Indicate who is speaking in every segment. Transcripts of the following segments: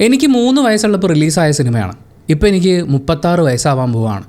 Speaker 1: എനിക്ക് 3 വയസ്സുള്ളപ്പോൾ റിലീസായ സിനിമയാണ്. ഇപ്പോൾ എനിക്ക് 36 വയസ്സാവാൻ പോവുകയാണ്.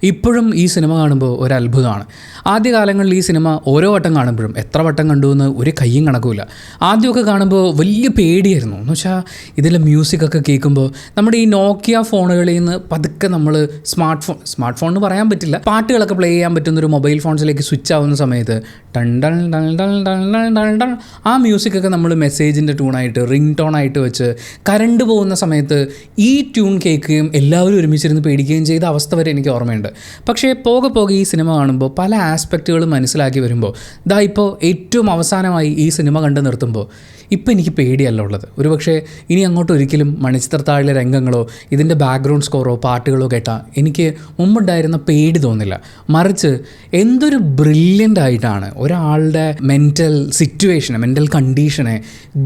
Speaker 1: ഇപ്പോഴും ഈ സിനിമ കാണുമ്പോൾ ഒരു അത്ഭുതമാണ്. ആദ്യകാലങ്ങളിൽ ഈ സിനിമ ഓരോ വട്ടം കാണുമ്പോഴും എത്ര വട്ടം കണ്ടു എന്ന് ഒരു കയ്യും കണക്കില്ല. ആദ്യമൊക്കെ കാണുമ്പോൾ വലിയ പേടിയായിരുന്നു. എന്ന് വെച്ചാൽ ഇതിലെ മ്യൂസിക്കൊക്കെ കേൾക്കുമ്പോൾ നമ്മുടെ ഈ നോക്കിയ ഫോണുകളിൽ നിന്ന് പതുക്കെ നമ്മൾ സ്മാർട്ട് ഫോൺ എന്ന് പറയാൻ പറ്റില്ല, പാട്ടുകളൊക്കെ പ്ലേ ചെയ്യാൻ പറ്റുന്നൊരു മൊബൈൽ ഫോൺസിലേക്ക് സ്വിച്ച് ആവുന്ന സമയത്ത് ടൺ ടൺ ടൺ ടൺ ടൺ ടൺ ടൺ ആ മ്യൂസിക്കൊക്കെ നമ്മൾ മെസ്സേജിൻ്റെ ട്യൂണായിട്ട് റിംഗ് ടോണായിട്ട് വെച്ച് കറണ്ട് പോകുന്ന സമയത്ത് ഈ ട്യൂൺ കേൾക്കുകയും എല്ലാവരും ഒരുമിച്ചിരുന്ന് പേടിക്കുകയും ചെയ്ത അവസ്ഥ വരെ എനിക്ക് ഓർമ്മയുണ്ട്. പക്ഷേ പോകെ ഈ സിനിമ കാണുമ്പോൾ പല ആസ്പെക്റ്റുകളും മനസ്സിലാക്കി വരുമ്പോൾ ഇപ്പോൾ ഏറ്റവും അവസാനമായി ഈ സിനിമ കണ്ട് നിർത്തുമ്പോൾ ഇപ്പോൾ എനിക്ക് പേടിയല്ല ഉള്ളത്. ഒരുപക്ഷെ ഇനി അങ്ങോട്ട് ഒരിക്കലും മണിച്ചിത്രത്താഴിലെ രംഗങ്ങളോ ഇതിൻ്റെ ബാക്ക്ഗ്രൗണ്ട് സ്കോറോ പാട്ടുകളോ കേട്ടാൽ എനിക്ക് മുമ്പുണ്ടായിരുന്ന പേടി തോന്നില്ല. മറിച്ച് എന്തൊരു ബ്രില്യൻ്റ് ആയിട്ടാണ് ഒരാളുടെ മെൻ്റൽ കണ്ടീഷനെ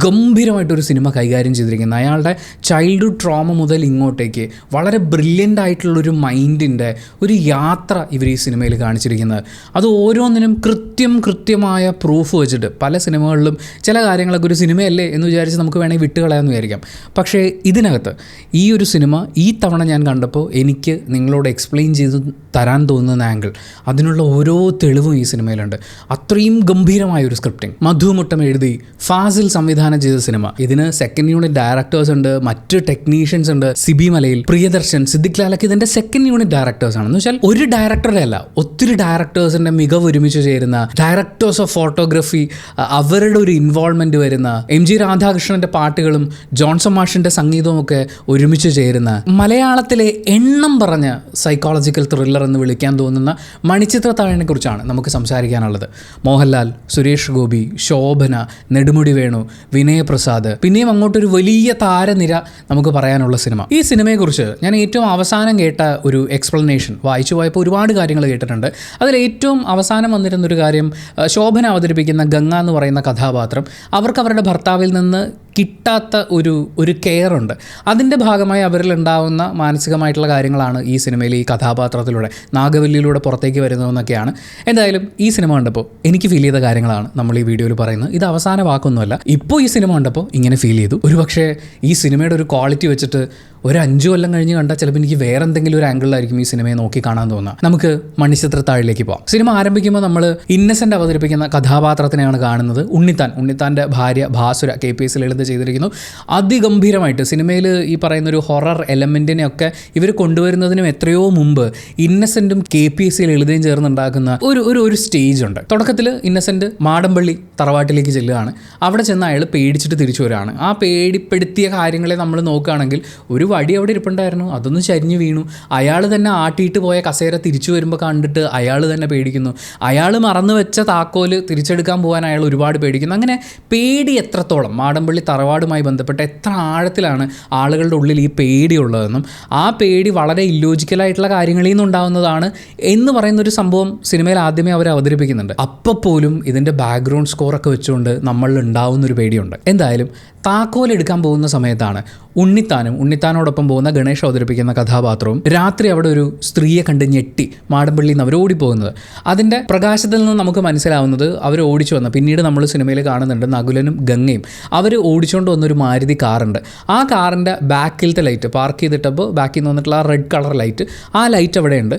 Speaker 1: ഗംഭീരമായിട്ടൊരു സിനിമ കൈകാര്യം ചെയ്തിരിക്കുന്നത്. അയാളുടെ ചൈൽഡ്ഹുഡ് ട്രോമ മുതൽ ഇങ്ങോട്ടേക്ക് വളരെ ബ്രില്യൻ്റ് ആയിട്ടുള്ളൊരു മൈൻഡിൻ്റെ ഒരു യാത്ര ഇവർ ഈ സിനിമയിൽ കാണിച്ചിരിക്കുന്നത്. അത് ഓരോന്നിനും കൃത്യമായ പ്രൂഫ് വെച്ചിട്ട് പല സിനിമകളിലും ചില കാര്യങ്ങളൊക്കെ ഒരു സിനിമയല്ലേ എന്ന് വിചാരിച്ച് നമുക്ക് വേണമെങ്കിൽ വിട്ടുകളയാമെന്ന് വിചാരിക്കാം. പക്ഷേ ഇതിനകത്ത് ഈ ഒരു സിനിമ ഈ തവണ ഞാൻ കണ്ടപ്പോൾ എനിക്ക് നിങ്ങളോട് എക്സ്പ്ലെയിൻ ചെയ്ത് തരാൻ തോന്നുന്ന ആംഗിൾ, അതിനുള്ള ഓരോ തെളിവും ഈ സിനിമയിലുണ്ട്. അത്രയും ഗംഭീരമായൊരു സ്ക്രിപ്റ്റിംഗ്. മധുമുട്ടം എഴുതി ഫാസിൽ സംവിധാനം ചെയ്ത സിനിമ. ഇതിന് സെക്കൻഡ് യൂണിറ്റ് ഡയറക്ടേഴ്സ് ഉണ്ട്, മറ്റ് ടെക്നീഷ്യൻസ് ഉണ്ട്. സിബി മലയിൽ, പ്രിയദർശൻ, സിദ്ദിഖ് ലാലൊക്കെ ഇതിൻ്റെ സെക്കൻഡ് യൂണിറ്റ് ഡയറക്ടേഴ്സാണ്. എന്ന് വെച്ചാൽ ഒരു ഡയറക്ടറെ അല്ല, ഒത്തിരി ഡയറക്ടേഴ്സിൻ്റെ മികവ് ഒരുമിച്ച് ചേരുന്ന, ഡയറക്ടേഴ്സ് ഓഫ് ഫോട്ടോഗ്രാഫി അവരുടെ ഒരു ഇൻവോൾവ്മെൻറ്റ് വരുന്ന, MG രാധാകൃഷ്ണൻ്റെ പാട്ടുകളും ജോൺസൺ മാഷിൻ്റെ സംഗീതവും ഒക്കെ ഒരുമിച്ച് ചേരുന്ന, മലയാളത്തിലെ എണ്ണം പറഞ്ഞ സൈക്കോളജിക്കൽ ത്രില്ലർ എന്ന് വിളിക്കാൻ തോന്നുന്ന മണിച്ചിത്രത്താഴിനെ കുറിച്ചാണ് നമുക്ക് സംസാരിക്കാനുള്ളത്. മോഹൻലാൽ, സുരേഷ് ഗോപി, ശോഭന, നെടുമുടി വേണു, വിനയപ്രസാദ്, പിന്നെയും അങ്ങോട്ടൊരു വലിയ താരനിര നമുക്ക് പറയാനുള്ള സിനിമ. ഈ സിനിമയെക്കുറിച്ച് ഞാൻ ഏറ്റവും അവസാനം കേട്ട ഒരു എക്സ്പ്ലനേഷൻ വായിച്ചു പോയപ്പോൾ ഒരുപാട് കാര്യങ്ങൾ കേട്ടിട്ടുണ്ട്. അതിൽ ഏറ്റവും അവസാനം വന്നിരുന്നൊരു കാര്യം, ശോഭന അവതരിപ്പിക്കുന്ന ഗംഗ എന്ന് പറയുന്ന കഥാപാത്രം അവർക്ക് അവരുടെ ഭർത്താവിൽ നിന്ന് കിട്ടാത്ത ഒരു കെയർ ഉണ്ട്. അതിൻ്റെ ഭാഗമായി അവരിലുണ്ടാവുന്ന മാനസികമായിട്ടുള്ള കാര്യങ്ങളാണ് ഈ സിനിമയിൽ ഈ കഥാപാത്രത്തിലൂടെ നാഗവല്ലിയിലൂടെ പുറത്തേക്ക് വരുന്നതെന്നൊക്കെയാണ്. എന്തായാലും ഈ സിനിമ കണ്ടപ്പോൾ എനിക്ക് ഫീൽ ചെയ്ത കാര്യങ്ങളാണ് നമ്മൾ ഈ വീഡിയോയിൽ പറയുന്നത്. ഇത് അവസാന വാക്കൊന്നുമല്ല. ഇപ്പോൾ ഈ സിനിമ കണ്ടപ്പോൾ ഇങ്ങനെ ഫീൽ ചെയ്തു. ഒരുപക്ഷെ ഈ സിനിമയുടെ ഒരു ക്വാളിറ്റി വെച്ചിട്ട് ഒരു 5 കൊല്ലം കഴിഞ്ഞ് കണ്ടാൽ ചിലപ്പോൾ എനിക്ക് വേറെ എന്തെങ്കിലും ഒരു ആംഗിളിലായിരിക്കും ഈ സിനിമയെ നോക്കി കാണാൻ തോന്നുക. നമുക്ക് മണിച്ചിത്രത്താഴിലേക്ക് പോകാം. സിനിമ ആരംഭിക്കുമ്പോൾ നമ്മൾ ഇന്നസെൻ്റ് അവതരിപ്പിക്കുന്ന കഥാപാത്രത്തിനെയാണ് കാണുന്നത്. ഉണ്ണിത്താൻ്റെ ഭാര്യ ഭാസുര KPS ലളിത ചെയ്തിരിക്കുന്നു. അതിഗംഭീരമായിട്ട് സിനിമയിൽ ഈ പറയുന്നൊരു ഹൊറർ എലമെൻറ്റിനെയൊക്കെ ഇവർ കൊണ്ടുവരുന്നതിനും എത്രയോ മുമ്പ് ഇന്നസെൻറ്റും KPS ലളിതയും ചേർന്നുണ്ടാക്കുന്ന ഒരു സ്റ്റേജ് ഉണ്ട്. തുടക്കത്തിൽ ഇന്നസെൻറ്റ് മാടമ്പള്ളി തറവാട്ടിലേക്ക് ചെല്ലുകയാണ്. അവിടെ ചെന്ന് അയാൾ പേടിച്ചിട്ട് തിരിച്ചു വരികയാണ്. ആ പേടിപ്പെടുത്തിയ കാര്യങ്ങളെ നമ്മൾ നോക്കുകയാണെങ്കിൽ ഒരു വടി അവിടെ ഇരിപ്പുണ്ടായിരുന്നു, അതൊന്ന് ചരിഞ്ഞു വീണു. അയാൾ തന്നെ ആട്ടിയിട്ട് പോയ കസേര തിരിച്ചു വരുമ്പോൾ കണ്ടിട്ട് അയാൾ തന്നെ പേടിക്കുന്നു. അയാൾ മറന്നു വെച്ച താക്കോല് തിരിച്ചെടുക്കാൻ പോകാൻ അയാൾ ഒരുപാട് പേടിക്കുന്നു. അങ്ങനെ പേടി എത്രത്തോളം മാടമ്പള്ളി തറവാടുമായി ബന്ധപ്പെട്ട് എത്ര ആഴത്തിലാണ് ആളുകളുടെ ഉള്ളിൽ ഈ പേടിയുള്ളതെന്നും ആ പേടി വളരെ ഇല്ലോജിക്കലായിട്ടുള്ള കാര്യങ്ങളിൽ നിന്നുണ്ടാവുന്നതാണ് എന്ന് പറയുന്നൊരു സംഭവം സിനിമയിൽ ആദ്യമേ അവർ അവതരിപ്പിക്കുന്നുണ്ട്. അപ്പോൾ പോലും ഇതിൻ്റെ ബാക്ക്ഗ്രൗണ്ട് സ്കോറൊക്കെ വെച്ചുകൊണ്ട് നമ്മളിൽ ഉണ്ടാവുന്നൊരു പേടിയുണ്ട്. എന്തായാലും താക്കോലെടുക്കാൻ പോകുന്ന സമയത്താണ് ഉണ്ണിത്താനോടൊപ്പം പോകുന്ന ഗണേഷ് അവതരിപ്പിക്കുന്ന കഥാപാത്രവും രാത്രി അവിടെ ഒരു സ്ത്രീയെ കണ്ട് ഞെട്ടി മാടമ്പള്ളിയിൽ നിന്ന് അവർ ഓടിപ്പോകുന്നത്. അതിൻ്റെ പ്രകാശത്തിൽ നിന്ന് നമുക്ക് മനസ്സിലാവുന്നത് അവർ ഓടിച്ചു വന്ന, പിന്നീട് നമ്മൾ സിനിമയിൽ കാണുന്നുണ്ട് നകുലനും ഗംഗയും അവർ ഓടിച്ചുകൊണ്ട് വന്നൊരു മാരുതി കാറുണ്ട്. ആ കാറിൻ്റെ ബാക്കിലത്തെ ലൈറ്റ് പാർക്ക് ചെയ്തിട്ടപ്പോൾ ബാക്കിൽ നിന്ന് വന്നിട്ടുള്ള ആ റെഡ് കളർ ലൈറ്റ്, ആ ലൈറ്റ് അവിടെയുണ്ട്.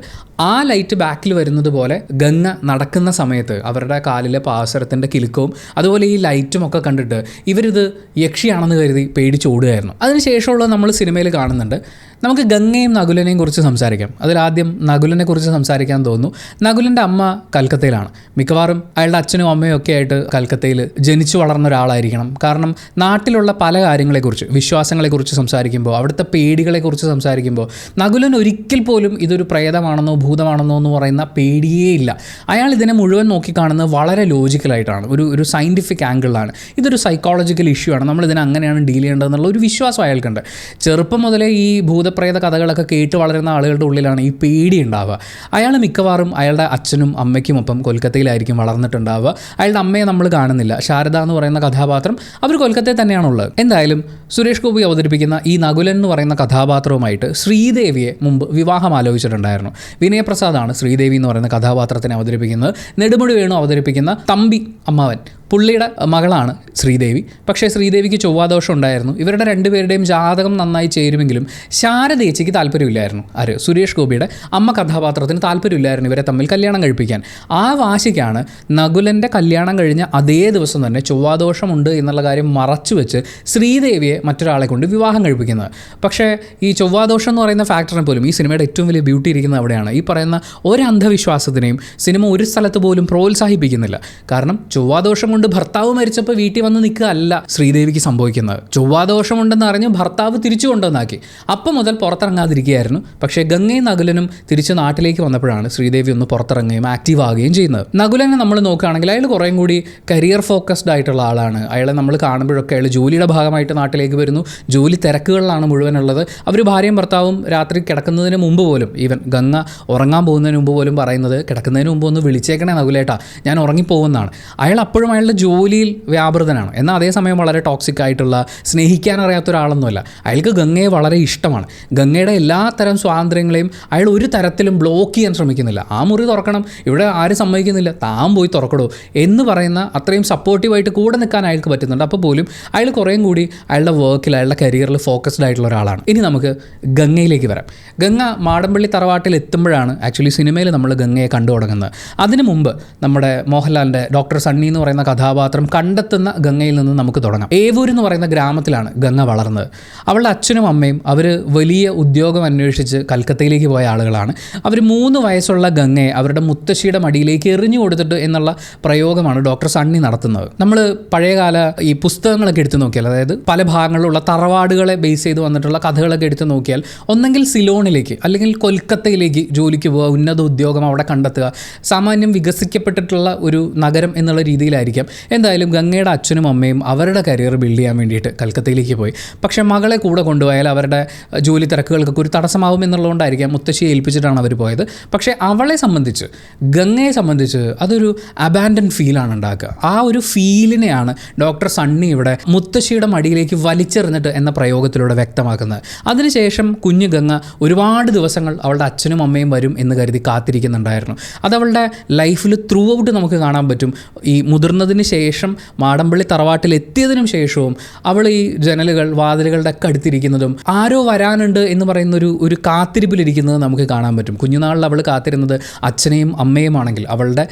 Speaker 1: ആ ലൈറ്റ് ബാക്കിൽ വരുന്നത് പോലെ ഗംഗ നടക്കുന്ന സമയത്ത് അവരുടെ കാലിലെ പാസരത്തിൻ്റെ കിലുക്കവും അതുപോലെ ഈ ലൈറ്റും ഒക്കെ കണ്ടിട്ട് ഇവരിത് യക്ഷിയാണെന്ന് കരുതി പേടിച്ചോടുകയായിരുന്നു. അതിനുശേഷമുള്ള നമ്മൾ സിനിമയിൽ കാണുന്നുണ്ട്. നമുക്ക് ഗംഗയും നകുലനെയും കുറിച്ച് സംസാരിക്കാം. അതിലാദ്യം നകുലനെ കുറിച്ച് സംസാരിക്കാൻ തോന്നുന്നു. നകുലൻ്റെ അമ്മ കൽക്കത്തയിലാണ്. മിക്കവാറും അയാളുടെ അച്ഛനും അമ്മയും ഒക്കെ ആയിട്ട് കൽക്കത്തയിൽ ജനിച്ചു വളർന്ന ഒരാളായിരിക്കണം. കാരണം നാട്ടിലുള്ള പല കാര്യങ്ങളെക്കുറിച്ച്, വിശ്വാസങ്ങളെക്കുറിച്ച് സംസാരിക്കുമ്പോൾ, അവിടുത്തെ പേടികളെക്കുറിച്ച് സംസാരിക്കുമ്പോൾ നകുലൻ ഒരിക്കൽ പോലും ഇതൊരു പ്രേതമാണെന്നോ ഭൂതമാണെന്നോ എന്ന് പറയുന്ന പേടിയേ ഇല്ല. അയാൾ ഇതിനെ മുഴുവൻ നോക്കിക്കാണുന്നത് വളരെ ലോജിക്കലായിട്ടാണ്, ഒരു സയൻറ്റിഫിക് ആംഗിളിലാണ്. ഇതൊരു സൈക്കോളജിക്കൽ ഇഷ്യൂ ആണ്, നമ്മളിതിനെ അങ്ങനെയാണ് ഡീൽ ചെയ്യേണ്ടതെന്നുള്ള ഒരു വിശ്വാസം അയാൾക്കുണ്ട്. ചെറുപ്പം മുതലേ ഈ ഭൂതപ്രേത കഥകളൊക്കെ കേട്ട് വളരുന്ന ആളുകളുടെ ഉള്ളിലാണ് ഈ പേടി ഉണ്ടാവുക. അയാൾ മിക്കവാറും അയാളുടെ അച്ഛനും അമ്മയ്ക്കുമൊപ്പം കൊൽക്കത്തയിലായിരിക്കും വളർന്നിട്ടുണ്ടാവുക. അയാളുടെ അമ്മയെ നമ്മൾ കാണുന്നില്ല. ശാരദ എന്ന് പറയുന്ന കഥാപാത്രം അവർ കൊൽക്കത്തയിൽ തന്നെയാണുള്ളത്. എന്തായാലും സുരേഷ് ഗോപി അവതരിപ്പിക്കുന്ന ഈ നകുലൻ എന്ന് പറയുന്ന കഥാപാത്രവുമായിട്ട് ശ്രീദേവിയെ മുമ്പ് വിവാഹം ആലോചിച്ചിട്ടുണ്ടായിരുന്നു. വിനയപ്രസാദാണ് ശ്രീദേവി എന്ന് പറയുന്ന കഥാപാത്രത്തിനെ അവതരിപ്പിക്കുന്നത്. നെടുമുടി വേണു അവതരിപ്പിക്കുന്ന തമ്പി അമ്മാവൻ പുള്ളിയുടെ മകളാണ് ശ്രീദേവി. പക്ഷേ ശ്രീദേവിക്ക് ചൊവ്വാദോഷം ഉണ്ടായിരുന്നു. ഇവരുടെ രണ്ടുപേരുടെയും ജാതകം നന്നായി ചേരുമെങ്കിലും ശാരദേച്ചിക്ക് താല്പര്യമില്ലായിരുന്നു. സുരേഷ് ഗോപിയുടെ അമ്മ കഥാപാത്രത്തിന് താല്പര്യമില്ലായിരുന്നു ഇവരെ തമ്മിൽ കല്യാണം കഴിപ്പിക്കാൻ. ആ വാശിക്കാണ് നകുലൻ്റെ കല്യാണം കഴിഞ്ഞ അതേ ദിവസം തന്നെ ചൊവ്വാദോഷമുണ്ട് എന്നുള്ള കാര്യം മറച്ചു വെച്ച് ശ്രീദേവിയെ മറ്റൊരാളെ കൊണ്ട് വിവാഹം കഴിപ്പിക്കുന്നത്. പക്ഷേ ഈ ചൊവ്വാദോഷം എന്ന് പറയുന്ന ഫാക്ടറിനെ പോലും ഈ സിനിമയുടെ ഏറ്റവും വലിയ ബ്യൂട്ടി ഇരിക്കുന്നത് അവിടെയാണ്. ഈ പറയുന്ന ഒരു അന്ധവിശ്വാസത്തിനെയും സിനിമ ഒരു സ്ഥലത്ത് പോലും പ്രോത്സാഹിപ്പിക്കുന്നില്ല. കാരണം ചൊവ്വാദോഷം കൊണ്ട് ഭർത്താവ് മരിച്ചപ്പോൾ വീട്ടിൽ വന്ന് നിൽക്കുക അല്ല ശ്രീദേവിക്ക് സംഭവിക്കുന്നത്. ചൊവ്വാദോഷമുണ്ടെന്ന് അറിഞ്ഞ് ഭർത്താവ് തിരിച്ചു കൊണ്ടുവന്നാക്കി. അപ്പം മുതൽ പുറത്തിറങ്ങാതിരിക്കുകയായിരുന്നു. പക്ഷേ ഗംഗയും നകുലനും തിരിച്ച് നാട്ടിലേക്ക് വന്നപ്പോഴാണ് ശ്രീദേവി ഒന്ന് പുറത്തിറങ്ങുകയും ആക്റ്റീവ് ആകുകയും ചെയ്യുന്നത്. നകുലനെ നമ്മൾ നോക്കുകയാണെങ്കിൽ അയാൾ കുറേയും കൂടി കരിയർ ഫോക്കസ്ഡ് ആയിട്ടുള്ള ആളാണ്. അയാളെ നമ്മൾ കാണുമ്പോഴൊക്കെ അയാൾ ജോലിയുടെ ഭാഗമായിട്ട് നാട്ടിലേക്ക് വരുന്നു. ജോലി തിരക്കുകളിലാണ് മുഴുവനുള്ളത്. അവർ ഭാര്യയും ഭർത്താവും രാത്രി കിടക്കുന്നതിന് മുമ്പ് പോലും, ഈവൻ ഗംഗ ഉറങ്ങാൻ പോകുന്നതിന് മുമ്പ് പോലും പറയുന്നത് കിടക്കുന്നതിന് മുമ്പ് ഒന്ന് വിളിച്ചേക്കണേ നകുലേട്ടാ, ഞാൻ ഉറങ്ങിപ്പോകുന്നതാണ്. അയാൾ അപ്പോഴും അയാളുടെ ജോലിയിൽ വ്യാപൃതനാണ്. എന്നാൽ അതേസമയം വളരെ ടോക്സിക് ആയിട്ടുള്ള, സ്നേഹിക്കാൻ അറിയാത്ത ഒരാളൊന്നുമല്ല. അയാൾക്ക് ഗംഗയെ വളരെ ഇഷ്ടമാണ്. ഗംഗയുടെ എല്ലാ തരം സ്വാതന്ത്ര്യങ്ങളെയും അയാൾ ഒരു തരത്തിലും ബ്ലോക്ക് ചെയ്യാൻ ശ്രമിക്കുന്നില്ല. ആ മുറി തുറക്കണം, ഇവിടെ ആരും സമ്മതിക്കുന്നില്ല, താൻ പോയി തുറക്കടോ എന്ന് പറയുന്ന അത്രയും സപ്പോർട്ടീവായിട്ട് കൂടെ നിൽക്കാൻ അയാൾക്ക് പറ്റുന്നുണ്ട്. അപ്പോൾ പോലും അയാൾ കുറേയും കൂടി അയാളുടെ വർക്കിൽ, അയാളുടെ കരിയറിൽ ഫോക്കസ്ഡ് ആയിട്ടുള്ള ഒരാളാണ്. ഇനി നമുക്ക് ഗംഗയിലേക്ക് വരാം. ഗംഗ മാടമ്പള്ളി തറവാട്ടിൽ എത്തുമ്പോഴാണ് ആക്ച്വലി സിനിമയിൽ നമ്മൾ ഗംഗയെ കണ്ടു തുടങ്ങുന്നത്. അതിനു മുമ്പ് നമ്മുടെ മോഹൻലാലിൻ്റെ ഡോക്ടർ സണ്ണി എന്ന് പറയുന്ന കഥാപാത്രം കണ്ടെത്തുന്ന ഗംഗയിൽ നിന്ന് നമുക്ക് തുടങ്ങാം. ഏവൂർ എന്ന് പറയുന്ന ഗ്രാമത്തിലാണ് ഗംഗ വളർന്നത്. അവളുടെ അച്ഛനും അമ്മയും അവർ വലിയ ഉദ്യോഗം അന്വേഷിച്ച് കൽക്കത്തയിലേക്ക് പോയ ആളുകളാണ്. അവർ 3 വയസ്സുള്ള ഗംഗയെ അവരുടെ മുത്തശ്ശിയുടെ മടിയിലേക്ക് എറിഞ്ഞു കൊടുത്തിട്ട് എന്നുള്ള പ്രയോഗമാണ് ഡോക്ടർ സണ്ണി നടത്തുന്നത്. നമ്മൾ പഴയകാല ഈ പുസ്തകങ്ങളൊക്കെ എടുത്തു നോക്കിയാൽ, അതായത് പല ഭാഗങ്ങളിലുള്ള തറവാടുകളെ ബേസ് ചെയ്ത് വന്നിട്ടുള്ള കഥകളൊക്കെ എടുത്തു നോക്കിയാൽ ഒന്നെങ്കിൽ സിലോണിലേക്ക് അല്ലെങ്കിൽ കൊൽക്കത്തയിലേക്ക് ജോലിക്ക് പോവുക, ഉന്നത ഉദ്യോഗം അവിടെ കണ്ടെത്തുക, സാമാന്യം വികസിക്കപ്പെട്ടിട്ടുള്ള ഒരു നഗരം എന്നുള്ള രീതിയിലായിരിക്കാം. എന്തായാലും ഗംഗയുടെ അച്ഛനും അമ്മയും അവരുടെ കരിയർ ബിൽഡ് ചെയ്യാൻ വേണ്ടിയിട്ട് കൽക്കത്തയിലേക്ക് പോയി. പക്ഷേ മകളെ കൂടെ കൊണ്ടുപോയാൽ അവരുടെ ജോലി തിരക്കുകൾക്കൊക്കെ ഒരു തടസ്സമാവും എന്നുള്ളതുകൊണ്ടായിരിക്കാം മുത്തശ്ശിയെ ഏൽപ്പിച്ചിട്ടാണ് അവർ പോയത്. പക്ഷേ അവളെ സംബന്ധിച്ച്, ഗംഗയെ സംബന്ധിച്ച് അതൊരു അബാൻഡൻ ഫീലാണ് ഉണ്ടാക്കുക. ആ ഒരു ഫീലിനെയാണ് ഡോക്ടർ സണ്ണി ഇവിടെ മുത്തശ്ശിയുടെ മടിയിലേക്ക് വലിച്ചെറിഞ്ഞിട്ട് എന്ന പ്രയോഗത്തിലൂടെ വ്യക്തമാക്കുന്നത്. അതിനുശേഷം കുഞ്ഞു ഗംഗ ഒരുപാട് ദിവസങ്ങൾ അവളുടെ അച്ഛനും അമ്മയും വരും എന്ന് കരുതി കാത്തിരിക്കുന്നുണ്ടായിരുന്നു. അതവളുടെ ലൈഫിൽ ത്രൂ ഔട്ട് നമുക്ക് കാണാൻ പറ്റും. ഈ മുതിർന്നതിന് ശേഷം മാടമ്പള്ളി തറവാട്ടിൽ എത്തിയതിനും ശേഷവും അവൾ ഈ ജനലുകൾ, വാതിലുകളുടെ ഒക്കെ അടുത്തിരിക്കുന്നതും ആരോ വരാനുണ്ട് എന്ന് പറയുന്ന ഒരു കാത്തിരിപ്പിലിരിക്കുന്നത് നമുക്ക് കാണാൻ പറ്റും. കുഞ്ഞുനാളിൽ അവൾ കാത്തിരുന്നത് അച്ഛനെയും അമ്മയും ആണെങ്കിൽ അവളുടെ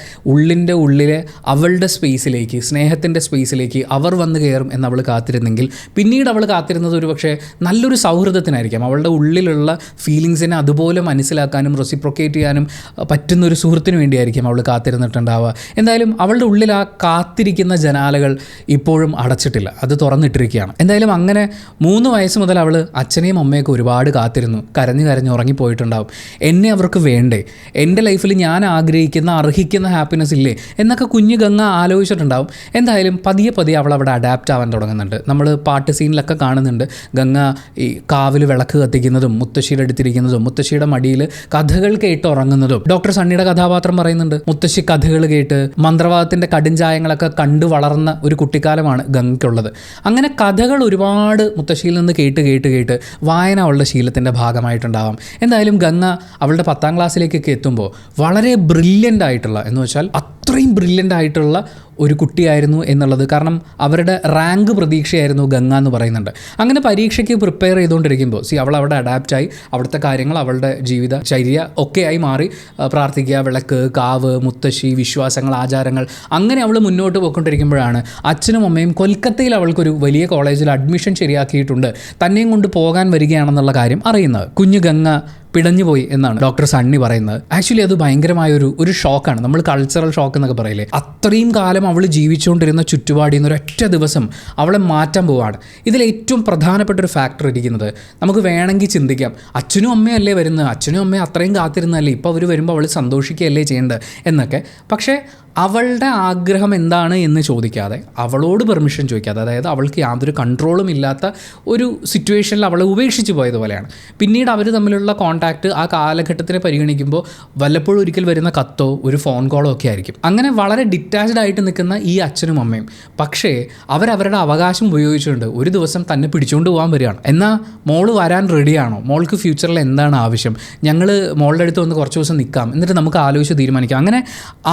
Speaker 1: ഉള്ളിലെ അവളുടെ സ്പേസിലേക്ക്, സ്നേഹത്തിൻ്റെ സ്പേസിലേക്ക് അവർ വന്ന് കയറും എന്നവൾ കാത്തിരുന്നെങ്കിൽ പിന്നീട് അവൾ കാത്തിരുന്നത് ഒരു പക്ഷേ നല്ലൊരു സൗഹൃദത്തിനായിരിക്കാം. അവളുടെ ഉള്ളിലുള്ള ഫീലിങ്സിനെ അതുപോലെ മനസ്സിലാക്കാനും റെസിപ്രൊക്കേറ്റ് ചെയ്യാനും പറ്റുന്ന ഒരു സുഹൃത്തിന് വേണ്ടിയായിരിക്കും അവൾ കാത്തിരുന്നിട്ടുണ്ടാവുക. എന്തായാലും അവളുടെ ഉള്ളിൽ ആ കാത്തിരിക്കുന്ന ജനാലകൾ ഇപ്പോഴും അടച്ചിട്ടില്ല, അത് തുറന്നിട്ടിരിക്കുകയാണ്. എന്തായാലും അങ്ങനെ 3 വയസ്സ് മുതൽ അവൾ അച്ഛനെയും അമ്മയൊക്കെ ഒരുപാട് കാത്തിരുന്നു. കരഞ്ഞ് ഉറങ്ങിപ്പോയിട്ടുണ്ടാവും. എന്നെ അവർക്ക് വേണ്ടേ, എൻ്റെ ലൈഫിൽ ഞാൻ ആഗ്രഹിക്കുന്ന, അർഹിക്കുന്ന ഹാപ്പിനെസ് ഇല്ലേ എന്നൊക്കെ കുഞ്ഞു ഗംഗ ആലോചിച്ചിട്ടുണ്ടാവും. എന്തായാലും പതിയെ അവൾ അവിടെ അഡാപ്റ്റ് ആവാൻ തുടങ്ങുന്നുണ്ട്. നമ്മൾ പാട്ട് സീനിലൊക്കെ കാണുന്നുണ്ട് ഗംഗ ഈ കാവിൽ വിളക്ക് കത്തിക്കുന്നതും മുത്തശ്ശിയുടെ അടുത്തിരിക്കുന്നതും മുത്തശ്ശിയുടെ മടിയിൽ കഥകൾ കേട്ട് ഉറങ്ങുന്നതും. ഡോക്ടർ സണ്ണിയുടെ കഥാപാത്രം പറയുന്നുണ്ട്, മുത്തശ്ശി കഥകൾ കേട്ട് മന്ത്രവാദത്തിൻ്റെ കടുംചായങ്ങളൊക്കെ കണ്ടു വളർന്ന ഒരു കുട്ടിക്കാലമാണ് ഗംഗയ്ക്കുള്ളത്. അങ്ങനെ കഥകൾ ഒരുപാട് മുത്തശ്ശിയിൽ നിന്ന് കേട്ട് വായന അവളുടെ ശീലത്തിൻ്റെ ഭാഗമായിട്ടുണ്ടാവാം. എന്തായാലും ഗംഗ അവളുടെ 10ാം ക്ലാസ്സിലേക്കൊക്കെ എത്തുമ്പോൾ വളരെ ബ്രില്യൻ്റ് ആയിട്ടുള്ള, എന്ന് വെച്ചാൽ അത്രയും ബ്രില്യൻ്റ് ആയിട്ടുള്ള ഒരു കുട്ടിയായിരുന്നു എന്നുള്ളത്. കാരണം അവരുടെ റാങ്ക് പ്രതീക്ഷയായിരുന്നു ഗംഗ എന്ന് പറയുന്നുണ്ട്. അങ്ങനെ പരീക്ഷയ്ക്ക് പ്രിപ്പയർ ചെയ്തുകൊണ്ടിരിക്കുമ്പോൾ അവൾ അവിടെ അഡാപ്റ്റായി, അവിടുത്തെ കാര്യങ്ങൾ അവളുടെ ജീവിതചര്യ ഒക്കെയായി മാറി. പ്രാർത്ഥിക്കുക, വിളക്ക്, കാവ്, മുത്തശ്ശി, വിശ്വാസങ്ങൾ, ആചാരങ്ങൾ, അങ്ങനെ അവൾ മുന്നോട്ട് പോയിക്കൊണ്ടിരിക്കുമ്പോഴാണ് അച്ഛനും അമ്മയും കൊൽക്കത്തയിൽ അവൾക്കൊരു വലിയ കോളേജിൽ അഡ്മിഷൻ ശരിയാക്കിയിട്ടുണ്ട്, തന്നെയും കൊണ്ട് പോകാൻ വരികയാണെന്നുള്ള കാര്യം അറിയുന്നത്. കുഞ്ഞു ഗംഗ പിടഞ്ഞുപോയി എന്നാണ് ഡോക്ടർ സണ്ണി പറയുന്നത്. ആക്ച്വലി അത് ഭയങ്കരമായൊരു ഷോക്കാണ്. നമ്മൾ കൾച്ചറൽ ഷോക്ക് എന്നൊക്കെ പറയില്ലേ, അത്രയും കാലം അവൾ ജീവിച്ചുകൊണ്ടിരുന്ന ചുറ്റുപാടിൽ നിന്ന് ഒരൊറ്റ ദിവസം അവളെ മാറ്റാൻ പോവാണ്. ഇതിൽ ഏറ്റവും പ്രധാനപ്പെട്ട ഒരു ഫാക്ടർ ഇരിക്കുന്നത്, നമുക്ക് വേണമെങ്കിൽ ചിന്തിക്കാം, അച്ഛനും അമ്മയല്ലേ വരുന്നത്, അച്ഛനും അമ്മയും അത്രയും കാത്തിരുന്നല്ലേ, ഇപ്പോൾ അവർ വരുമ്പോൾ അവൾ സന്തോഷിക്കുകയല്ലേ ചെയ്യേണ്ടത് എന്നൊക്കെ. പക്ഷേ അവളുടെ ആഗ്രഹം എന്താണ് എന്ന് ചോദിക്കാതെ, അവളോട് പെർമിഷൻ ചോദിക്കാതെ, അതായത് അവൾക്ക് യാതൊരു കൺട്രോളും ഇല്ലാത്ത ഒരു സിറ്റുവേഷനിൽ അവളെ ഉപേക്ഷിച്ച് പോയതുപോലെയാണ്. പിന്നീട് അവർ തമ്മിലുള്ള കോൺടാക്റ്റ് ആ കാലഘട്ടത്തിനെ പരിഗണിക്കുമ്പോൾ വല്ലപ്പോഴും ഒരിക്കൽ വരുന്ന കത്തോ ഒരു ഫോൺ കോളോ ഒക്കെ ആയിരിക്കും. അങ്ങനെ വളരെ ഡിറ്റാച്ച്ഡ് ആയിട്ട് നിൽക്കുന്ന ഈ അച്ഛനും അമ്മയും, പക്ഷേ അവരവരുടെ അവകാശം ഉപയോഗിച്ചുകൊണ്ട് ഒരു ദിവസം തന്നെ പിടിച്ചുകൊണ്ട് പോകാൻ വരികയാണ്. എന്നാൽ മോള് വരാൻ റെഡിയാണോ, മോൾക്ക് ഫ്യൂച്ചറിൽ എന്താണ് ആവശ്യം, ഞങ്ങൾ മോളുടെ അടുത്ത് വന്ന് കുറച്ച് ദിവസം നിൽക്കാം, എന്നിട്ട് നമുക്ക് ആലോചിച്ച് തീരുമാനിക്കാം. അങ്ങനെ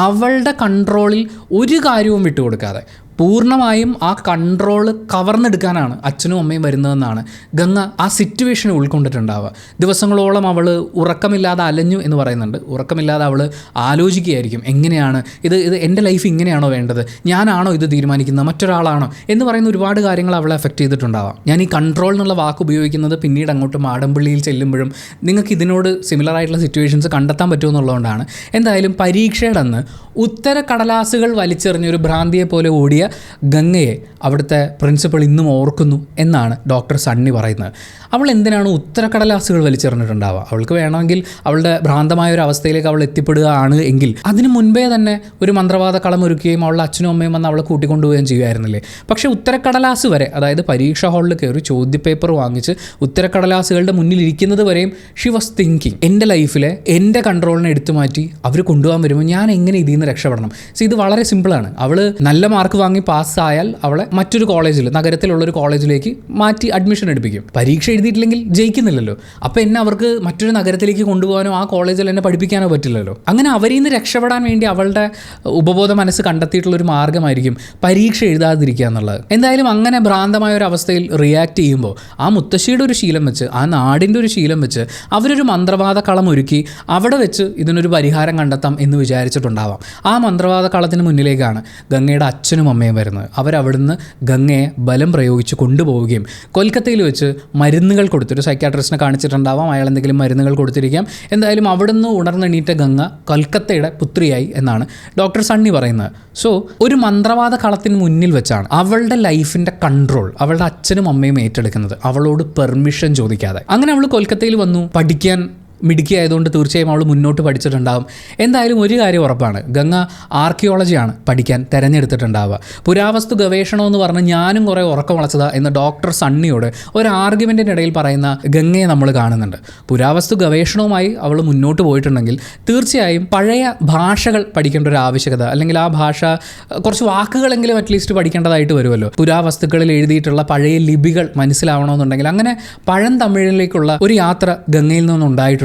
Speaker 1: അവളുടെ കൺട്രോളിൽ ഒരു കാര്യവും വിട്ടുകൊടുക്കാതെ പൂർണ്ണമായും ആ കൺട്രോൾ കവർന്നെടുക്കാനാണ് അച്ഛനും അമ്മയും വരുന്നതെന്നാണ് ഗംഗ ആ സിറ്റുവേഷനെ ഉൾക്കൊണ്ടിട്ടുണ്ടാവുക. ദിവസങ്ങളോളം അവൾ ഉറക്കമില്ലാതെ അലഞ്ഞു എന്ന് പറയുന്നുണ്ട്. ഉറക്കമില്ലാതെ അവൾ ആലോചിക്കുകയായിരിക്കും, എങ്ങനെയാണ് ഇത് എൻ്റെ ലൈഫ് ഇങ്ങനെയാണോ വേണ്ടത്, ഞാനാണോ ഇത് തീരുമാനിക്കുന്നത്, മറ്റൊരാളാണോ എന്ന് പറയുന്ന ഒരുപാട് കാര്യങ്ങൾ അവളെ എഫക്റ്റ് ചെയ്തിട്ടുണ്ടാവാം. ഞാൻ ഈ കൺട്രോൾ എന്നുള്ള വാക്ക് ഉപയോഗിക്കുന്നത് പിന്നീട് അങ്ങോട്ട് മാടമ്പള്ളിയിൽ ചെല്ലുമ്പോഴും നിങ്ങൾക്ക് ഇതിനോട് സിമിലർ ആയിട്ടുള്ള സിറ്റുവേഷൻസ് കണ്ടെത്താൻ പറ്റുമെന്നുള്ളതുകൊണ്ടാണ്. എന്തായാലും പരീക്ഷയുടെ അന്ന് ഉത്തരക്കടലാസുകൾ വലിച്ചെറിഞ്ഞൊരു ഭ്രാന്തിയെ പോലെ ഓടിയ ഗംഗയെ അവിടുത്തെ പ്രിൻസിപ്പൾ ഇന്നും ഓർക്കുന്നു എന്നാണ് ഡോക്ടർ സണ്ണി പറയുന്നത്. അവൾ എന്തിനാണ് ഉത്തരക്കടലാസുകൾ വലിച്ചെറിഞ്ഞിട്ടുണ്ടാവുക? അവൾക്ക് വേണമെങ്കിൽ അവളുടെ ഭ്രാന്തമായ ഒരു അവസ്ഥയിലേക്ക് അവൾ എത്തിപ്പെടുകയാണ് എങ്കിൽ അതിന് മുൻപേ തന്നെ ഒരു മന്ത്രവാദ കളം ഒരുക്കുകയും അവളുടെ അച്ഛനും അമ്മയും വന്ന് അവളെ കൂട്ടിക്കൊണ്ടുപോവുകയും ചെയ്യുമായിരുന്നില്ലേ. പക്ഷേ ഉത്തരക്കടലാസ് വരെ, അതായത് പരീക്ഷാ ഹാളിൽ കയറി ചോദ്യപേപ്പർ വാങ്ങിച്ച് ഉത്തരക്കടലാസുകളുടെ മുന്നിലിരിക്കുന്നത് വരെയും ഷി വാസ് തിങ്കിങ്, എൻ്റെ ലൈഫിലെ എൻ്റെ കൺട്രോളിനെ എടുത്തു മാറ്റി അവർ കൊണ്ടുപോകാൻ വരുമ്പോൾ ഞാൻ എങ്ങനെ ഇതിൽ നിന്ന് രക്ഷപ്പെടണം. സോ ഇത് വളരെ സിമ്പിളാണ്. അവൾ നല്ല മാർക്ക് വാങ്ങി പാസ്സായാൽ അവളെ മറ്റൊരു കോളേജിൽ, നഗരത്തിലുള്ളൊരു കോളേജിലേക്ക് മാറ്റി അഡ്മിഷൻ എടുപ്പിക്കും. പരീക്ഷ എഴുതിയിട്ടില്ലെങ്കിൽ ജയിക്കുന്നില്ലല്ലോ. അപ്പോൾ എന്നെ അവർക്ക് മറ്റൊരു നഗരത്തിലേക്ക് കൊണ്ടുപോകാനോ ആ കോളേജിൽ എന്നെ പഠിപ്പിക്കാനോ പറ്റില്ലല്ലോ. അങ്ങനെ അവരിൽ നിന്ന് രക്ഷപ്പെടാൻ വേണ്ടി അവളുടെ ഉപബോധ മനസ്സ് കണ്ടെത്തിയിട്ടുള്ളൊരു മാർഗ്ഗമായിരിക്കും പരീക്ഷ എഴുതാതിരിക്കുക എന്നുള്ളത്. എന്തായാലും അങ്ങനെ ഭ്രാന്തമായ ഒരു അവസ്ഥയിൽ റിയാക്ട് ചെയ്യുമ്പോൾ ആ മുത്തശ്ശിയുടെ ഒരു ശീലം വെച്ച്, ആ നാടിൻ്റെ ഒരു ശീലം വെച്ച് അവരൊരു മന്ത്രവാദ കളം ഒരുക്കി അവിടെ വെച്ച് ഇതിനൊരു പരിഹാരം കണ്ടെത്താം എന്ന് വിചാരിച്ചിട്ടുണ്ടാവാം. ആ മന്ത്രവാദ കളത്തിന് മുന്നിലേക്കാണ് ഗംഗയുടെ അച്ഛനും അമ്മയും വരുന്നത്. അവരവിടുന്ന് ഗംഗയെ ബലം പ്രയോഗിച്ച് കൊണ്ടുപോവുകയും കൊൽക്കത്തയിൽ വെച്ച് മരുന്നുകൾ കൊടുത്തൊരു സൈക്യാട്രിസ്റ്റിനെ കാണിച്ചിട്ടുണ്ടാവാം. അയാൾ എന്തെങ്കിലും മരുന്നുകൾ കൊടുത്തിരിക്കാം. എന്തായാലും അവിടുന്ന് ഉണർന്നെണീറ്റ ഗംഗ കൊൽക്കത്തയുടെ പുത്രിയായി എന്നാണ് ഡോക്ടർ സണ്ണി പറയുന്നത്. സോ ഒരു മന്ത്രവാദ കളത്തിന് മുന്നിൽ വെച്ചാണ് അവളുടെ ലൈഫിൻ്റെ കൺട്രോൾ അവളുടെ അച്ഛനും അമ്മയും ഏറ്റെടുക്കുന്നത്, അവളോട് പെർമിഷൻ ചോദിക്കാതെ. അങ്ങനെ അവൾ കൊൽക്കത്തയിൽ വന്നു. പഠിക്കാൻ മിടുക്കിയായതുകൊണ്ട് തീർച്ചയായും അവൾ മുന്നോട്ട് പഠിച്ചിട്ടുണ്ടാകും. എന്തായാലും ഒരു കാര്യം ഉറപ്പാണ്, ഗംഗ ആർക്കിയോളജിയാണ് പഠിക്കാൻ തിരഞ്ഞെടുത്തിട്ടുണ്ടാവുക. പുരാവസ്തു ഗവേഷണം എന്ന് പറഞ്ഞ് ഞാനും കുറേ ഉറക്കം വളച്ചതാ എന്ന് ഡോക്ടർ സണ്ണിയോട് ഒരു ആർഗ്യുമെൻറ്റിൻ്റെ ഇടയിൽ പറയുന്ന ഗംഗയെ നമ്മൾ കാണുന്നുണ്ട്. പുരാവസ്തു ഗവേഷണവുമായി അവൾ മുന്നോട്ട് പോയിട്ടുണ്ടെങ്കിൽ തീർച്ചയായും പഴയ ഭാഷകൾ പഠിക്കേണ്ട ഒരു ആവശ്യകത, അല്ലെങ്കിൽ ആ ഭാഷ കുറച്ച് വാക്കുകളെങ്കിലും അറ്റ്ലീസ്റ്റ് പഠിക്കേണ്ടതായിട്ട് വരുമല്ലോ. പുരാവസ്തുക്കളിൽ എഴുതിയിട്ടുള്ള പഴയ ലിപികൾ മനസ്സിലാവണമെന്നുണ്ടെങ്കിൽ അങ്ങനെ പഴന്തമിഴിലേക്കുള്ള ഒരു യാത്ര ഗംഗയിൽ നിന്നുണ്ടായിട്ടുണ്ട്.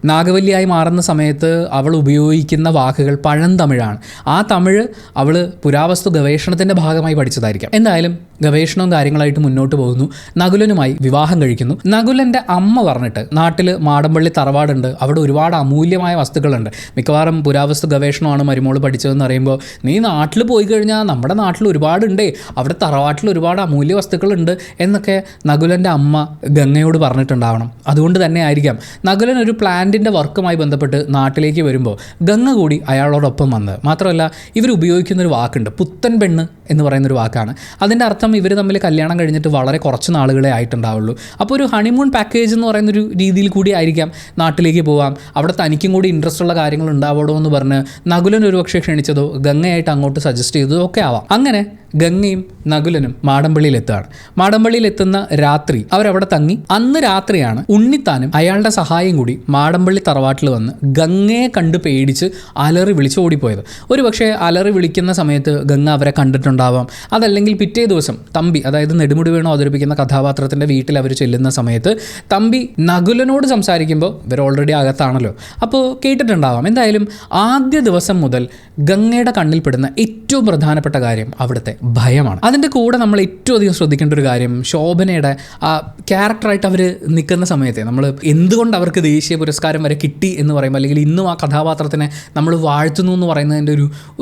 Speaker 1: നാഗവല്ലിയായി മാറുന്ന സമയത്ത് അവൾ ഉപയോഗിക്കുന്ന വാക്കുകൾ പഴന്തമിഴാണ്. ആ തമിഴ് അവൾ പുരാവസ്തു ഗവേഷണത്തിൻ്റെ ഭാഗമായി പഠിച്ചതായിരിക്കാം. എന്തായാലും ഗവേഷണവും കാര്യങ്ങളായിട്ട് മുന്നോട്ട് പോകുന്നു. നകുലനുമായി വിവാഹം കഴിക്കുന്നു. നകുലൻ്റെ അമ്മ പറഞ്ഞിട്ട് നാട്ടിൽ മാടമ്പള്ളി തറവാടുണ്ട്, അവിടെ ഒരുപാട് അമൂല്യമായ വസ്തുക്കളുണ്ട്, മിക്കവാറും പുരാവസ്തു ഗവേഷണമാണ് മരുമോൾ പഠിച്ചതെന്ന് പറയുമ്പോൾ നീ നാട്ടിൽ പോയി കഴിഞ്ഞാൽ നമ്മുടെ നാട്ടിൽ ഒരുപാടുണ്ടേ, അവിടെ തറവാട്ടിൽ ഒരുപാട് അമൂല്യ വസ്തുക്കളുണ്ട് എന്നൊക്കെ നകുലൻ്റെ അമ്മ ഗംഗയോട് പറഞ്ഞിട്ടുണ്ടാവണം. അതുകൊണ്ട് തന്നെ ആയിരിക്കാം നകുലൻ ഒരു പ്ലാന്റിൻ്റെ വർക്കുമായി ബന്ധപ്പെട്ട് നാട്ടിലേക്ക് വരുമ്പോൾ ഗംഗ കൂടി അയാളോടൊപ്പം വന്നത്. മാത്രമല്ല ഇവർ ഉപയോഗിക്കുന്നൊരു വാക്കുണ്ട്, പുത്തൻ പെണ്ണ് എന്ന് പറയുന്നൊരു വാക്കാണ്. അതിൻ്റെ അർത്ഥം ഇവർ തമ്മിൽ കല്യാണം കഴിഞ്ഞിട്ട് വളരെ കുറച്ച് നാളുകളെ ആയിട്ടുണ്ടാവുള്ളൂ. അപ്പോൾ ഒരു ഹണിമൂൺ പാക്കേജ് എന്ന് പറയുന്നൊരു രീതിയിൽ കൂടി ആയിരിക്കാം നാട്ടിലേക്ക് പോവാം, അവിടെ തനിക്കും കൂടി ഇൻട്രസ്റ്റ് ഉള്ള കാര്യങ്ങൾ ഉണ്ടാവണോ എന്ന് പറഞ്ഞ് നകുലൻ ഒരുപക്ഷെ ക്ഷണിച്ചതോ ഗംഗയായിട്ട് അങ്ങോട്ട് സജസ്റ്റ് ചെയ്തതോ ഒക്കെ ആവാം. അങ്ങനെ ഗംഗയും നകുലനും മാടമ്പള്ളിയിലെത്തുകയാണ്. മാടമ്പള്ളിയിലെത്തുന്ന രാത്രി അവരവിടെ തങ്ങി. അന്ന് രാത്രിയാണ് ഉണ്ണിത്താനും അയാളുടെ സഹായം കൂടി മാടമ്പള്ളി തറവാട്ടിൽ വന്ന് ഗംഗയെ കണ്ട് പേടിച്ച് അലറി വിളിച്ച് ഓടിപ്പോയത്. ഒരു പക്ഷേ അലറി വിളിക്കുന്ന സമയത്ത് ഗംഗ അവരെ കണ്ടിട്ടുണ്ടാവാം. അതല്ലെങ്കിൽ പിറ്റേ ദിവസം തമ്പി, അതായത് നെടുമുടി വേണു അവതരിപ്പിക്കുന്ന കഥാപാത്രത്തിൻ്റെ വീട്ടിൽ അവർ ചെല്ലുന്ന സമയത്ത് തമ്പി നകുലനോട് സംസാരിക്കുമ്പോൾ ഇവർ ഓൾറെഡി അകത്താണല്ലോ, അപ്പോൾ കേട്ടിട്ടുണ്ടാവാം. എന്തായാലും ആദ്യ ദിവസം മുതൽ ഗംഗയുടെ കണ്ണിൽപ്പെടുന്ന ഏറ്റവും പ്രധാനപ്പെട്ട കാര്യം അവിടുത്തെ ഭയമാണ്. അതിൻ്റെ കൂടെ നമ്മൾ ഏറ്റവും അധികം ശ്രദ്ധിക്കേണ്ട ഒരു കാര്യം, ശോഭനയുടെ ആ ക്യാരക്ടറായിട്ട് അവർ നിൽക്കുന്ന സമയത്തെ നമ്മൾ എന്തുകൊണ്ട് അവർക്ക് ദേശീയ പുരസ്കാരം വരെ കിട്ടി എന്ന് പറയുമ്പോൾ, അല്ലെങ്കിൽ ഇന്നും ആ കഥാപാത്രത്തിനെ നമ്മൾ വാഴ്ത്തുന്നു എന്ന് പറയുന്നതിൻ്റെ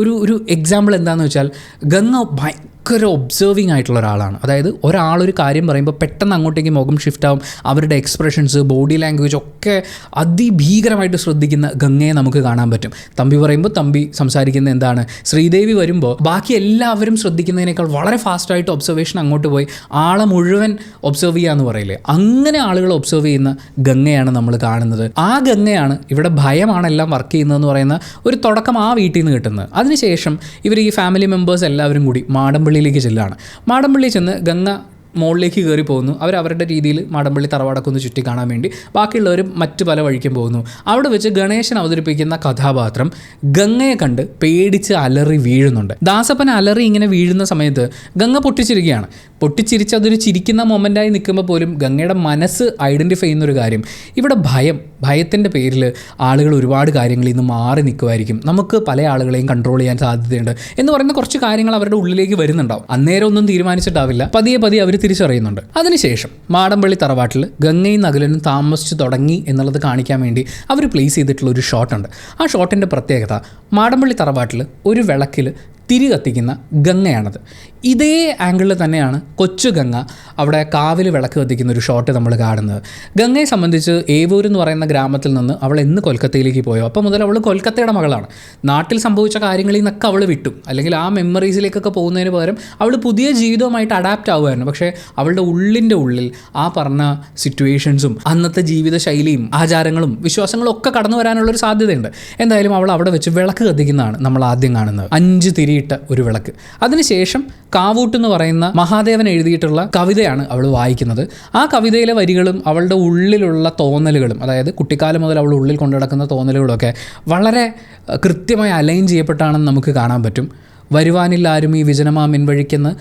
Speaker 1: ഒരു എക്സാമ്പിൾ എന്താണെന്ന് വെച്ചാൽ, ഗംഗ ഭയങ്കര ഒബ്സർവിങ് ആയിട്ടുള്ള ഒരാളാണ്. അതായത് ഒരാളൊരു കാര്യം പറയുമ്പോൾ പെട്ടെന്ന് അങ്ങോട്ടേക്ക് മുഖം ഷിഫ്റ്റ് ആവും, അവരുടെ എക്സ്പ്രഷൻസ്, ബോഡി ലാംഗ്വേജ് ഒക്കെ അതിഭീകരമായിട്ട് ശ്രദ്ധിക്കുന്ന ഗംഗയെ നമുക്ക് കാണാൻ പറ്റും. തമ്പി പറയുമ്പോൾ തമ്പി സംസാരിക്കുന്നത് എന്താണ്, ശ്രീദേവി വരുമ്പോൾ ബാക്കി എല്ലാവരും ശ്രദ്ധിക്കുന്നതിനേക്കാൾ വളരെ ഫാസ്റ്റായിട്ട് ഒബ്സർവേഷൻ അങ്ങോട്ട് പോയി ആളെ മുഴുവൻ ഒബ്സർവ് ചെയ്യുക എന്ന് പറയില്ലേ, അങ്ങനെ ആളുകൾ ഒബ്സർവ് ചെയ്യുന്ന ഗംഗയാണ് നമ്മൾ കാണുന്നത്. ആ ഗംഗയാണ് ഇവിടെ ഭയമാണ് എല്ലാം വർക്ക് ചെയ്യുന്നതെന്ന് പറയുന്ന ഒരു തുടക്കം ആ വീട്ടിൽ നിന്ന് കിട്ടുന്നത്. അതിനുശേഷം ഇവർ ഈ ഫാമിലി മെമ്പേഴ്സ് എല്ലാവരും കൂടി മാടമ്പള്ളിയിലേക്ക് ചെല്ലുകയാണ്. മാടമ്പള്ളിയിൽ ചെന്ന് ഗംഗ മുകളിലേക്ക് കയറി പോകുന്നു. അവരവരുടെ രീതിയിൽ മാടമ്പള്ളി തറവാടൊക്കെ ഒന്ന് ചുറ്റി കാണാൻ വേണ്ടി. ബാക്കിയുള്ളവർ മറ്റ് പല വഴിക്കും പോകുന്നു. അവിടെ വെച്ച് ഗണേശൻ അവതരിപ്പിക്കുന്ന കഥാപാത്രം ഗംഗയെ കണ്ട് പേടിച്ച് അലറി വീഴുന്നുണ്ട്. ദാസപ്പൻ അലറി ഇങ്ങനെ വീഴുന്ന സമയത്ത് ഗംഗ പൊട്ടിച്ചിരിക്കുകയാണ്. പൊട്ടിച്ചിരിച്ച് അതൊരു ചിരിക്കുന്ന മൊമെൻ്റായി നിൽക്കുമ്പോൾ പോലും ഗംഗയുടെ മനസ്സ് ഐഡൻറ്റിഫൈ ചെയ്യുന്നൊരു കാര്യം, ഇവിടെ ഭയത്തിൻ്റെ പേരിൽ ആളുകൾ ഒരുപാട് കാര്യങ്ങളിൽ നിന്ന് മാറി നിൽക്കുമായിരിക്കും, നമുക്ക് പല ആളുകളെയും കൺട്രോൾ ചെയ്യാൻ സാധ്യതയുണ്ട് എന്ന് പറയുന്ന കുറച്ച് കാര്യങ്ങൾ അവരുടെ ഉള്ളിലേക്ക് വരുന്നുണ്ടാവും. അന്നേരം ഒന്നും തീരുമാനിച്ചിട്ടാവില്ല, പതിയെ അവർ തിരിച്ചറിയുന്നുണ്ട്. അതിനുശേഷം മാടമ്പള്ളി തറവാട്ടിൽ ഗംഗയും നകുലനും താമസിച്ച് തുടങ്ങി എന്നുള്ളത് കാണിക്കാൻ വേണ്ടി അവർ പ്ലേസ് ചെയ്തിട്ടുള്ള ഒരു ഷോട്ടുണ്ട്. ആ ഷോട്ടിൻ്റെ പ്രത്യേകത, മാടമ്പള്ളി തറവാട്ടിൽ ഒരു വിളക്കിൽ തിരി കത്തിക്കുന്ന ഗംഗയാണത്. ഇതേ ആംഗിളിൽ തന്നെയാണ് കൊച്ചു ഗംഗ അവിടെ കാവിൽ വിളക്ക് കത്തിക്കുന്ന ഒരു ഷോട്ട് നമ്മൾ കാണുന്നത്. ഗംഗയെ സംബന്ധിച്ച് ഏവൂർ എന്ന് പറയുന്ന ഗ്രാമത്തിൽ നിന്ന് അവൾ എന്ന് കൊൽക്കത്തയിലേക്ക് പോയോ അപ്പോൾ മുതൽ അവൾ കൊൽക്കത്തയുടെ മകളാണ്. നാട്ടിൽ സംഭവിച്ച കാര്യങ്ങളിൽ നിന്നൊക്കെ അവൾ വിട്ടു, അല്ലെങ്കിൽ ആ മെമ്മറീസിലേക്കൊക്കെ പോകുന്നതിന് പകരം അവൾ പുതിയ ജീവിതവുമായിട്ട് അഡാപ്റ്റ് ആവുമായിരുന്നു. പക്ഷേ അവളുടെ ഉള്ളിൽ ആ പറഞ്ഞ സിറ്റുവേഷൻസും അന്നത്തെ ജീവിത ശൈലിയും ആചാരങ്ങളും വിശ്വാസങ്ങളും ഒക്കെ കടന്നു വരാനുള്ളൊരു സാധ്യതയുണ്ട്. എന്തായാലും അവൾ അവിടെ വെച്ച് വിളക്ക് കത്തിക്കുന്നതാണ് നമ്മൾ ആദ്യം കാണുന്നത്. 5 തിരിയിട്ട ഒരു വിളക്ക്. അതിനുശേഷം കാവൂട്ട് എന്ന് പറയുന്ന മഹാദേവൻ എഴുതിയിട്ടുള്ള കവിതയാണ് അവൾ വായിക്കുന്നത്. ആ കവിതയിലെ വരികളും അവളുടെ ഉള്ളിലുള്ള തോന്നലുകളും, അതായത് കുട്ടിക്കാലം മുതൽ അവൾ ഉള്ളിൽ കൊണ്ടു നടക്കുന്ന തോന്നലുകളൊക്കെ വളരെ കൃത്യമായി അലൈൻ ചെയ്യപ്പെട്ടാണെന്ന് നമുക്ക് കാണാൻ പറ്റും. വരുവാനില്ല ആരും ഈ വിജനമാ മിൻവഴിക്കെന്ന്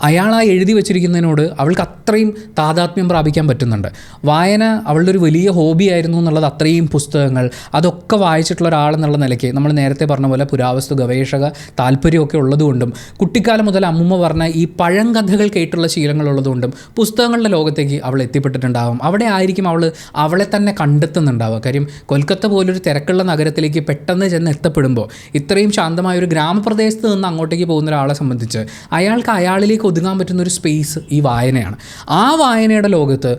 Speaker 1: അയാളായി എഴുതി വച്ചിരിക്കുന്നതിനോട് അവൾക്ക് അത്രയും താതാത്മ്യം പ്രാപിക്കാൻ പറ്റുന്നുണ്ട്. വായന അവളുടെ ഒരു വലിയ ഹോബി ആയിരുന്നു എന്നുള്ളത്, അത്രയും പുസ്തകങ്ങൾ അതൊക്കെ വായിച്ചിട്ടുള്ള ഒരാളെന്നുള്ള നിലയ്ക്ക് നമ്മൾ നേരത്തെ പറഞ്ഞ പോലെ പുരാവസ്തു ഗവേഷക താല്പര്യമൊക്കെ ഉള്ളതുകൊണ്ടും കുട്ടിക്കാലം മുതൽ അമ്മുമ്മ പറഞ്ഞ ഈ പഴങ്കഥകൾ കേട്ടുള്ള ശീലങ്ങളുള്ളതുകൊണ്ടും പുസ്തകങ്ങളുടെ ലോകത്തേക്ക് അവൾ എത്തിപ്പെട്ടിട്ടുണ്ടാകും. അവിടെ ആയിരിക്കും അവളെ തന്നെ കണ്ടെത്തുന്നുണ്ടാവുക. കാര്യം കൊൽക്കത്ത പോലൊരു തിരക്കുള്ള നഗരത്തിലേക്ക് പെട്ടെന്ന് ചെന്ന് എത്തപ്പെടുമ്പോൾ ഇത്രയും ശാന്തമായ ഒരു ഗ്രാമപ്രദേശത്ത് നിന്ന് അങ്ങോട്ടേക്ക് പോകുന്ന ഒരാളെ സംബന്ധിച്ച് അയാൾക്ക് അയാളിലേക്ക് ഒതുങ്ങാൻ പറ്റുന്ന ഒരു സ്പേസ് ഈ വായനയാണ്. ആ വായനയുടെ ലോകത്ത്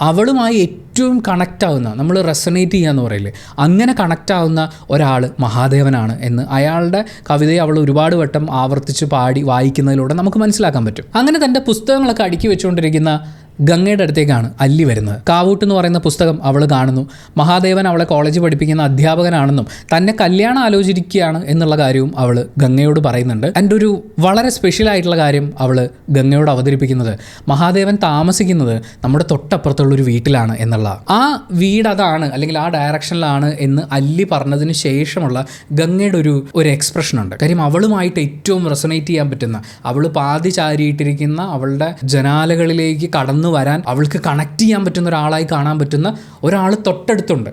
Speaker 1: അവളുമായി ഏറ്റവും കണക്റ്റ് ആവുന്ന, നമ്മൾ റെസണേറ്റ് ചെയ്യാന്ന് പറയില്ലേ, അങ്ങനെ കണക്റ്റ് ആവുന്ന ഒരാൾ മഹാദേവനാണ് എന്ന് അയാളുടെ കവിതയെ അവൾ ഒരുപാട് വട്ടം ആവർത്തിച്ച് പാടി വായിക്കുന്നതിലൂടെ നമുക്ക് മനസ്സിലാക്കാൻ പറ്റും. അങ്ങനെ തൻ്റെ പുസ്തകങ്ങളൊക്കെ അടുക്കി വെച്ചുകൊണ്ടിരിക്കുന്ന ഗംഗയുടെ അടുത്തേക്കാണ് അല്ലി വരുന്നത്. കാവൂട്ട് എന്ന് പറയുന്ന പുസ്തകം അവൾ കാണുന്നു. മഹാദേവൻ അവളെ കോളേജിൽ പഠിപ്പിക്കുന്ന അധ്യാപകനാണെന്നും തന്നെ കല്യാണം ആലോചിച്ചിരിക്കുകയാണ് എന്നുള്ള കാര്യവും അവൾ ഗംഗയോട് പറയുന്നുണ്ട്. എൻ്റെ ഒരു വളരെ സ്പെഷ്യൽ ആയിട്ടുള്ള കാര്യം അവൾ ഗംഗയോട് അവതരിപ്പിക്കുന്നത് മഹാദേവൻ താമസിക്കുന്നത് നമ്മുടെ തൊട്ടപ്പുറത്തുള്ളൊരു വീട്ടിലാണ് എന്നുള്ള, ആ വീട് അതാണ് അല്ലെങ്കിൽ ആ ഡയറക്ഷനിലാണ് എന്ന് അല്ലി പറഞ്ഞതിന് ശേഷമുള്ള ഗംഗയുടെ ഒരു എക്സ്പ്രഷനുണ്ട്. കാര്യം അവളുമായിട്ട് ഏറ്റവും റെസണേറ്റ് ചെയ്യാൻ പറ്റുന്ന, അവൾ പാതി ചാരിയിട്ടിരിക്കുന്ന അവളുടെ ജനാലകളിലേക്ക് കടന്നു വരാൻ അവൾക്ക് കണക്ട് ചെയ്യാൻ പറ്റുന്ന ഒരാളായി കാണാൻ പറ്റുന്ന ഒരാൾ തൊട്ടടുത്തുണ്ട്.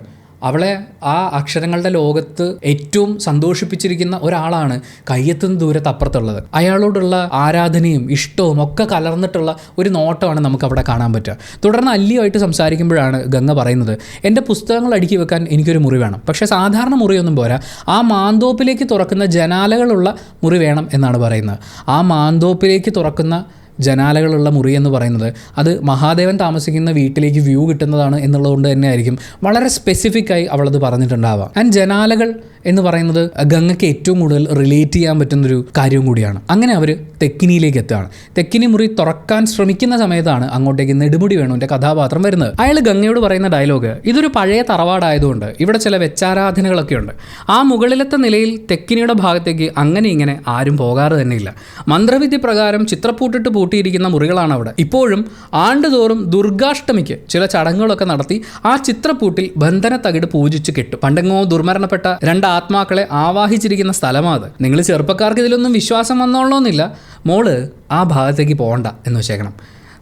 Speaker 1: അവളെ ആ അക്ഷരങ്ങളുടെ ലോകത്ത് ഏറ്റവും സന്തോഷിപ്പിച്ചിരിക്കുന്ന ഒരാളാണ് കയ്യെത്തുന്ന ദൂരത്ത് അപ്പുറത്തുള്ളത്. അയാളോടുള്ള ആരാധനയും ഇഷ്ടവും ഒക്കെ കലർന്നിട്ടുള്ള ഒരു നോട്ടമാണ് നമുക്ക് അവിടെ കാണാൻ പറ്റുക. തുടർന്ന് അല്ലിയുമായിട്ട് സംസാരിക്കുമ്പോഴാണ് ഗംഗ പറയുന്നത്, എൻ്റെ പുസ്തകങ്ങൾ അടുക്കി വെക്കാൻ എനിക്കൊരു മുറി വേണം, പക്ഷേ സാധാരണ മുറിയൊന്നും പോരാ, ആ മാന്തോപ്പിലേക്ക് തുറക്കുന്ന ജനാലകളുള്ള മുറി വേണം എന്നാണ് പറയുന്നത്. ആ മാന്തോപ്പിലേക്ക് തുറക്കുന്ന ജനാലകളുള്ള മുറി എന്ന് പറയുന്നത് അത് മഹാദേവൻ താമസിക്കുന്ന വീട്ടിലേക്ക് വ്യൂ കിട്ടുന്നതാണ് എന്നുള്ളതുകൊണ്ട് തന്നെ ആയിരിക്കും വളരെ സ്പെസിഫിക്കായി അവളത് പറഞ്ഞിട്ടുണ്ടാവുക. ആൻഡ് ജനാലകൾ എന്ന് പറയുന്നത് ഗംഗയ്ക്ക് ഏറ്റവും കൂടുതൽ റിലേറ്റ് ചെയ്യാൻ പറ്റുന്നൊരു കാര്യവും കൂടിയാണ്. അങ്ങനെ അവർ തെക്കിനിയിലേക്ക് എത്തുകയാണ്. തെക്കിനി മുറി തുറക്കാൻ ശ്രമിക്കുന്ന സമയത്താണ് അങ്ങോട്ടേക്ക് നെടുമുടി വേണുവിൻ്റെ കഥാപാത്രം വരുന്നത്. അയാൾ ഗംഗയോട് പറയുന്ന ഡയലോഗ്, ഇതൊരു പഴയ തറവാടായതുകൊണ്ട് ഇവിടെ ചില വെച്ചാരാധനകളൊക്കെ ഉണ്ട്. ആ മുകളിലത്തെ നിലയിൽ തെക്കിനിയുടെ ഭാഗത്തേക്ക് അങ്ങനെ ഇങ്ങനെ ആരും പോകാറ് തന്നെയില്ല. മന്ത്രവിധി പ്രകാരം ചിത്രപ്പൂട്ടിട്ട് പൂട്ടിയിരിക്കുന്ന മുറികളാണ് അവിടെ. ഇപ്പോഴും ആണ്ടുതോറും ദുർഗാഷ്ടമിക്ക് ചില ചടങ്ങുകളൊക്കെ നടത്തി ആ ചിത്രപ്പൂട്ടിൽ ബന്ധന തകിട് പൂജിച്ച് കെട്ടും. പണ്ടെങ്ങോ ദുർമരണപ്പെട്ട 2 ആത്മാക്കളെ ആവാഹിച്ചിരിക്കുന്ന സ്ഥലമാണ്. നിങ്ങൾ ചെറുപ്പക്കാർക്ക് ഇതിലൊന്നും വിശ്വാസം വന്നോളണമെന്നില്ല, മോള് ആ ഭാഗത്തേക്ക് പോകണ്ട എന്ന് വെച്ചേക്കണം.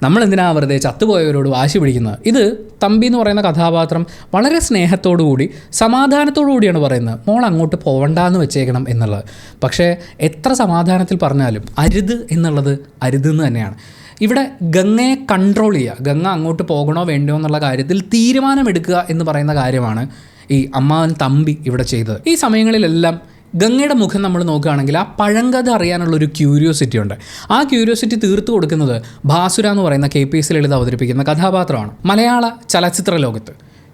Speaker 1: നമ്മളെന്തിനാ വെറുതെ ചത്തുപോയവരോട് വാശി പിടിക്കുന്നത്? ഇത് തമ്പി എന്ന് പറയുന്ന കഥാപാത്രം വളരെ സ്നേഹത്തോടുകൂടി സമാധാനത്തോടു കൂടിയാണ് പറയുന്നത്, മോൾ അങ്ങോട്ട് പോകണ്ടെന്ന് വെച്ചേക്കണം എന്നുള്ളത്. പക്ഷേ എത്ര സമാധാനത്തിൽ പറഞ്ഞാലും അരുത് എന്നുള്ളത് അരുതെന്ന് തന്നെയാണ്. ഇവിടെ ഗംഗയെ കൺട്രോൾ ചെയ്യുക, ഗംഗ അങ്ങോട്ട് പോകണോ വേണ്ടോ എന്നുള്ള കാര്യത്തിൽ തീരുമാനമെടുക്കുക എന്ന് പറയുന്ന കാര്യമാണ് ഈ അമ്മാവൻ തമ്പി ഇവിടെ ചെയ്തത്. ഈ സമയങ്ങളിലെല്ലാം ഗംഗയുടെ മുഖം നമ്മൾ നോക്കുകയാണെങ്കിൽ ആ പഴങ്കഥ അറിയാനുള്ളൊരു ക്യൂരിയോസിറ്റി ഉണ്ട്. ആ ക്യൂരിയോസിറ്റി തീർത്തു കൊടുക്കുന്നത് ഭാസുര എന്ന് പറയുന്ന KPS ലളിത അവതരിപ്പിക്കുന്ന കഥാപാത്രമാണ്. മലയാള ചലച്ചിത്ര ലോകത്ത്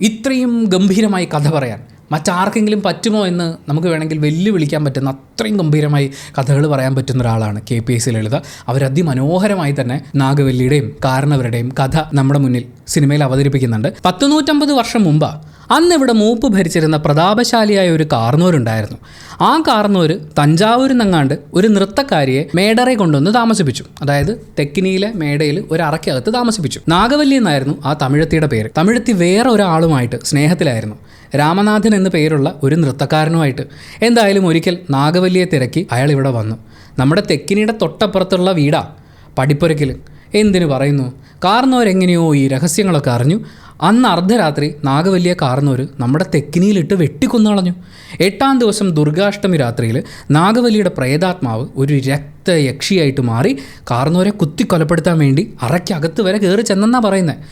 Speaker 1: ഇത്രയും ഗംഭീരമായി കഥ പറയാൻ മറ്റാർക്കെങ്കിലും പറ്റുമോ എന്ന് നമുക്ക് വേണമെങ്കിൽ വെല്ലുവിളിക്കാൻ പറ്റുന്ന അത്രയും ഗംഭീരമായി കഥകൾ പറയാൻ പറ്റുന്ന ഒരാളാണ് KPS ലളിത. അവരതിമനോഹരമായി തന്നെ നാഗവല്ലിയുടെയും കാരണവരുടെയും കഥ നമ്മുടെ മുന്നിൽ സിനിമയിൽ അവതരിപ്പിക്കുന്നുണ്ട്. 150 വർഷം മുമ്പ് അന്ന് ഇവിടെ മൂപ്പ് ഭരിച്ചിരുന്ന പ്രതാപശാലിയായ ഒരു കാർന്നോരുണ്ടായിരുന്നു. ആ കാർന്നോര് തഞ്ചാവൂരിൽ നിന്നങ്ങാണ്ട് ഒരു നൃത്തക്കാരിയെ മേടറെ കൊണ്ടുവന്ന് താമസിപ്പിച്ചു. അതായത് തെക്കിനിയിലെ മേടയിൽ ഒരു അറയ്ക്കകത്ത് താമസിപ്പിച്ചു. നാഗവല്ലി എന്നായിരുന്നു ആ തമിഴത്തിയുടെ പേര്. തമിഴത്തി വേറെ ഒരാളുമായിട്ട് സ്നേഹത്തിലായിരുന്നു, രാമനാഥൻ എന്ന് പേരുള്ള ഒരു നൃത്തക്കാരനുമായിട്ട്. എന്തായാലും ഒരിക്കൽ നാഗവല്ലിയെ തിരക്കി അയാൾ ഇവിടെ വന്നു. നമ്മുടെ തെക്കിനിയുടെ തൊട്ടപ്പുറത്തുള്ള വീടാ പടിപ്പുരക്കിൽ. എന്തിനു പറയുന്നു, കാർന്നോരെങ്ങനെയോ ഈ രഹസ്യങ്ങളൊക്കെ അറിഞ്ഞു. അന്ന് അർദ്ധരാത്രി നാഗവല്ലിയെ കാർന്നോര് നമ്മുടെ തെക്കിനിയിലിട്ട് വെട്ടിക്കൊന്നു കളഞ്ഞു. 8-ാം ദിവസം ദുർഗാഷ്ടമി രാത്രിയിൽ നാഗവല്ലിയുടെ പ്രേതാത്മാവ് ഒരു രക്തയക്ഷിയായിട്ട് മാറി കാർന്നോരെ കുത്തിക്കൊലപ്പെടുത്താൻ വേണ്ടി അറയ്ക്കകത്ത് വരെ കയറി ചെന്നെന്നാ പറയുന്നത്.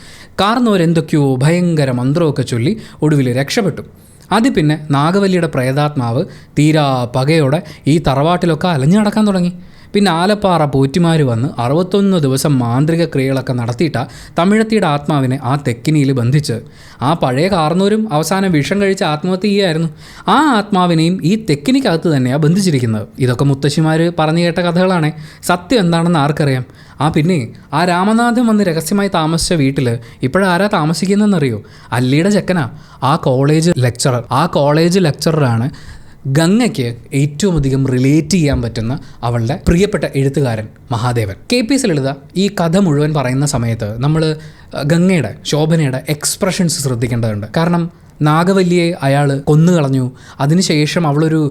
Speaker 1: കാർന്നോരെന്തൊക്കെയോ ഭയങ്കര മന്ത്രമൊക്കെ ചൊല്ലി ഒടുവിൽ രക്ഷപ്പെട്ടു. അത് പിന്നെ നാഗവല്ലിയുടെ പ്രേതാത്മാവ് തീരാ പകയോടെ ഈ തറവാട്ടിലൊക്കെ അലഞ്ഞു നടക്കാൻ തുടങ്ങി. പിന്നെ ആലപ്പാറ പോറ്റിമാർ വന്ന് 61 ദിവസം മാന്ത്രിക ക്രിയകളൊക്കെ നടത്തിയിട്ടാണ് തമിഴത്തിയുടെ ആത്മാവിനെ ആ തെക്കിനിയിൽ ബന്ധിച്ച്. ആ പഴയ കാർന്നൂരും അവസാനം വിഷം കഴിച്ച് ആത്മഹത്യ ചെയ്യുകയായിരുന്നു. ആ ആത്മാവിനെയും ഈ തെക്കിനിക്കകത്ത് തന്നെയാണ് ബന്ധിച്ചിരിക്കുന്നത്. ഇതൊക്കെ മുത്തശ്ശിമാർ പറഞ്ഞു കേട്ട കഥകളാണ്. സത്യം എന്താണെന്ന് ആർക്കറിയാം? പിന്നെ ആ രാമനാഥൻ വന്ന് രഹസ്യമായി താമസിച്ച വീട്ടിൽ ഇപ്പോഴാരാ താമസിക്കുന്നതെന്നറിയോ? അല്ലിയുടെ ചെക്കനാ, ആ കോളേജ് ലെക്ചററാണ് ഗംഗയ്ക്ക് ഏറ്റവും അധികം റിലേറ്റ് ചെയ്യാൻ പറ്റുന്ന അവളുടെ പ്രിയപ്പെട്ട എഴുത്തുകാരൻ മഹാദേവൻ. KPS ലളിത ഈ കഥ മുഴുവൻ പറയുന്ന സമയത്ത് നമ്മൾ ഗംഗയുടെ, ശോഭനയുടെ എക്സ്പ്രഷൻസ് ശ്രദ്ധിക്കേണ്ടതുണ്ട്. കാരണം നാഗവല്ലിയെ അയാൾ കൊന്നുകളഞ്ഞു, അതിനുശേഷം അവളൊരു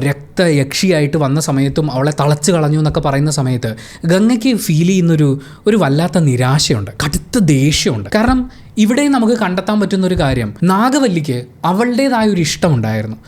Speaker 1: രക്തയക്ഷിയായിട്ട് വന്ന സമയത്തും അവളെ തളച്ച് കളഞ്ഞു എന്നൊക്കെ പറയുന്ന സമയത്ത് ഗംഗയ്ക്ക് ഫീൽ ചെയ്യുന്നൊരു വല്ലാത്ത നിരാശയുണ്ട്, കടുത്ത ദേഷ്യമുണ്ട്. കാരണം ഇവിടെ നമുക്ക് കണ്ടെത്താൻ പറ്റുന്നൊരു കാര്യം, നാഗവല്ലിക്ക് അവളുടേതായൊരു ഇഷ്ടമുണ്ടായിരുന്നു.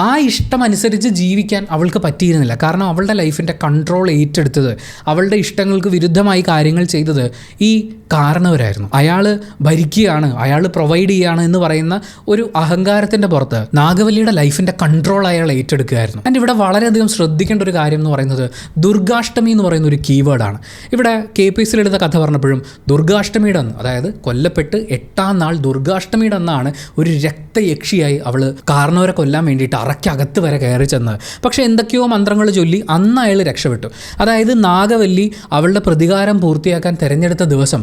Speaker 1: ആ ഇഷ്ടമനുസരിച്ച് ജീവിക്കാൻ അവൾക്ക് പറ്റിയിരുന്നില്ല. കാരണം അവളുടെ ലൈഫിൻ്റെ കൺട്രോൾ ഏറ്റെടുത്തത്, അവളുടെ ഇഷ്ടങ്ങൾക്ക് വിരുദ്ധമായി കാര്യങ്ങൾ ചെയ്തത് ഈ കാരണവരായിരുന്നു. അയാൾ ഭരിക്കുകയാണ്, അയാൾ പ്രൊവൈഡ് ചെയ്യുകയാണ് എന്ന് പറയുന്ന ഒരു അഹങ്കാരത്തിൻ്റെ പുറത്ത് നാഗവല്ലിയുടെ ലൈഫിൻ്റെ കൺട്രോൾ അയാൾ ഏറ്റെടുക്കുകയായിരുന്നു. ആൻഡ് ഇവിടെ വളരെയധികം ശ്രദ്ധിക്കേണ്ട ഒരു കാര്യം എന്ന് പറയുന്നത് ദുർഗാഷ്ടമി എന്ന് പറയുന്ന ഒരു കീവേഡാണ്. ഇവിടെ KPS ലളിത കഥ പറഞ്ഞപ്പോഴും ദുർഗാഷ്ടമിയുടെ അന്ന്, അതായത് കൊല്ലപ്പെട്ട് 8-ാം നാൾ ദുർഗാഷ്ടമിയുടെ അന്നാണ് ഒരു രക്തയക്ഷിയായി അവൾ കാരണവരെ കൊല്ലാൻ വേണ്ടിയിട്ട് അറയ്ക്കകത്ത് വരെ കയറി ചെന്ന്. പക്ഷേ എന്തൊക്കെയോ മന്ത്രങ്ങൾ ചൊല്ലി അന്ന് അയാൾ രക്ഷപ്പെട്ടു. അതായത് നാഗവല്ലി അവളുടെ പ്രതികാരം പൂർത്തിയാക്കാൻ തിരഞ്ഞെടുത്ത ദിവസം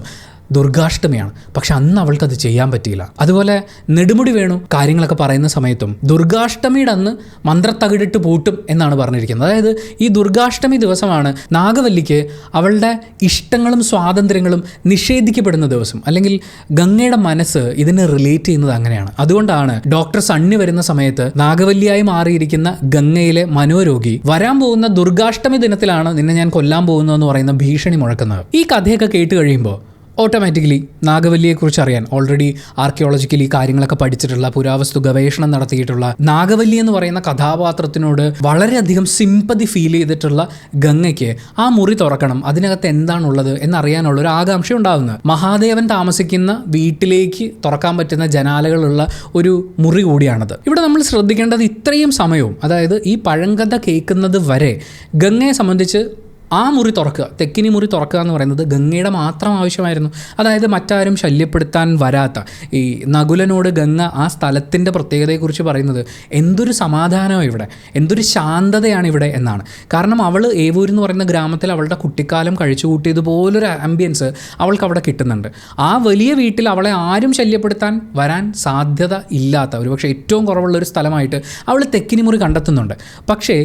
Speaker 1: ദുർഗാഷ്ടമിയാണ്. പക്ഷെ അന്ന് അവൾക്കത് ചെയ്യാൻ പറ്റിയില്ല. അതുപോലെ നെടുമുടി വേണു കാര്യങ്ങളൊക്കെ പറയുന്ന സമയത്തും ദുർഗാഷ്ടമിയുടെ അന്ന് മന്ത്രത്തകിടിട്ട് പൂട്ടും എന്നാണ് പറഞ്ഞിരിക്കുന്നത്. അതായത് ഈ ദുർഗാഷ്ടമി ദിവസമാണ് നാഗവല്ലിക്ക് അവളുടെ ഇഷ്ടങ്ങളും സ്വാതന്ത്ര്യങ്ങളും നിഷേധിക്കപ്പെടുന്ന ദിവസം. അല്ലെങ്കിൽ ഗംഗയുടെ മനസ്സ് ഇതിനെ റിലേറ്റ് ചെയ്യുന്നത് അങ്ങനെയാണ്. അതുകൊണ്ടാണ് ഡോക്ടർ സണ്ണി വരുന്ന സമയത്ത് നാഗവല്ലിയായി മാറിയിരിക്കുന്ന ഗംഗയിലെ മനോരോഗി വരാൻ പോകുന്ന ദുർഗാഷ്ടമി ദിനത്തിലാണ് നിന്നെ ഞാൻ കൊല്ലാൻ പോകുന്നതെന്ന് പറയുന്ന ഭീഷണി മുഴക്കുന്നത്. ഈ കഥയൊക്കെ കേട്ട് കഴിയുമ്പോൾ ഓട്ടോമാറ്റിക്കലി നാഗവല്ലിയെക്കുറിച്ച് അറിയാൻ, ഓൾറെഡി ആർക്കിയോളജിക്കലി കാര്യങ്ങളൊക്കെ പഠിച്ചിട്ടുള്ള, പുരാവസ്തു ഗവേഷണം നടത്തിയിട്ടുള്ള, നാഗവല്ലി എന്ന് പറയുന്ന കഥാപാത്രത്തിനോട് വളരെയധികം സിമ്പതി ഫീൽ ചെയ്തിട്ടുള്ള ഗംഗയ്ക്ക് ആ മുറി തുറക്കണം, അതിനകത്ത് എന്താണുള്ളത് എന്നറിയാനുള്ള ഒരു ആകാംക്ഷ ഉണ്ടാകുന്നത്. മഹാദേവൻ താമസിക്കുന്ന വീട്ടിലേക്ക് തുറക്കാൻ പറ്റുന്ന ജനാലകളുള്ള ഒരു മുറി കൂടിയാണത്. ഇവിടെ നമ്മൾ ശ്രദ്ധിക്കേണ്ടത് ഇത്രയും സമയവും, അതായത് ഈ പഴങ്കഥ കേൾക്കുന്നത് വരെ ഗംഗയെ സംബന്ധിച്ച് ആ മുറി തുറക്കുക, തെക്കിനി മുറി തുറക്കുക എന്ന് പറയുന്നത് ഗംഗയുടെ മാത്രം ആവശ്യമായിരുന്നു. അതായത് മറ്റാരും ശല്യപ്പെടുത്താൻ വരാത്ത ഈ നകുലനോട് ഗംഗ ആ സ്ഥലത്തിൻ്റെ പ്രത്യേകതയെക്കുറിച്ച് പറയുന്നത് എന്തൊരു സമാധാനമാണ് ഇവിടെ, എന്തൊരു ശാന്തതയാണ് ഇവിടെ എന്നാണ്. കാരണം അവൾ ഏവൂർ എന്ന് പറയുന്ന ഗ്രാമത്തിൽ അവളുടെ കുട്ടിക്കാലം കഴിച്ചു കൂട്ടിയതുപോലൊരു ആംബിയൻസ് അവൾക്ക് അവിടെ കിട്ടുന്നുണ്ട്. ആ വലിയ വീട്ടിൽ അവളെ ആരും ശല്യപ്പെടുത്താൻ വരാൻ സാധ്യത ഇല്ലാത്ത, ഒരുപക്ഷെ ഏറ്റവും കുറവുള്ളൊരു സ്ഥലമായിട്ട് അവൾ തെക്കിനി മുറി കണ്ടെത്തുന്നുണ്ട്. പക്ഷേ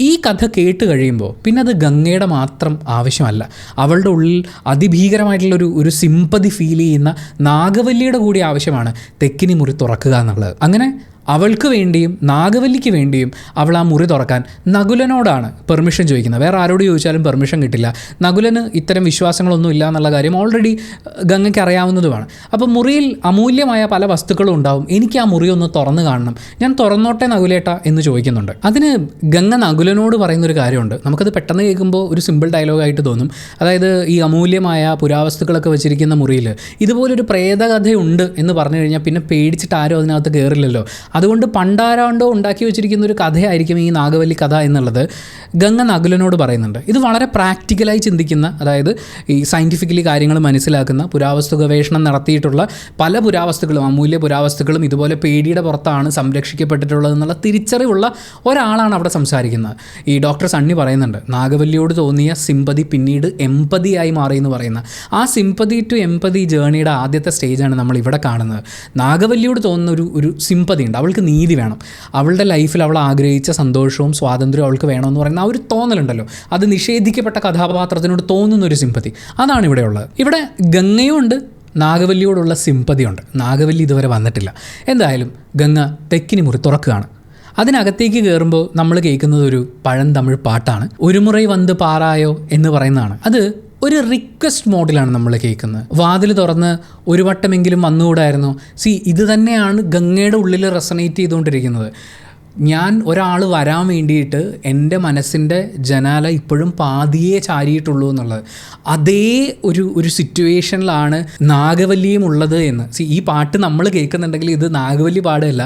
Speaker 1: ഈ കഥ കേട്ട് കഴിയുമ്പോൾ പിന്നെ അത് ഗംഗയുടെ മാത്രം ആവശ്യമല്ല, അവളുടെ ഉള്ളിൽ അതിഭീകരമായിട്ടുള്ളൊരു സിമ്പതി ഫീൽ ചെയ്യുന്ന നാഗവല്ലിയുടെ കൂടി ആവശ്യമാണ് തെക്കിനി മുറി തുറക്കുക എന്നുള്ളത്. അങ്ങനെ അവൾക്ക് വേണ്ടിയും നാഗവല്ലിക്ക് വേണ്ടിയും അവൾ ആ മുറി തുറക്കാൻ നകുലനോടാണ് പെർമിഷൻ ചോദിക്കുന്നത്. വേറെ ആരോട് ചോദിച്ചാലും പെർമിഷൻ കിട്ടില്ല. നകുലന് ഇത്തരം വിശ്വാസങ്ങളൊന്നും ഇല്ല എന്നുള്ള കാര്യം ഓൾറെഡി ഗംഗയ്ക്ക് അറിയാവുന്നതുമാണ്. അപ്പോൾ മുറിയിൽ അമൂല്യമായ പല വസ്തുക്കളും ഉണ്ടാവും, എനിക്ക് ആ മുറി ഒന്ന് തുറന്നു കാണണം, ഞാൻ തുറന്നോട്ടെ നകുലേട്ട എന്ന് ചോദിക്കുന്നുണ്ട്. അതിന് ഗംഗ നകുലനോട് പറയുന്നൊരു കാര്യമുണ്ട്. നമുക്കത് പെട്ടെന്ന് കേൾക്കുമ്പോൾ ഒരു സിമ്പിൾ ഡയലോഗായിട്ട് തോന്നും. അതായത് ഈ അമൂല്യമായ പുരാവസ്തുക്കളൊക്കെ വെച്ചിരിക്കുന്ന മുറിയിൽ ഇതുപോലൊരു പ്രേതകഥയുണ്ട് എന്ന് പറഞ്ഞു കഴിഞ്ഞാൽ പിന്നെ പേടിച്ചിട്ട് ആരും അതിനകത്ത് കയറില്ലല്ലോ. അതുകൊണ്ട് പണ്ടാരാണ്ടോ ഉണ്ടാക്കി വെച്ചിരിക്കുന്ന ഒരു കഥയായിരിക്കും ഈ നാഗവല്ലി കഥ എന്നുള്ളത് ഗംഗ നകുലനോട് പറയുന്നുണ്ട്. ഇത് വളരെ പ്രാക്ടിക്കലായി ചിന്തിക്കുന്ന, അതായത് ഈ സയൻറ്റിഫിക്കലി കാര്യങ്ങൾ മനസ്സിലാക്കുന്ന, പുരാവസ്തു ഗവേഷണം നടത്തിയിട്ടുള്ള പല പുരാവസ്തുക്കളും, അമൂല്യ പുരാവസ്തുക്കളും ഇതുപോലെ പേടിയുടെ പുറത്താണ് സംരക്ഷിക്കപ്പെട്ടിട്ടുള്ളത് എന്നുള്ള തിരിച്ചറിവുള്ള ഒരാളാണ് അവിടെ സംസാരിക്കുന്നത്. ഈ ഡോക്ടർ സണ്ണി പറയുന്നുണ്ട്, നാഗവല്ലിയോട് തോന്നിയ സിമ്പതി പിന്നീട് എംപതിയായി മാറി എന്ന് പറയുന്ന ആ സിമ്പതി ടു എംപതി ജേണിയുടെ ആദ്യത്തെ സ്റ്റേജാണ് നമ്മൾ ഇവിടെ കാണുന്നത്. നാഗവല്ലിയോട് തോന്നുന്ന ഒരു സിമ്പതി ഉണ്ട്, അവൾക്ക് നീതി വേണം, അവളുടെ ലൈഫിൽ അവൾ ആഗ്രഹിച്ച സന്തോഷവും സ്വാതന്ത്ര്യവും അവൾക്ക് വേണമെന്ന് പറയുന്ന ആ ഒരു തോന്നലുണ്ടല്ലോ, അത് നിഷേധിക്കപ്പെട്ട കഥാപാത്രത്തിനോട് തോന്നുന്ന ഒരു സിമ്പതി, അതാണ് ഇവിടെ ഉള്ളത്. ഇവിടെ ഗംഗയും ഉണ്ട്, നാഗവല്ലിയോടുള്ള സിമ്പതിയുണ്ട്. നാഗവല്ലി ഇതുവരെ വന്നിട്ടില്ല. എന്തായാലും ഗംഗ തെക്കിനി മുറി തുറക്കുകയാണ്. അതിനകത്തേക്ക് കയറുമ്പോൾ നമ്മൾ കേൾക്കുന്നത് ഒരു പഴന്തമിഴ് പാട്ടാണ്. ഒരു മുறை വന്ന് പാറായോ എന്ന് പറയുന്നതാണ്. അത് ഒരു റിക്വസ്റ്റ് മോഡിലാണ് നമ്മൾ കേൾക്കുന്നത്. വാതിൽ തുറന്ന് ഒരു വട്ടമെങ്കിലും വന്നുകൂടായിരുന്നു. ഇത് തന്നെയാണ് ഗംഗയുടെ ഉള്ളിൽ റെസണേറ്റ് ചെയ്തുകൊണ്ടിരിക്കുന്നത്. ഞാൻ ഒരാൾ വരാൻ വേണ്ടിയിട്ട് എൻ്റെ മനസ്സിൻ്റെ ജനാല ഇപ്പോഴും പാതിയെ ചാരിയിട്ടുള്ളൂ എന്നുള്ളത്, അതേ ഒരു സിറ്റുവേഷനിലാണ് നാഗവല്ലിയും ഉള്ളത് എന്ന്. ഈ പാട്ട് നമ്മൾ കേൾക്കുന്നുണ്ടെങ്കിൽ ഇത് നാഗവല്ലി പാടല്ല,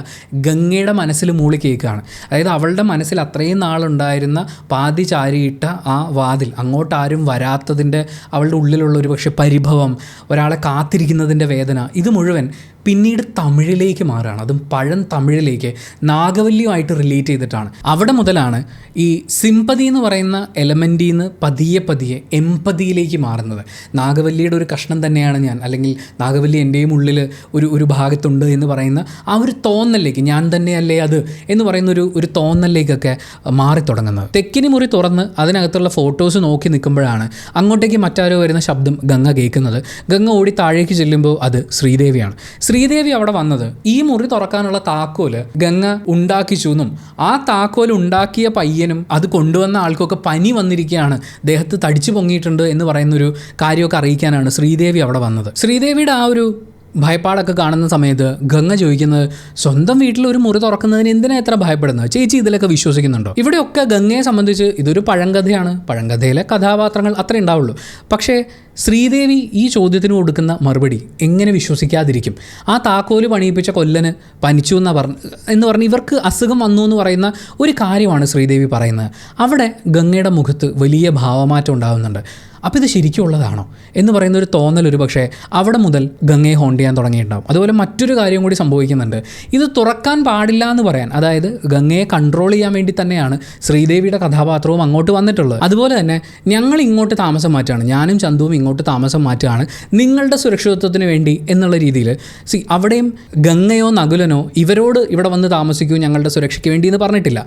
Speaker 1: ഗംഗയുടെ മനസ്സിൽ മൂളി കേൾക്കുകയാണ്. അതായത് അവളുടെ മനസ്സിൽ അത്രയും നാളുണ്ടായിരുന്ന പാതി ചാരിയിട്ട ആ വാതിൽ, അങ്ങോട്ടാരും വരാത്തതിൻ്റെ അവളുടെ ഉള്ളിലുള്ള ഒരു പക്ഷേ പരിഭവം, ഒരാളെ കാത്തിരിക്കുന്നതിൻ്റെ വേദന, ഇത് മുഴുവൻ പിന്നീട് തമിഴിലേക്ക് മാറുകയാണ്. അതും പഴം തമിഴിലേക്ക് നാഗവല്ലിയുമായിട്ട് റിലേറ്റ് ചെയ്തിട്ടാണ്. അവിടെ മുതലാണ് ഈ സിമ്പതി എന്ന് പറയുന്ന എലമെൻറ്റിൽ നിന്ന് പതിയെ എംപതിയിലേക്ക് മാറുന്നത്. നാഗവല്ലിയുടെ ഒരു കഷ്ണം തന്നെയാണ് ഞാൻ, അല്ലെങ്കിൽ നാഗവല്ലി എൻ്റെയും ഉള്ളിൽ ഒരു ഭാഗത്തുണ്ട് എന്ന് പറയുന്ന ആ ഒരു തോന്നലിലേക്ക്, ഞാൻ തന്നെയല്ലേ അത് എന്ന് പറയുന്ന ഒരു തോന്നലിലേക്കൊക്കെ മാറി തുടങ്ങുന്നത്. തെക്കിനി മുറി തുറന്ന് അതിനകത്തുള്ള ഫോട്ടോസ് നോക്കി നിൽക്കുമ്പോഴാണ് അങ്ങോട്ടേക്ക് മറ്റാരോ വരുന്ന ശബ്ദം ഗംഗ കേൾക്കുന്നത്. ഗംഗ ഓടി താഴേക്ക് ചെല്ലുമ്പോൾ അത് ശ്രീദേവിയാണ്. ശ്രീദേവി അവിടെ വന്നത് ഈ മുറി തുറക്കാനുള്ള താക്കോല് ഗംഗ ഉണ്ടാക്കിച്ചു എന്നും ആ താക്കോൽ ഉണ്ടാക്കിയ പയ്യനും അത് കൊണ്ടുവന്ന ആൾക്കൊക്കെ പനി വന്നിരിക്കുകയാണ്, ദേഹത്ത് തടിച്ചു പൊങ്ങിയിട്ടുണ്ട് എന്ന് പറയുന്നൊരു കാര്യമൊക്കെ അറിയിക്കാനാണ് ശ്രീദേവി അവിടെ വന്നത്. ശ്രീദേവിയുടെ ആ ഒരു ഭയപ്പാടൊക്കെ കാണുന്ന സമയത്ത് ഗംഗ ചോദിക്കുന്നത്, സ്വന്തം വീട്ടിൽ ഒരു മുറി തുറക്കുന്നതിന് എന്തിനാ എത്ര ഭയപ്പെടുന്നത്? ചേച്ചി ഇതിലൊക്കെ വിശ്വസിക്കുന്നുണ്ടോ? ഇവിടെയൊക്കെ ഗംഗയെ സംബന്ധിച്ച് ഇതൊരു പഴങ്കഥയാണ്, പഴങ്കഥയിലെ കഥാപാത്രങ്ങൾ അത്രേ ഉണ്ടാവുള്ളൂ. പക്ഷേ ശ്രീദേവി ഈ ചോദ്യത്തിന് കൊടുക്കുന്ന മറുപടി എങ്ങനെ വിശ്വസിക്കാതിരിക്കും? ആ താക്കോല് പണിയിപ്പിച്ച കൊല്ലന് പനിച്ചു എന്ന് പറഞ്ഞ് ഇവർക്ക് അസുഖം വന്നു എന്ന് പറയുന്ന ഒരു കാര്യമാണ് ശ്രീദേവി പറയുന്നത്. അവിടെ ഗംഗയുടെ മുഖത്ത് വലിയ ഭാവമാറ്റം ഉണ്ടാകുന്നുണ്ട്. അപ്പോൾ ഇത് ശരിക്കുള്ളതാണോ എന്ന് പറയുന്ന ഒരു തോന്നൽ ഒരു പക്ഷേ അവിടെ മുതൽ ഗംഗയെ ഹോണ്ട് ചെയ്യാൻ തുടങ്ങിയിട്ടുണ്ടാകും. അതുപോലെ മറ്റൊരു കാര്യം കൂടി സംഭവിക്കുന്നുണ്ട്. ഇത് തുറക്കാൻ പാടില്ല എന്ന് പറയാൻ, അതായത് ഗംഗയെ കൺട്രോൾ ചെയ്യാൻ വേണ്ടി തന്നെയാണ് ശ്രീദേവിയുടെ കഥാപാത്രവും അങ്ങോട്ട് വന്നിട്ടുള്ളത്. അതുപോലെ തന്നെ ഞങ്ങൾ ഇങ്ങോട്ട് താമസം മാറ്റുകയാണ്, ഞാനും ചന്തുവും ഇങ്ങോട്ട് താമസം മാറ്റുകയാണ് നിങ്ങളുടെ സുരക്ഷിതത്വത്തിന് വേണ്ടി എന്നുള്ള രീതിയിൽ. അവിടെയും ഗംഗയോ നകുലനോ ഇവരോട് ഇവിടെ വന്ന് താമസിക്കൂ ഞങ്ങളുടെ സുരക്ഷയ്ക്ക് വേണ്ടി എന്ന് പറഞ്ഞിട്ടില്ല.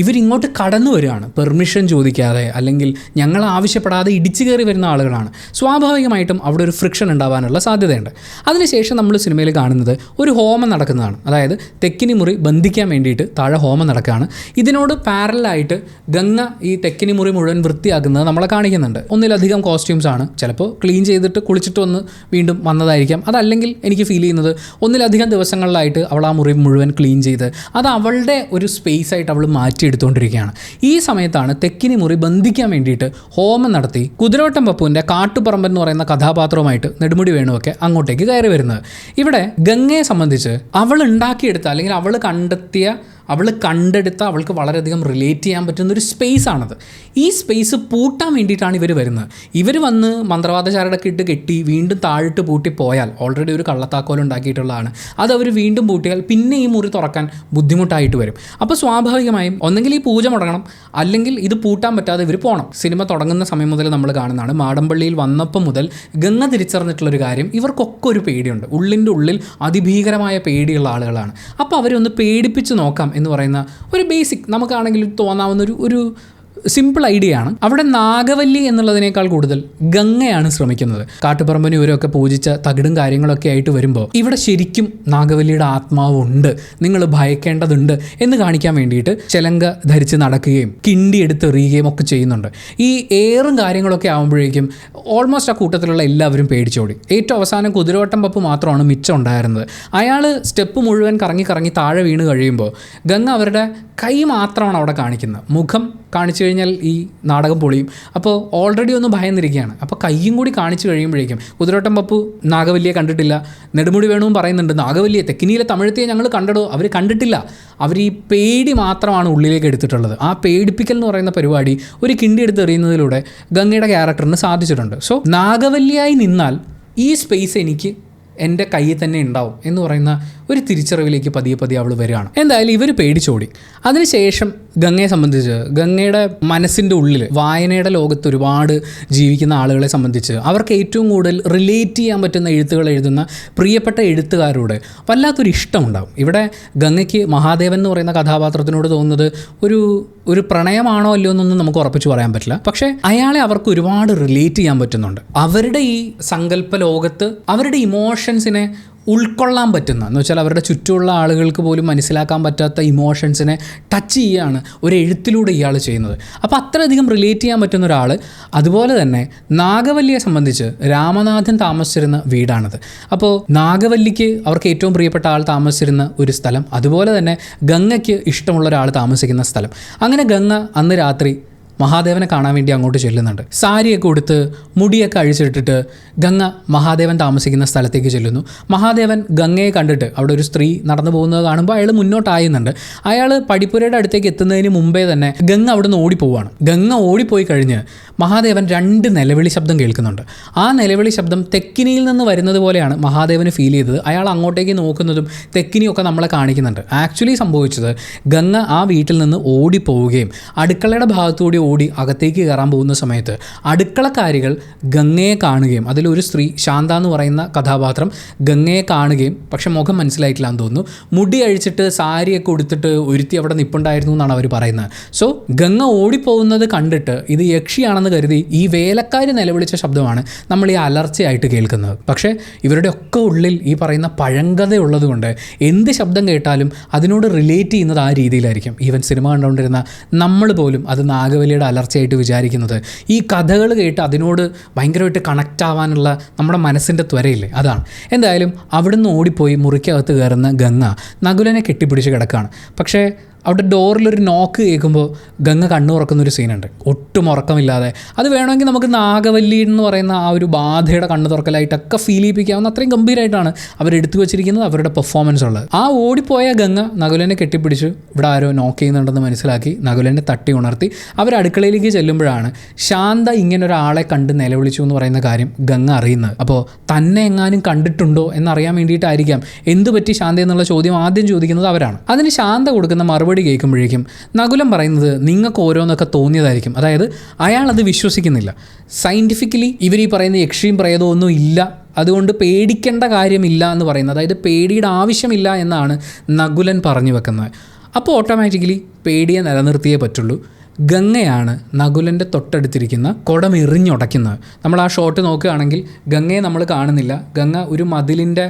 Speaker 1: ഇവരിങ്ങോട്ട് കടന്നു വരികയാണ്, പെർമിഷൻ ചോദിക്കാതെ അല്ലെങ്കിൽ ഞങ്ങൾ ആവശ്യപ്പെടാതെ ഇടിച്ചു കയറി വരുന്ന ആളുകളാണ്. സ്വാഭാവികമായിട്ടും അവിടെ ഒരു ഫ്രിക്ഷൻ ഉണ്ടാവാനുള്ള സാധ്യതയുണ്ട്. അതിനുശേഷം നമ്മൾ സിനിമയിൽ കാണുന്നത് ഒരു ഹോമം നടക്കുന്നതാണ്. അതായത് തെക്കിനി മുറി ബന്ധിക്കാൻ വേണ്ടിയിട്ട് താഴെ ഹോമം നടക്കുകയാണ്. ഇതിനോട് പാരലായിട്ട് ഗംഗ ഈ തെക്കിനി മുറി മുഴുവൻ വൃത്തിയാക്കുന്നത് നമ്മളെ കാണിക്കുന്നുണ്ട്. ഒന്നിലധികം കോസ്റ്റ്യൂംസ് ആണ്, ചിലപ്പോൾ ക്ലീൻ ചെയ്തിട്ട് കുളിച്ചിട്ട് വന്ന് വീണ്ടും വന്നതായിരിക്കാം. അതല്ലെങ്കിൽ എനിക്ക് ഫീൽ ചെയ്യുന്നത് ഒന്നിലധികം ദിവസങ്ങളിലായിട്ട് അവൾ ആ മുറി മുഴുവൻ ക്ലീൻ ചെയ്ത് അത് അവളുടെ ഒരു സ്പേസ് ആയിട്ട് അവൾ എടുത്തുകൊണ്ടിരിക്കുകയാണ്. ഈ സമയത്താണ് തെക്കിനി മുറി ബന്ധിക്കാൻ വേണ്ടിയിട്ട് ഹോമം നടത്തി കുതിരവട്ടം പപ്പുവിൻ്റെ കാട്ടുപറമ്പൻ എന്ന് പറയുന്ന കഥാപാത്രവുമായിട്ട് നെടുമുടി വേണുവൊക്കെ അങ്ങോട്ടേക്ക് കയറി വരുന്നത്. ഇവിടെ ഗംഗയെ സംബന്ധിച്ച് അവൾ ഉണ്ടാക്കിയെടുത്ത അല്ലെങ്കിൽ അവൾ കണ്ടെടുത്ത അവൾക്ക് വളരെയധികം റിലേറ്റ് ചെയ്യാൻ പറ്റുന്നൊരു സ്പേസാണത്. ഈ സ്പേസ് പൂട്ടാൻ വേണ്ടിയിട്ടാണ് ഇവർ വരുന്നത്. ഇവർ വന്ന് മന്ത്രവാദചാരടൊക്കെ ഇട്ട് കെട്ടി വീണ്ടും താഴിട്ട് പൂട്ടി പോയാൽ, ഓൾറെഡി ഒരു കള്ളത്താക്കോൽ ഉണ്ടാക്കിയിട്ടുള്ളതാണ്, അത് അവർ വീണ്ടും പൂട്ടിയാൽ പിന്നെ ഈ മുറി തുറക്കാൻ ബുദ്ധിമുട്ടായിട്ട് വരും. അപ്പോൾ സ്വാഭാവികമായും ഒന്നെങ്കിൽ ഈ പൂജ മുടങ്ങണം, അല്ലെങ്കിൽ ഇത് പൂട്ടാൻ പറ്റാതെ ഇവർ പോകണം. സിനിമ തുടങ്ങുന്ന സമയം മുതൽ നമ്മൾ കാണുന്നതാണ്, മാടമ്പള്ളിയിൽ വന്നപ്പോൾ മുതൽ ഗംഗ തിരിച്ചറിഞ്ഞിട്ടുള്ളൊരു കാര്യം, ഇവർക്കൊക്കെ ഒരു പേടിയുണ്ട്, ഉള്ളിൻ്റെ ഉള്ളിൽ അതിഭീകരമായ പേടിയുള്ള ആളുകളാണ്. അപ്പോൾ അവരൊന്ന് പേടിപ്പിച്ച് നോക്കാം എന്ന് പറയുന്ന ഒരു ബേസിക് നമുക്കാണെങ്കിൽ തോന്നാവുന്ന ഒരു സിമ്പിൾ ഐഡിയ ആണ്. അവിടെ നാഗവല്ലി എന്നുള്ളതിനേക്കാൾ കൂടുതൽ ഗംഗയാണ് ശ്രമിക്കുന്നത്. കാട്ടുപറമ്പനും ഇവരൊക്കെ പൂജിച്ച തകിടും കാര്യങ്ങളൊക്കെ ആയിട്ട് വരുമ്പോൾ ഇവിടെ ശരിക്കും നാഗവല്ലിയുടെ ആത്മാവുണ്ട്, നിങ്ങൾ ഭയക്കേണ്ടതുണ്ട് എന്ന് കാണിക്കാൻ വേണ്ടിയിട്ട് ചെലങ്ക ധരിച്ച് നടക്കുകയും കിണ്ടി എടുത്തെറിയുകയും ഒക്കെ ചെയ്യുന്നുണ്ട്. ഈ എയറും കാര്യങ്ങളൊക്കെ ആകുമ്പോഴേക്കും ഓൾമോസ്റ്റ് ആ കൂട്ടത്തിലുള്ള എല്ലാവരും പേടിച്ചോടി. ഏറ്റവും അവസാനം കുതിരവട്ടം പപ്പ് മാത്രമാണ് മിച്ചം ഉണ്ടായിരുന്നത്. അയാൾ സ്റ്റെപ്പ് മുഴുവൻ കറങ്ങി താഴെ വീണ് കഴിയുമ്പോൾ ഗംഗ അവരുടെ കൈ മാത്രമാണ് അവിടെ കാണിക്കുന്നത്. മുഖം കാണിച്ചു കഴിഞ്ഞാൽ ഈ നാടകം പൊളിയും. അപ്പോൾ ഓൾറെഡി ഒന്ന് ഭയന്നിരിക്കുകയാണ്. അപ്പോൾ കയ്യും കൂടി കാണിച്ചു കഴിയുമ്പോഴേക്കും കുതിരോട്ടം പപ്പു നാഗവല്ലിയെ കണ്ടിട്ടില്ല. നെടുമുടി വേണുവും പറയുന്നുണ്ട് നാഗവല്ലിയെ തെക്കിനിയിലെ തമിഴത്തിയെ ഞങ്ങൾ കണ്ടടോ, അവർ കണ്ടിട്ടില്ല. അവർ ഈ പേടി മാത്രമാണ് ഉള്ളിലേക്ക് എടുത്തിട്ടുള്ളത്. ആ പേടിപ്പിക്കൽ എന്ന് പറയുന്ന പരിപാടി ഒരു കിണ്ടി എടുത്ത് എറിയുന്നതിലൂടെ ഗംഗയുടെ ക്യാരക്ടറിന് സാധിച്ചിട്ടുണ്ട്. സോ നാഗവല്ലിയായി നിന്നാൽ ഈ സ്പേസ് എനിക്ക് എൻ്റെ കയ്യിൽ തന്നെ ഉണ്ടാവും എന്ന് പറയുന്ന ഒരു തിരിച്ചറിവിലേക്ക് പതിയെ പതിയെ അവൾ വരികയാണ്. എന്തായാലും ഇവർ പേടിച്ചോടി. അതിനുശേഷം ഗംഗയെ സംബന്ധിച്ച്, ഗംഗയുടെ മനസ്സിൻ്റെ ഉള്ളിൽ വായനയുടെ ലോകത്ത് ഒരുപാട് ജീവിക്കുന്ന ആളുകളെ സംബന്ധിച്ച് അവർക്ക് ഏറ്റവും കൂടുതൽ റിലേറ്റ് ചെയ്യാൻ പറ്റുന്ന എഴുത്തുകൾ എഴുതുന്ന പ്രിയപ്പെട്ട എഴുത്തുകാരോട് വല്ലാത്തൊരു ഇഷ്ടമുണ്ടാകും. ഇവിടെ ഗംഗയ്ക്ക് മഹാദേവൻ എന്ന് പറയുന്ന കഥാപാത്രത്തിനോട് തോന്നുന്നത് ഒരു പ്രണയമാണോ അല്ലയോ എന്നൊന്നും നമുക്ക് ഉറപ്പിച്ച് പറയാൻ പറ്റില്ല. പക്ഷേ അയാളെ അവർക്ക് ഒരുപാട് റിലേറ്റ് ചെയ്യാൻ പറ്റുന്നുണ്ട്. അവരുടെ ഈ സങ്കല്പ ലോകത്ത് അവരുടെ ഇമോഷൻസിനെ ഉൾക്കൊള്ളാൻ പറ്റുന്ന, എന്ന് വെച്ചാൽ അവരുടെ ചുറ്റുമുള്ള ആളുകൾക്ക് പോലും മനസ്സിലാക്കാൻ പറ്റാത്ത ഇമോഷൻസിനെ ടച്ച് ചെയ്യുകയാണ് ഒരു എഴുത്തിലൂടെ ഇയാൾ ചെയ്യുന്നത്. അപ്പോൾ അത്രയധികം റിലേറ്റ് ചെയ്യാൻ പറ്റുന്ന ഒരാൾ. അതുപോലെ തന്നെ നാഗവല്ലിയെ സംബന്ധിച്ച് രാമനാഥൻ താമസിച്ചിരുന്ന വീടാണത്. അപ്പോൾ നാഗവല്ലിക്ക് അവർക്ക് ഏറ്റവും പ്രിയപ്പെട്ട ആൾ താമസിച്ചിരുന്ന ഒരു സ്ഥലം, അതുപോലെ തന്നെ ഗംഗയ്ക്ക് ഇഷ്ടമുള്ള ഒരാൾ താമസിക്കുന്ന സ്ഥലം. അങ്ങനെ ഗംഗ അന്ന് രാത്രി മഹാദേവനെ കാണാൻ വേണ്ടി അങ്ങോട്ട് ചെല്ലുന്നുണ്ട്. സാരിയൊക്കെ ഉടുത്ത് മുടിയൊക്കെ അഴിച്ചിട്ടിട്ട് ഗംഗ മഹാദേവൻ താമസിക്കുന്ന സ്ഥലത്തേക്ക് ചെല്ലുന്നു. മഹാദേവൻ ഗംഗയെ കണ്ടിട്ട് അവിടെ ഒരു സ്ത്രീ നടന്നു പോകുന്നത് കാണുമ്പോൾ അയാൾ മുന്നോട്ടായുന്നുണ്ട്. അയാൾ പടിപ്പുരയുടെ അടുത്തേക്ക് എത്തുന്നതിന് മുമ്പേ തന്നെ ഗംഗ അവിടെ നിന്ന് ഓടിപ്പോവാണ്. ഗംഗ ഓടിപ്പോയി കഴിഞ്ഞ് മഹാദേവൻ 2 നിലവിളി ശബ്ദം കേൾക്കുന്നുണ്ട്. ആ നിലവിളി ശബ്ദം തെക്കിനിയിൽ നിന്ന് വരുന്നത് പോലെയാണ് മഹാദേവന് ഫീൽ ചെയ്തത്. അയാൾ അങ്ങോട്ടേക്ക് നോക്കുന്നതും തെക്കിനിയൊക്കെ നമ്മളെ കാണിക്കുന്നുണ്ട്. ആക്ച്വലി സംഭവിച്ചത് ഗംഗ ആ വീട്ടിൽ നിന്ന് ഓടിപ്പോവുകയും അടുക്കളയുടെ ഭാഗത്തുകൂടി ഓടി അകത്തേക്ക് കയറാൻ പോകുന്ന സമയത്ത് അടുക്കളക്കാരികൾ ഗംഗയെ കാണുകയും, അതിലൊരു സ്ത്രീ ശാന്ത എന്ന് പറയുന്ന കഥാപാത്രം ഗംഗയെ കാണുകയും, പക്ഷെ മുഖം മനസ്സിലായിട്ടില്ല എന്ന് തോന്നുന്നു, മുടി അഴിച്ചിട്ട് സാരിയൊക്കെ ഉടുത്തിട്ട് ഒരുത്തി അവിടെ നിൽപ്പുണ്ടായിരുന്നു എന്നാണ് അവർ പറയുന്നത്. സോ ഗംഗ ഓടിപ്പോകുന്നത് കണ്ടിട്ട് ഇത് യക്ഷിയാണെന്ന് കരുതി ഈ വേലക്കാരി നിലവിളിച്ച ശബ്ദമാണ് നമ്മൾ ഈ അലർച്ചയായിട്ട് കേൾക്കുന്നത്. പക്ഷേ ഇവരുടെ ഒക്കെ ഉള്ളിൽ ഈ പറയുന്ന പഴങ്കഥയുള്ളത് കൊണ്ട് എന്ത് ശബ്ദം കേട്ടാലും അതിനോട് റിലേറ്റ് ചെയ്യുന്നത് ആ രീതിയിലായിരിക്കും. ഈവൻ സിനിമ കണ്ടുകൊണ്ടിരുന്ന നമ്മൾ പോലും അത് നാഗവല്ലിയുടെ അലർച്ചയായിട്ട് വിചാരിക്കുന്നത് ഈ കഥകൾ കേട്ട് അതിനോട് ഭയങ്കരമായിട്ട് കണക്റ്റ് ആവാനുള്ള നമ്മുടെ മനസ്സിൻ്റെ ത്വരയില്ലേ, അതാണ്. എന്തായാലും അവിടുന്ന് ഓടിപ്പോയി മുറിക്കകത്ത് കയറുന്ന ഗംഗ നകുലനെ കെട്ടിപ്പിടിച്ച് കിടക്കുകയാണ്. പക്ഷേ അവിടെ ഡോറിലൊരു നോക്ക് കേൾക്കുമ്പോൾ ഗംഗ കണ്ണുറക്കുന്നൊരു സീനുണ്ട്, ഒട്ടും ഉറക്കമില്ലാതെ. അത് വേണമെങ്കിൽ നമുക്ക് നാഗവല്ലി എന്ന് പറയുന്ന ആ ഒരു ബാധയുടെ കണ്ണ് തുറക്കലായിട്ടൊക്കെ ഫീൽ ചെയ്യിപ്പിക്കാവുന്ന അത്രയും ഗംഭീരമായിട്ടാണ് അവരെടുത്തു വെച്ചിരിക്കുന്നത് അവരുടെ പെർഫോമൻസ് ഉള്ളത്. ആ ഓടിപ്പോയ ഗംഗ നകുലനെ കെട്ടിപ്പിടിച്ച് ഇവിടെ ആരോ നോക്ക് ചെയ്യുന്നുണ്ടെന്ന് മനസ്സിലാക്കി നകുലനെ തട്ടി ഉണർത്തി അവർ അടുക്കളയിലേക്ക് ചെല്ലുമ്പോഴാണ് ശാന്ത ഇങ്ങനൊരാളെ കണ്ട് നിലവിളിച്ചു എന്ന് പറയുന്ന കാര്യം ഗംഗ അറിയുന്നത്. അപ്പോൾ തന്നെ എങ്ങാനും കണ്ടിട്ടുണ്ടോ എന്നറിയാൻ വേണ്ടിയിട്ടായിരിക്കാം എന്ത് പറ്റി ശാന്ത എന്നുള്ള ചോദ്യം ആദ്യം ചോദിക്കുന്നത് അവരാണ്. അതിന് ശാന്ത കൊടുക്കുന്ന മറുപടി കേൾക്കുമ്പോഴേക്കും നകുലം പറയുന്നത് നിങ്ങൾക്ക് ഓരോന്നൊക്കെ തോന്നിയതായിരിക്കും. അതായത് അയാൾ അത് വിശ്വസിക്കുന്നില്ല. സയൻറ്റിഫിക്കലി ഇവർ ഈ പറയുന്ന യക്ഷിയും പ്രേതവും ഒന്നും ഇല്ല, അതുകൊണ്ട് പേടിക്കേണ്ട കാര്യമില്ല എന്ന് പറയുന്നത്, അതായത് പേടിയുടെ ആവശ്യമില്ല എന്നാണ് നകുലൻ പറഞ്ഞു വെക്കുന്നത്. അപ്പോൾ ഓട്ടോമാറ്റിക്കലി പേടിയെ നിലനിർത്തിയേ പറ്റുള്ളൂ. ഗംഗയാണ് നകുലൻ്റെ തൊട്ടടുത്തിരിക്കുന്ന കുടം എറിഞ്ഞുടയ്ക്കുന്നത്. നമ്മൾ ആ ഷോട്ട് നോക്കുകയാണെങ്കിൽ ഗംഗയെ നമ്മൾ കാണുന്നില്ല. ഗംഗ ഒരു മതിലിൻ്റെ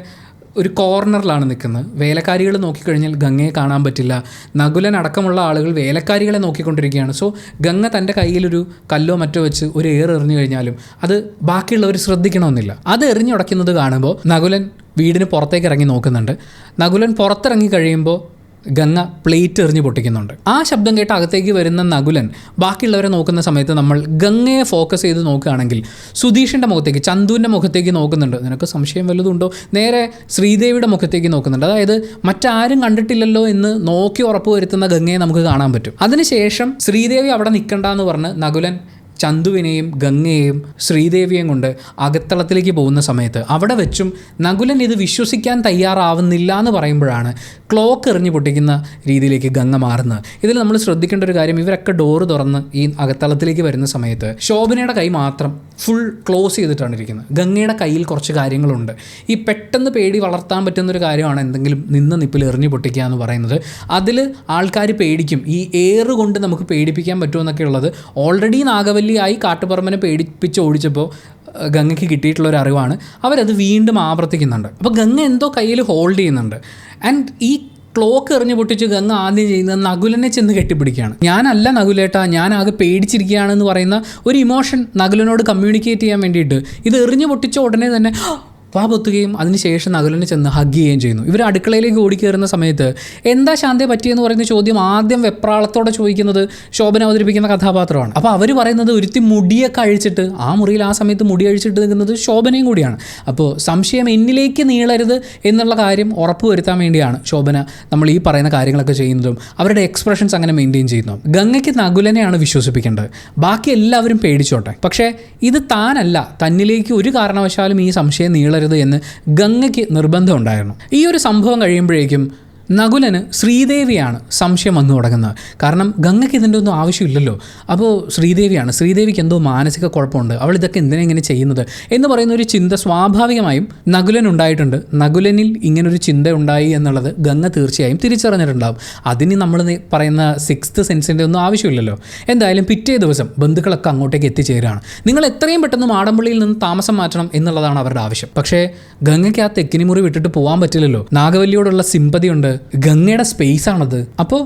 Speaker 1: ഒരു കോർണറിലാണ് നിൽക്കുന്നത്. വേലക്കാരികൾ നോക്കിക്കഴിഞ്ഞാൽ ഗംഗയെ കാണാൻ പറ്റില്ല. നകുലൻ അടക്കമുള്ള ആളുകൾ വേലക്കാരികളെ നോക്കിക്കൊണ്ടിരിക്കുകയാണ്. സോ ഗംഗ തൻ്റെ കയ്യിലൊരു കല്ലോ മറ്റോ വെച്ച് ഒരു എറിഞ്ഞു കഴിഞ്ഞാലും അത് ബാക്കിയുള്ളവർ ശ്രദ്ധിക്കണമെന്നില്ല. അത് എറിഞ്ഞുടയ്ക്കുന്നത് കാണുമ്പോൾ നകുലൻ വീടിന് പുറത്തേക്ക് ഇറങ്ങി നോക്കുന്നുണ്ട്. നകുലൻ പുറത്തിറങ്ങി കഴിയുമ്പോൾ ഗംഗ പ്ലേറ്റ് എറിഞ്ഞ് പൊട്ടിക്കുന്നുണ്ട്. ആ ശബ്ദം കേട്ട് അകത്തേക്ക് വരുന്ന നകുലൻ ബാക്കിയുള്ളവരെ നോക്കുന്ന സമയത്ത് നമ്മൾ ഗംഗയെ ഫോക്കസ് ചെയ്ത് നോക്കുകയാണെങ്കിൽ സുധീഷിൻ്റെ മുഖത്തേക്ക്, ചന്തുവിൻ്റെ മുഖത്തേക്ക് നോക്കുന്നുണ്ട്. നിനക്ക് സംശയം വല്ലതുണ്ടോ? നേരെ ശ്രീദേവിയുടെ മുഖത്തേക്ക് നോക്കുന്നുണ്ട്. അതായത് മറ്റാരും കണ്ടിട്ടില്ലല്ലോ എന്ന് നോക്കി ഉറപ്പ് വരുത്തുന്ന ഗംഗയെ നമുക്ക് കാണാൻ പറ്റും. അതിനുശേഷം ശ്രീദേവി അവിടെ നിൽക്കണ്ടെന്ന് പറഞ്ഞ് നകുലൻ ചന്തുവിനെയും ഗംഗയെയും ശ്രീദേവിയെയും കൊണ്ട് അകത്തളത്തിലേക്ക് പോകുന്ന സമയത്ത് അവിടെ വെച്ചും നകുലൻ ഇത് വിശ്വസിക്കാൻ തയ്യാറാവുന്നില്ല എന്ന് പറയുമ്പോഴാണ് ക്ലോക്ക് എറിഞ്ഞ് പൊട്ടിക്കുന്ന രീതിയിലേക്ക് ഗംഗ മാറുന്നത്. ഇതിൽ നമ്മൾ ശ്രദ്ധിക്കേണ്ട ഒരു കാര്യം, ഇവരൊക്കെ ഡോറ് തുറന്ന് ഈ അകത്തളത്തിലേക്ക് വരുന്ന സമയത്ത് ശോഭനയുടെ കൈ മാത്രം ഫുൾ ക്ലോസ് ചെയ്തിട്ടാണ് ഇരിക്കുന്നത്. ഗംഗയുടെ കയ്യിൽ കുറച്ച് കാര്യങ്ങളുണ്ട്. ഈ പെട്ടെന്ന് പേടി വളർത്താൻ പറ്റുന്നൊരു കാര്യമാണ് എന്തെങ്കിലും നിന്ന നിപ്പിൽ എറിഞ്ഞു പൊട്ടിക്കുക എന്ന് പറയുന്നത്. അതിൽ ആൾക്കാർ പേടിക്കും. ഈ എയർ കൊണ്ട് നമുക്ക് പേടിപ്പിക്കാൻ പറ്റുമെന്നൊക്കെ ഉള്ളത് ഓൾറെഡി നാഗവല്ലിയായി കാട്ടുപറമ്പനെ പേടിപ്പിച്ച് ഓടിച്ചപ്പോൾ ഗംഗയ്ക്ക് കിട്ടിയിട്ടുള്ളൊരു അറിവാണ്. അവരത് വീണ്ടും ആവർത്തിക്കുന്നുണ്ട്. അപ്പോൾ ഗംഗ എന്തോ കയ്യിൽ ഹോൾഡ് ചെയ്യുന്നുണ്ട്. ആൻഡ് ഈ ക്ലോക്ക് എറിഞ്ഞ് പൊട്ടിച്ച് ഗംഗ ആദ്യം ചെയ്യുന്നത് നകുലനെ ചെന്ന് കെട്ടിപ്പിടിക്കുകയാണ്. ഞാനല്ല നകുലേട്ടാ, ഞാൻ ആകെ പേടിച്ചിരിക്കുകയാണെന്ന് പറയുന്ന ഒരു ഇമോഷൻ നകുലനോട് കമ്മ്യൂണിക്കേറ്റ് ചെയ്യാൻ വേണ്ടിയിട്ട് ഇത് എറിഞ്ഞ് പൊട്ടിച്ച ഉടനെ തന്നെ വാ പൊത്തുകയും അതിനുശേഷം നകുലനെ ചെന്ന് ഹഗ് ചെയ്യുകയും ചെയ്യുന്നു. ഇവർ അടുക്കളയിലേക്ക് ഓടിക്കയറുന്ന സമയത്ത് എന്താ ശാന്തയെ പറ്റിയെന്ന് പറയുന്ന ചോദ്യം ആദ്യം വെപ്രാളത്തോടെ ചോദിക്കുന്നത് ശോഭന അവതരിപ്പിക്കുന്ന കഥാപാത്രമാണ്. അപ്പോൾ അവർ പറയുന്നത് ഒരുത്തി മുടിയൊക്കെ അഴിച്ചിട്ട് ആ മുറിയിൽ ആ സമയത്ത് മുടി അഴിച്ചിട്ട് നിൽക്കുന്നത് ശോഭനയും കൂടിയാണ്. അപ്പോൾ സംശയം എന്നിലേക്ക് നീളരുത് എന്നുള്ള കാര്യം ഉറപ്പുവരുത്താൻ വേണ്ടിയാണ് ശോഭന നമ്മൾ ഈ പറയുന്ന കാര്യങ്ങളൊക്കെ ചെയ്യുന്നതും അവരുടെ എക്സ്പ്രഷൻസ് അങ്ങനെ മെയിൻറ്റെയിൻ ചെയ്യുന്നു. ഗംഗയ്ക്ക് നകുലനെയാണ് വിശ്വസിപ്പിക്കേണ്ടത്, ബാക്കി എല്ലാവരും പേടിച്ചോട്ടെ. പക്ഷേ ഇത് താനല്ല, തന്നിലേക്ക് ഒരു കാരണവശാലും ഈ സംശയം നീളരുത് എന്ന് ഗംഗയ്ക്ക് നിർബന്ധം ഉണ്ടായിരുന്നു. ഈ ഒരു സംഭവം കഴിയുമ്പോഴേക്കും നകുലന് ശ്രീദേവിയാണ് സംശയം വന്നു തുടങ്ങുന്നത്. കാരണം ഗംഗയ്ക്ക് ഇതിൻ്റെ ഒന്നും ആവശ്യമില്ലല്ലോ. അപ്പോൾ ശ്രീദേവിക്ക് എന്തോ മാനസിക കുഴപ്പമുണ്ട്, അവൾ ഇതൊക്കെ എന്തിനാ ഇങ്ങനെ ചെയ്യുന്നത് എന്ന് പറയുന്ന ഒരു ചിന്ത സ്വാഭാവികമായും നകുലൻ ഉണ്ടായിട്ടുണ്ട്. നകുലനിൽ ഇങ്ങനൊരു ചിന്ത ഉണ്ടായി എന്നുള്ളത് ഗംഗ തീർച്ചയായും തിരിച്ചറിഞ്ഞിട്ടുണ്ടാകും. അതിന് നമ്മൾ പറയുന്ന സിക്സ്ത് സെൻസിൻ്റെ ഒന്നും ആവശ്യമില്ലല്ലോ. എന്തായാലും പിറ്റേ ദിവസം ബന്ധുക്കളൊക്കെ അങ്ങോട്ടേക്ക് എത്തിച്ചേരുകയാണ്. നിങ്ങൾ എത്രയും പെട്ടെന്ന് മാടമ്പള്ളിയിൽ നിന്ന് താമസം മാറ്റണം എന്നുള്ളതാണ് അവരുടെ ആവശ്യം. പക്ഷേ ഗംഗയ്ക്ക് ആ തെക്കിനിമുറി വിട്ടിട്ട് പോകാൻ പറ്റില്ലല്ലോ. നാഗവല്ലിയോടുള്ള സിമ്പതി ഉണ്ട്, ഗംഗയുടെ സ്പേസ് ആണത്. അപ്പോൾ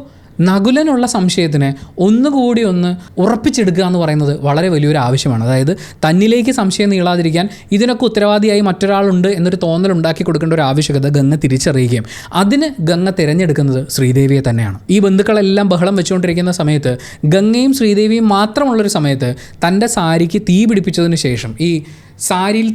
Speaker 1: നകുലനുള്ള സംശയത്തിനെ ഒന്നുകൂടി ഒന്ന് ഉറപ്പിച്ചെടുക്കുക എന്ന് പറയുന്നത് വളരെ വലിയൊരു ആവശ്യമാണ്. അതായത് തന്നിലേക്ക് സംശയം നീളാതിരിക്കാൻ ഇതിനൊക്കെ ഉത്തരവാദിയായി മറ്റൊരാളുണ്ട് എന്നൊരു തോന്നൽ ഉണ്ടാക്കി കൊടുക്കേണ്ട ഒരു ആവശ്യകത ഗംഗ തിരിച്ചറിയുകയും അതിന് ഗംഗ തിരഞ്ഞെടുക്കുന്നത് ശ്രീദേവിയെ തന്നെയാണ്. ഈ ബന്ധുക്കളെല്ലാം ബഹളം വെച്ചുകൊണ്ടിരിക്കുന്ന സമയത്ത് ഗംഗയും ശ്രീദേവിയും മാത്രമുള്ളൊരു സമയത്ത് തൻ്റെ സാരിക്ക് തീ പിടിപ്പിച്ചതിന് ശേഷം ഈ സാരിയിൽ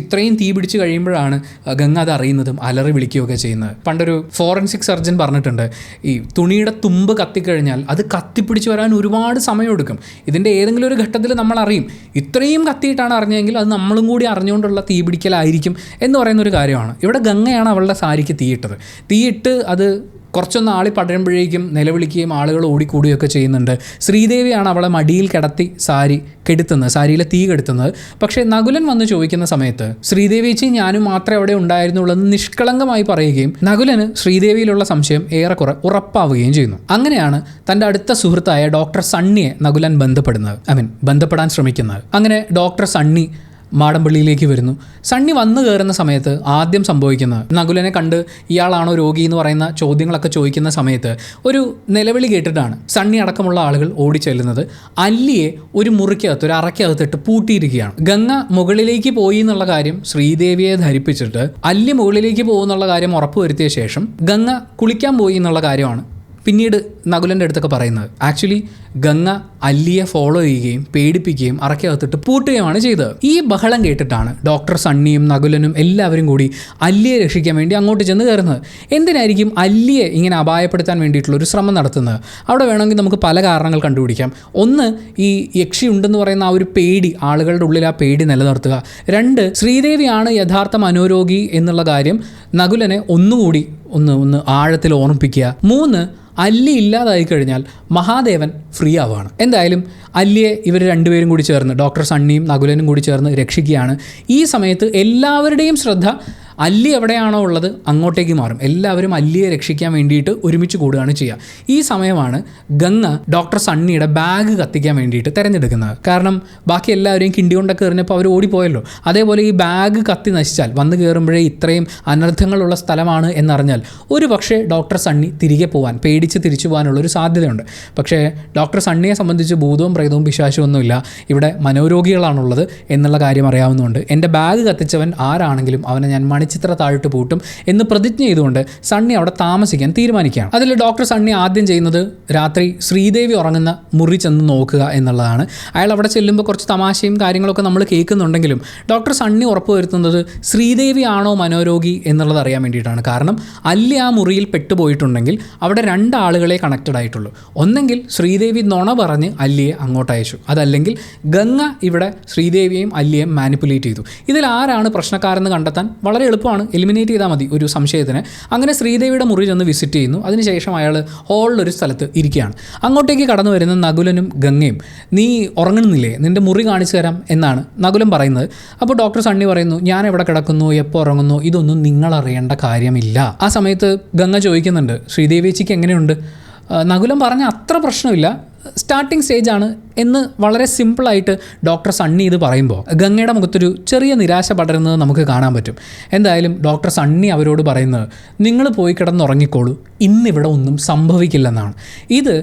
Speaker 1: ഇത്രയും തീ പിടിച്ച് കഴിയുമ്പോഴാണ് ഗംഗ അത് അറിയുന്നതും അലറി വിളിക്കുകയൊക്കെ ചെയ്യുന്നത്. പണ്ടൊരു ഫോറൻസിക് സർജൻ പറഞ്ഞിട്ടുണ്ട്, ഈ തുണിയുടെ തുമ്പ് കത്തിക്കഴിഞ്ഞാൽ അത് കത്തിപ്പിടിച്ച് വരാൻ ഒരുപാട് സമയമെടുക്കും. ഇതിൻ്റെ ഏതെങ്കിലും ഒരു ഘട്ടത്തിൽ നമ്മൾ അറിയും, ഇത്രയും കത്തിയിട്ടാണ് അറിഞ്ഞതെങ്കിൽ അത് നമ്മളും കൂടി അറിഞ്ഞുകൊണ്ടുള്ള തീ പിടിക്കലായിരിക്കും എന്ന് പറയുന്നൊരു കാര്യമാണ്. ഇവിടെ ഗംഗയാണ് അവളുടെ സാരിക്ക് തീയിട്ടത്. തീയിട്ട് അത് കുറച്ചൊന്ന് ആളി പടരുമ്പോഴേക്കും നിലവിളിക്കുകയും ആളുകൾ ഓടിക്കൂടുകയൊക്കെ ചെയ്യുന്നുണ്ട്. ശ്രീദേവിയാണ് അവളെ മടിയിൽ കിടത്തി സാരിയിലെ തീ കെടുത്തുന്നത്. പക്ഷേ നകുലൻ വന്ന് ചോദിക്കുന്ന സമയത്ത് ശ്രീദേവി ചേച്ചി ഞാനും മാത്രമേ അവിടെ ഉണ്ടായിരുന്നുള്ളൂ എന്ന് നിഷ്കളങ്കമായി പറയുകയും നകുലന് ശ്രീദേവിയിലുള്ള സംശയം ഏറെക്കുറെ ഉറപ്പാവുകയും ചെയ്യുന്നു. അങ്ങനെയാണ് തൻ്റെ അടുത്ത സുഹൃത്തായ ഡോക്ടർ സണ്ണിയെ നകുലൻ ബന്ധപ്പെടാൻ ശ്രമിക്കുന്നത്. അങ്ങനെ ഡോക്ടർ സണ്ണി മാടമ്പള്ളിയിലേക്ക് വരുന്നു. സണ്ണി വന്നു കയറുന്ന സമയത്ത് ആദ്യം സംഭവിക്കുന്നത്, നകുലനെ കണ്ട് ഇയാളാണോ രോഗി എന്ന് പറയുന്ന ചോദ്യങ്ങളൊക്കെ ചോദിക്കുന്ന സമയത്ത് ഒരു നിലവിളി കേട്ടിട്ടാണ് സണ്ണി അടക്കമുള്ള ആളുകൾ ഓടിച്ചെല്ലുന്നത്. അല്ലിയെ ഒരു മുറിക്കകത്ത്, ഒരു അറയ്ക്കകത്തിട്ട് പൂട്ടിയിരിക്കുകയാണ്. ഗംഗ മുകളിലേക്ക് പോയി എന്നുള്ള കാര്യം ശ്രീദേവിയെ ധരിപ്പിച്ചിട്ട് അല്ലി മുകളിലേക്ക് പോകുന്നുള്ള കാര്യം ഉറപ്പുവരുത്തിയ ശേഷം ഗംഗ കുളിക്കാൻ പോയി എന്നുള്ള കാര്യമാണ് പിന്നീട് നകുലൻ്റെ അടുത്തൊക്കെ പറയുന്നത്. ആക്ച്വലി ഗംഗ അല്ലിയെ ഫോളോ ചെയ്യുകയും പേടിപ്പിക്കുകയും അറയ്ക്കകത്തിട്ട് പൂട്ടുകയുമാണ് ചെയ്തത്. ഈ ബഹളം കേട്ടിട്ടാണ് ഡോക്ടർ സണ്ണിയും നകുലനും എല്ലാവരും കൂടി അല്ലിയെ രക്ഷിക്കാൻ വേണ്ടി അങ്ങോട്ട് ചെന്ന് കയറുന്നത്. എന്തിനായിരിക്കും അല്ലിയെ ഇങ്ങനെ അപായപ്പെടുത്താൻ വേണ്ടിയിട്ടുള്ള ഒരു ശ്രമം നടത്തുന്നത്? അവിടെ വേണമെങ്കിൽ നമുക്ക് പല കാരണങ്ങൾ കണ്ടുപിടിക്കാം. ഒന്ന്, ഈ യക്ഷി ഉണ്ടെന്ന് പറയുന്ന ആ ഒരു പേടി, ആളുകളുടെ ഉള്ളിൽ ആ പേടി നിലനിർത്തുക. രണ്ട്, ശ്രീദേവിയാണ് യഥാർത്ഥ മനോരോഗി എന്നുള്ള കാര്യം നകുലനെ ഒന്നുകൂടി ഒന്ന് ആഴത്തിൽ ഓർമ്മിപ്പിക്കുക. മൂന്ന്, അല്ലി ഇല്ലാതായി കഴിഞ്ഞാൽ മഹാദേവൻ ഫ്രീ ആവുകയാണ്. എന്തായാലും അല്ലിയെ ഇവർ രണ്ടുപേരും കൂടി ചേർന്ന്, ഡോക്ടർ സണ്ണിയും നകുലനും കൂടി ചേർന്ന് രക്ഷിക്കുകയാണ്. ഈ സമയത്ത് എല്ലാവരുടെയും ശ്രദ്ധ അല്ലി എവിടെയാണോ ഉള്ളത് അങ്ങോട്ടേക്ക് മാറും. എല്ലാവരും അല്ലിയെ രക്ഷിക്കാൻ വേണ്ടിയിട്ട് ഒരുമിച്ച് കൂടുകയാണ് ചെയ്യുക. ഈ സമയമാണ് ഗംഗ ഡോക്ടർ സണ്ണിയുടെ ബാഗ് കത്തിക്കാൻ വേണ്ടിയിട്ട് തിരഞ്ഞെടുക്കുന്നത്. കാരണം ബാക്കി എല്ലാവരെയും കിണ്ടി കൊണ്ടൊക്കെ എറിഞ്ഞപ്പോൾ അവർ ഓടിപ്പോയല്ലോ. അതേപോലെ ഈ ബാഗ് കത്തി നശിച്ചാൽ, വന്ന് കയറുമ്പോഴേ ഇത്രയും അനർത്ഥങ്ങളുള്ള സ്ഥലമാണ് എന്നറിഞ്ഞാൽ ഒരു പക്ഷേ ഡോക്ടർ സണ്ണി തിരികെ പോകാൻ, പേടിച്ച് തിരിച്ചു പോകാനുള്ളൊരു സാധ്യതയുണ്ട്. പക്ഷേ ഡോക്ടർ സണ്ണിയെ സംബന്ധിച്ച് ഭൂതവും പ്രേതവും പിശാചുമൊന്നുമില്ല, ഇവിടെ മനോരോഗികളാണുള്ളത് എന്നുള്ള കാര്യം അറിയാവുന്നതുകൊണ്ട് എൻ്റെ ബാഗ് കത്തിച്ചവൻ ആരാണെങ്കിലും അവനെ ഞാൻ ചിത്ര താഴിട്ട് പൂട്ടും എന്ന് പ്രതിജ്ഞ ചെയ്തുകൊണ്ട് സണ്ണി അവിടെ താമസിക്കാൻ തീരുമാനിക്കുകയാണ്. അതിൽ ഡോക്ടർ സണ്ണി ആദ്യം ചെയ്യുന്നത് രാത്രി ശ്രീദേവി ഉറങ്ങുന്ന മുറി ചെന്ന് നോക്കുക എന്നുള്ളതാണ്. അയാൾ അവിടെ ചെല്ലുമ്പോൾ കുറച്ച് തമാശയും കാര്യങ്ങളൊക്കെ നമ്മൾ കേൾക്കുന്നുണ്ടെങ്കിലും ഡോക്ടർ സണ്ണി ഉറപ്പുവരുത്തുന്നത് ശ്രീദേവി ആണോ മനോരോഗി എന്നുള്ളത് അറിയാൻ വേണ്ടിയിട്ടാണ്. കാരണം അല്ലി ആ മുറിയിൽ പെട്ടുപോയിട്ടുണ്ടെങ്കിൽ അവിടെ രണ്ടാളുകളെ കണക്റ്റഡ് ആയിട്ടുള്ളൂ. ഒന്നെങ്കിൽ ശ്രീദേവി നുണ പറഞ്ഞ് അല്ലിയെ അങ്ങോട്ട് അയച്ചു, അതല്ലെങ്കിൽ ഗംഗ ഇവിടെ ശ്രീദേവിയെയും അല്ലിയെയും മാനിപ്പുലേറ്റ് ചെയ്തു. ഇതിൽ ആരാണ് പ്രശ്നക്കാരെന്ന് കണ്ടെത്താൻ വളരെ എളുപ്പമാണ്, എലിമിനേറ്റ് ചെയ്താൽ മതി ഒരു സംശയത്തിന്. അങ്ങനെ ശ്രീദേവിയുടെ മുറി ചെന്ന് വിസിറ്റ് ചെയ്യുന്നു. അതിനുശേഷം അയാൾ ഹോളിലൊരു സ്ഥലത്ത് ഇരിക്കുകയാണ്. അങ്ങോട്ടേക്ക് കടന്നു വരുന്ന നകുലനും ഗംഗയും, നീ ഉറങ്ങുന്നില്ലേ, നിൻ്റെ മുറി കാണിച്ചു തരാം എന്നാണ് നകുലൻ പറയുന്നത്. അപ്പോൾ ഡോക്ടർ സണ്ണി പറയുന്നു, ഞാൻ എവിടെ കിടക്കുന്നു, എപ്പോൾ ഉറങ്ങുന്നു, ഇതൊന്നും നിങ്ങൾ അറിയേണ്ട കാര്യമില്ല. ആ സമയത്ത് ഗംഗ ചോദിക്കുന്നുണ്ട്, ശ്രീദേവിച്ചിക്ക് എങ്ങനെയുണ്ട്? നകുലൻ പറഞ്ഞ അത്ര പ്രശ്നമില്ല, സ്റ്റാർട്ടിംഗ് സ്റ്റേജാണ് എന്ന് വളരെ സിമ്പിളായിട്ട് ഡോക്ടർ സണ്ണി ഇത് പറയുമ്പോൾ ഗംഗയുടെ മുഖത്തൊരു ചെറിയ നിരാശ പടരുന്നത് നമുക്ക് കാണാൻ പറ്റും. എന്തായാലും ഡോക്ടർ സണ്ണി അവരോട് പറയുന്നത്, നിങ്ങൾ പോയി കിടന്നുറങ്ങിക്കോളൂ, ഇന്നിവിടെ ഒന്നും സംഭവിക്കില്ലെന്നാണ്. ഇത്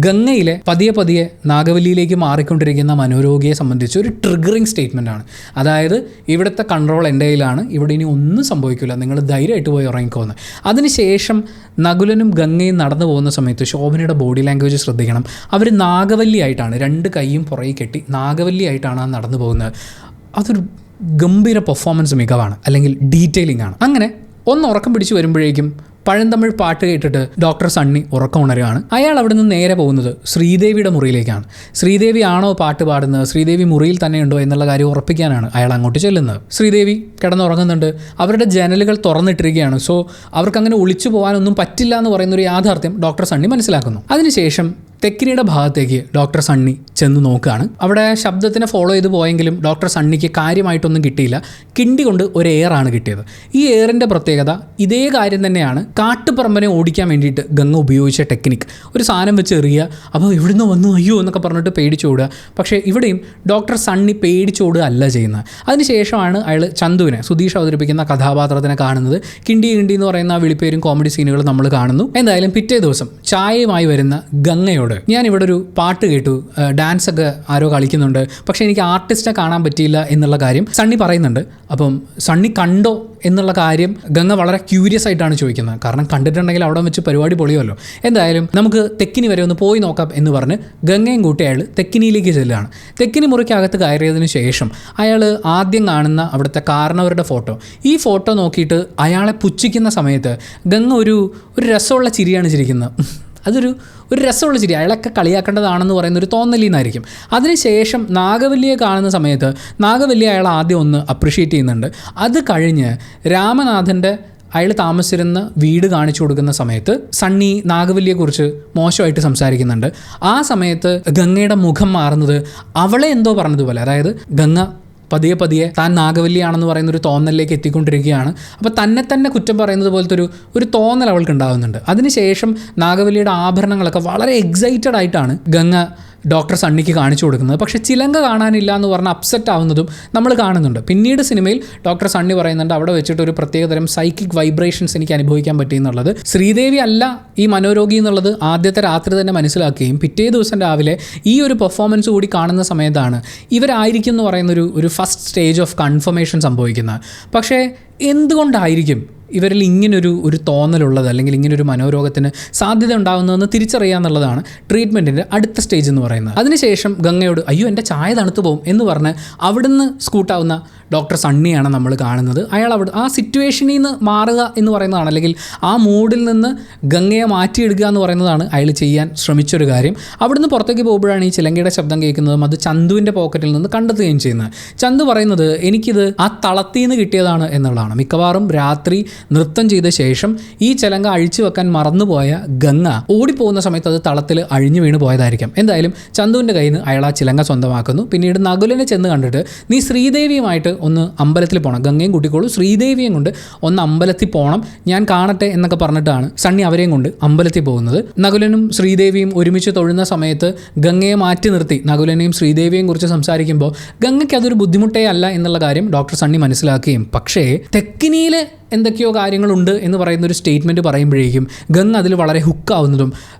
Speaker 1: ഗംഗയിലെ പതിയെ പതിയെ നാഗവല്ലിയിലേക്ക് മാറിക്കൊണ്ടിരിക്കുന്ന മനോരോഗിയെ സംബന്ധിച്ച് ഒരു ട്രിഗറിങ് സ്റ്റേറ്റ്മെൻ്റ് ആണ്. അതായത് ഇവിടുത്തെ കൺട്രോൾ എൻ്റെ കയ്യിലാണ്, ഇവിടെ ഇനി ഒന്നും സംഭവിക്കില്ല, നിങ്ങൾ ധൈര്യമായിട്ട് പോയി ഉറങ്ങിക്കോന്ന്. അതിനുശേഷം നകുലനും ഗംഗയും നടന്നു പോകുന്ന സമയത്ത് ശോഭനയുടെ ബോഡി ലാംഗ്വേജ് ശ്രദ്ധിക്കണം. അവർ നാഗവല്ലിയായിട്ടാണ്, രണ്ട് കൈയും പുറകെ കെട്ടി നാഗവല്ലിയായിട്ടാണ് നടന്നു പോകുന്നത്. അതൊരു ഗംഭീര പെർഫോമൻസ് മികവാണ്, അല്ലെങ്കിൽ ഡീറ്റെയിലിംഗ് ആണ്. അങ്ങനെ ഒന്ന് ഉറക്കം പിടിച്ച് വരുമ്പോഴേക്കും പഴന്തമിഴ് പാട്ട് കേട്ടിട്ട് ഡോക്ടർ സണ്ണി ഉറക്കം ഉണരുകയാണ്. അയാൾ അവിടെ നിന്ന് നേരെ പോകുന്നത് ശ്രീദേവിയുടെ മുറിയിലേക്കാണ്. ശ്രീദേവി ആണോ പാട്ട് പാടുന്നത്, ശ്രീദേവി മുറിയിൽ തന്നെയുണ്ടോ എന്നുള്ള കാര്യം ഉറപ്പിക്കാനാണ് അയാൾ അങ്ങോട്ട് ചെല്ലുന്നത്. ശ്രീദേവി കിടന്നുറങ്ങുന്നുണ്ട്. അവരുടെ ജനലുകൾ തുറന്നിട്ടിരിക്കുകയാണ്. സോ അവർക്കങ്ങനെ ഒളിച്ചു പോകാനൊന്നും പറ്റില്ല എന്ന് പറയുന്നൊരു യാഥാർത്ഥ്യം ഡോക്ടർ സണ്ണി മനസ്സിലാക്കുന്നു. അതിനുശേഷം തെക്കിനിയുടെ ഭാഗത്തേക്ക് ഡോക്ടർ സണ്ണി ചെന്ന് നോക്കുകയാണ്. അവിടെ ശബ്ദത്തിനെ ഫോളോ ചെയ്ത് പോയെങ്കിലും ഡോക്ടർ സണ്ണിക്ക് കാര്യമായിട്ടൊന്നും കിട്ടിയില്ല. കിണ്ടി കൊണ്ട് ഒരു എയറാണ് കിട്ടിയത്. ഈ എയറിൻ്റെ പ്രത്യേകത ഇതേ കാര്യം തന്നെയാണ് കാട്ടുപറമ്പനെ ഓടിക്കാൻ വേണ്ടിയിട്ട് ഗംഗ ഉപയോഗിച്ച ടെക്നിക്ക്. ഒരു സാധനം വെച്ച് എറിയുക, അപ്പോൾ ഇവിടുന്ന് വന്നു അയ്യോ എന്നൊക്കെ പറഞ്ഞിട്ട് പേടിച്ചോടുക. പക്ഷേ ഇവിടെയും ഡോക്ടർ സണ്ണി പേടിച്ചോടുക അല്ല ചെയ്യുന്നത്. അതിനുശേഷമാണ് അയാൾ ചന്തുവിനെ, സുധീഷ് അവതരിപ്പിക്കുന്ന കഥാപാത്രത്തിനെ കാണുന്നത്. കിണ്ടി കിണ്ടി എന്ന് പറയുന്ന ആ വിളിപ്പേരും കോമഡി സീനുകളും നമ്മൾ കാണുന്നു. എന്തായാലും പിറ്റേ ദിവസം ചായയുമായി വരുന്ന ഗംഗയോട് ഞാൻ ഇവിടെ ഒരു പാട്ട് കേട്ടു, ഡാൻസ് ഒക്കെ ആരോ കളിക്കുന്നുണ്ട്, പക്ഷേ എനിക്ക് ആർട്ടിസ്റ്റിനെ കാണാൻ പറ്റിയില്ല എന്നുള്ള കാര്യം സണ്ണി പറയുന്നുണ്ട്. അപ്പം സണ്ണി കണ്ടോ എന്നുള്ള കാര്യം ഗംഗ വളരെ ക്യൂരിയസ് ആയിട്ടാണ് ചോദിക്കുന്നത്. കാരണം കണ്ടിട്ടുണ്ടെങ്കിൽ അവിടെ വെച്ച് പരിപാടി പൊളിയുമല്ലോ. എന്തായാലും നമുക്ക് തെക്കിനി വരെ ഒന്ന് പോയി നോക്കാം എന്ന് പറഞ്ഞ് ഗംഗയും കൂട്ടി അയാൾ തെക്കിനിയിലേക്ക് ചെല്ലുകയാണ്. തെക്കിനി മുറിക്കകത്ത് കയറിയതിന് ശേഷം അയാൾ ആദ്യം കാണുന്ന അവിടുത്തെ കാരണവരുടെ ഫോട്ടോ, ഈ ഫോട്ടോ നോക്കിയിട്ട് അയാളെ പുച്ഛിക്കുന്ന സമയത്ത് ഗംഗ ഒരു രസമുള്ള ചിരിയാണ് ചിരിക്കുന്നത്. അതൊരു രസമുള്ള ചിരി, അയാളൊക്കെ കളിയാക്കേണ്ടതാണെന്ന് പറയുന്നൊരു തോന്നലിന്നായിരിക്കും. അതിനുശേഷം നാഗവല്ലിയെ കാണുന്ന സമയത്ത് നാഗവല്ലി അയാൾ ആദ്യം ഒന്ന് അപ്രിഷ്യേറ്റ് ചെയ്യുന്നുണ്ട്. അത് കഴിഞ്ഞ് രാമനാഥൻ്റെ അയാൾ താമസിച്ചിരുന്ന വീട് കാണിച്ചു കൊടുക്കുന്ന സമയത്ത് സണ്ണി നാഗവല്ലിയെക്കുറിച്ച് മോശമായിട്ട് സംസാരിക്കുന്നുണ്ട്. ആ സമയത്ത് ഗംഗയുടെ മുഖം മാറുന്നത് അവളെ എന്തോ പറഞ്ഞതുപോലെ, അതായത് ഗംഗ പതിയെ പതിയെ താൻ നാഗവല്ലിയാണെന്ന് പറയുന്നൊരു തോന്നലിലേക്ക് എത്തിക്കൊണ്ടിരിക്കുകയാണ്. അപ്പോൾ തന്നെ കുറ്റം പറയുന്നത് പോലത്തെ ഒരു തോന്നൽ അവൾക്ക് ഉണ്ടാകുന്നുണ്ട്. അതിനുശേഷം നാഗവല്ലിയുടെ ആഭരണങ്ങളൊക്കെ വളരെ എക്സൈറ്റഡ് ആയിട്ടാണ് ഗംഗ ഡോക്ടർ സണ്ണിക്ക് കാണിച്ചു കൊടുക്കുന്നത്. പക്ഷേ ചിലങ്ക കാണാനില്ല എന്ന് പറഞ്ഞ് അപ്സെറ്റ് ആവുന്നതും നമ്മൾ കാണുന്നുണ്ട്. പിന്നീട് സിനിമയിൽ ഡോക്ടർ സണ്ണി പറയുന്നുണ്ട് അവിടെ വെച്ചിട്ട് ഒരു പ്രത്യേകതരം സൈക്കിക് വൈബ്രേഷൻസ് എനിക്ക് അനുഭവിക്കാൻ പറ്റിയെന്നുള്ളത്. ശ്രീദേവി അല്ല ഈ മനോരോഗി എന്നുള്ളത് ആദ്യത്തെ രാത്രി തന്നെ മനസ്സിലാക്കുകയും പിറ്റേ ദിവസം രാവിലെ ഈ ഒരു പെർഫോമൻസ് കൂടി കാണുന്ന സമയത്താണ് ഇവരായിരിക്കും എന്ന് പറയുന്നൊരു ഫസ്റ്റ് സ്റ്റേജ് ഓഫ് കൺഫർമേഷൻ സംഭവിക്കുന്നത്. പക്ഷേ എന്തുകൊണ്ടായിരിക്കും ഇവരിൽ ഇങ്ങനൊരു തോന്നലുള്ളത്, അല്ലെങ്കിൽ ഇങ്ങനൊരു മനോരോഗത്തിന് സാധ്യത ഉണ്ടാകുന്നതെന്ന് തിരിച്ചറിയുക എന്നുള്ളതാണ് ട്രീറ്റ്മെൻറ്റിൻ്റെ അടുത്ത സ്റ്റേജ് എന്ന് പറയുന്നത്. അതിനുശേഷം ഗംഗയോട് അയ്യോ എൻ്റെ ചായ തണുത്തു പോകും എന്ന് പറഞ്ഞ് അവിടുന്ന് സ്കൂട്ടാവുന്ന ഡോക്ടർ സണ്ണിയാണ് നമ്മൾ കാണുന്നത്. അയാൾ ആ സിറ്റുവേഷനിൽ നിന്ന് മാറുക എന്ന് പറയുന്നതാണ്, അല്ലെങ്കിൽ ആ മൂഡിൽ നിന്ന് ഗംഗയെ മാറ്റിയെടുക്കുക എന്ന് പറയുന്നതാണ് അയാൾ ചെയ്യാൻ ശ്രമിച്ചൊരു കാര്യം. അവിടുന്ന് പുറത്തേക്ക് പോകുമ്പോഴാണ് ഈ ചിലങ്കയുടെ ശബ്ദം കേൾക്കുന്നതും അത് ചന്തുവിൻ്റെ പോക്കറ്റിൽ നിന്ന് കണ്ടെത്തുകയും ചെയ്യുന്നത്. ചന്തു പറയുന്നത് എനിക്കിത് ആ തളത്തിൽ നിന്ന് കിട്ടിയതാണ് എന്നുള്ളതാണ്. മിക്കവാറും രാത്രി നൃത്തം ചെയ്ത ശേഷം ഈ ചിലങ്ക അഴിച്ചു വെക്കാൻ മറന്നുപോയ ഗംഗ ഓടിപ്പോകുന്ന സമയത്ത് അത് തളത്തിൽ അഴിഞ്ഞു വീണ് പോയതായിരിക്കാം. എന്തായാലും ചന്തുവിൻ്റെ കയ്യിൽ നിന്ന് അയാൾ ആ ചിലങ്ക സ്വന്തമാക്കുന്നു. പിന്നീട് നകുലനെ ചെന്ന് കണ്ടിട്ട് നീ ശ്രീദേവിയുമായിട്ട് ഒന്ന് അമ്പലത്തിൽ പോകണം, ഗംഗയും കൂട്ടിക്കോളൂ, ശ്രീദേവിയും കൊണ്ട് ഒന്ന് അമ്പലത്തിൽ പോകണം, ഞാൻ കാണട്ടെ എന്നൊക്കെ പറഞ്ഞിട്ടാണ് സണ്ണി അവരെയും കൊണ്ട് അമ്പലത്തിൽ പോകുന്നത്. നകുലനും ശ്രീദേവിയും ഒരുമിച്ച് തൊഴുന്ന സമയത്ത് ഗംഗയെ മാറ്റി നിർത്തി നകുലനെയും ശ്രീദേവിയെയും കുറിച്ച് സംസാരിക്കുമ്പോൾ ഗംഗയ്ക്ക് അതൊരു ബുദ്ധിമുട്ടേ അല്ല എന്നുള്ള കാര്യം ഡോക്ടർ സണ്ണി മനസ്സിലാക്കുകയും, പക്ഷേ തെക്കിനിയിൽ എന്തൊക്കെയോ കാര്യങ്ങളുണ്ട് എന്ന് പറയുന്നൊരു സ്റ്റേറ്റ്മെൻറ്റ് പറയുമ്പോഴേക്കും ഗംഗ അതിൽ വളരെ ഹുക്കാവുന്നതും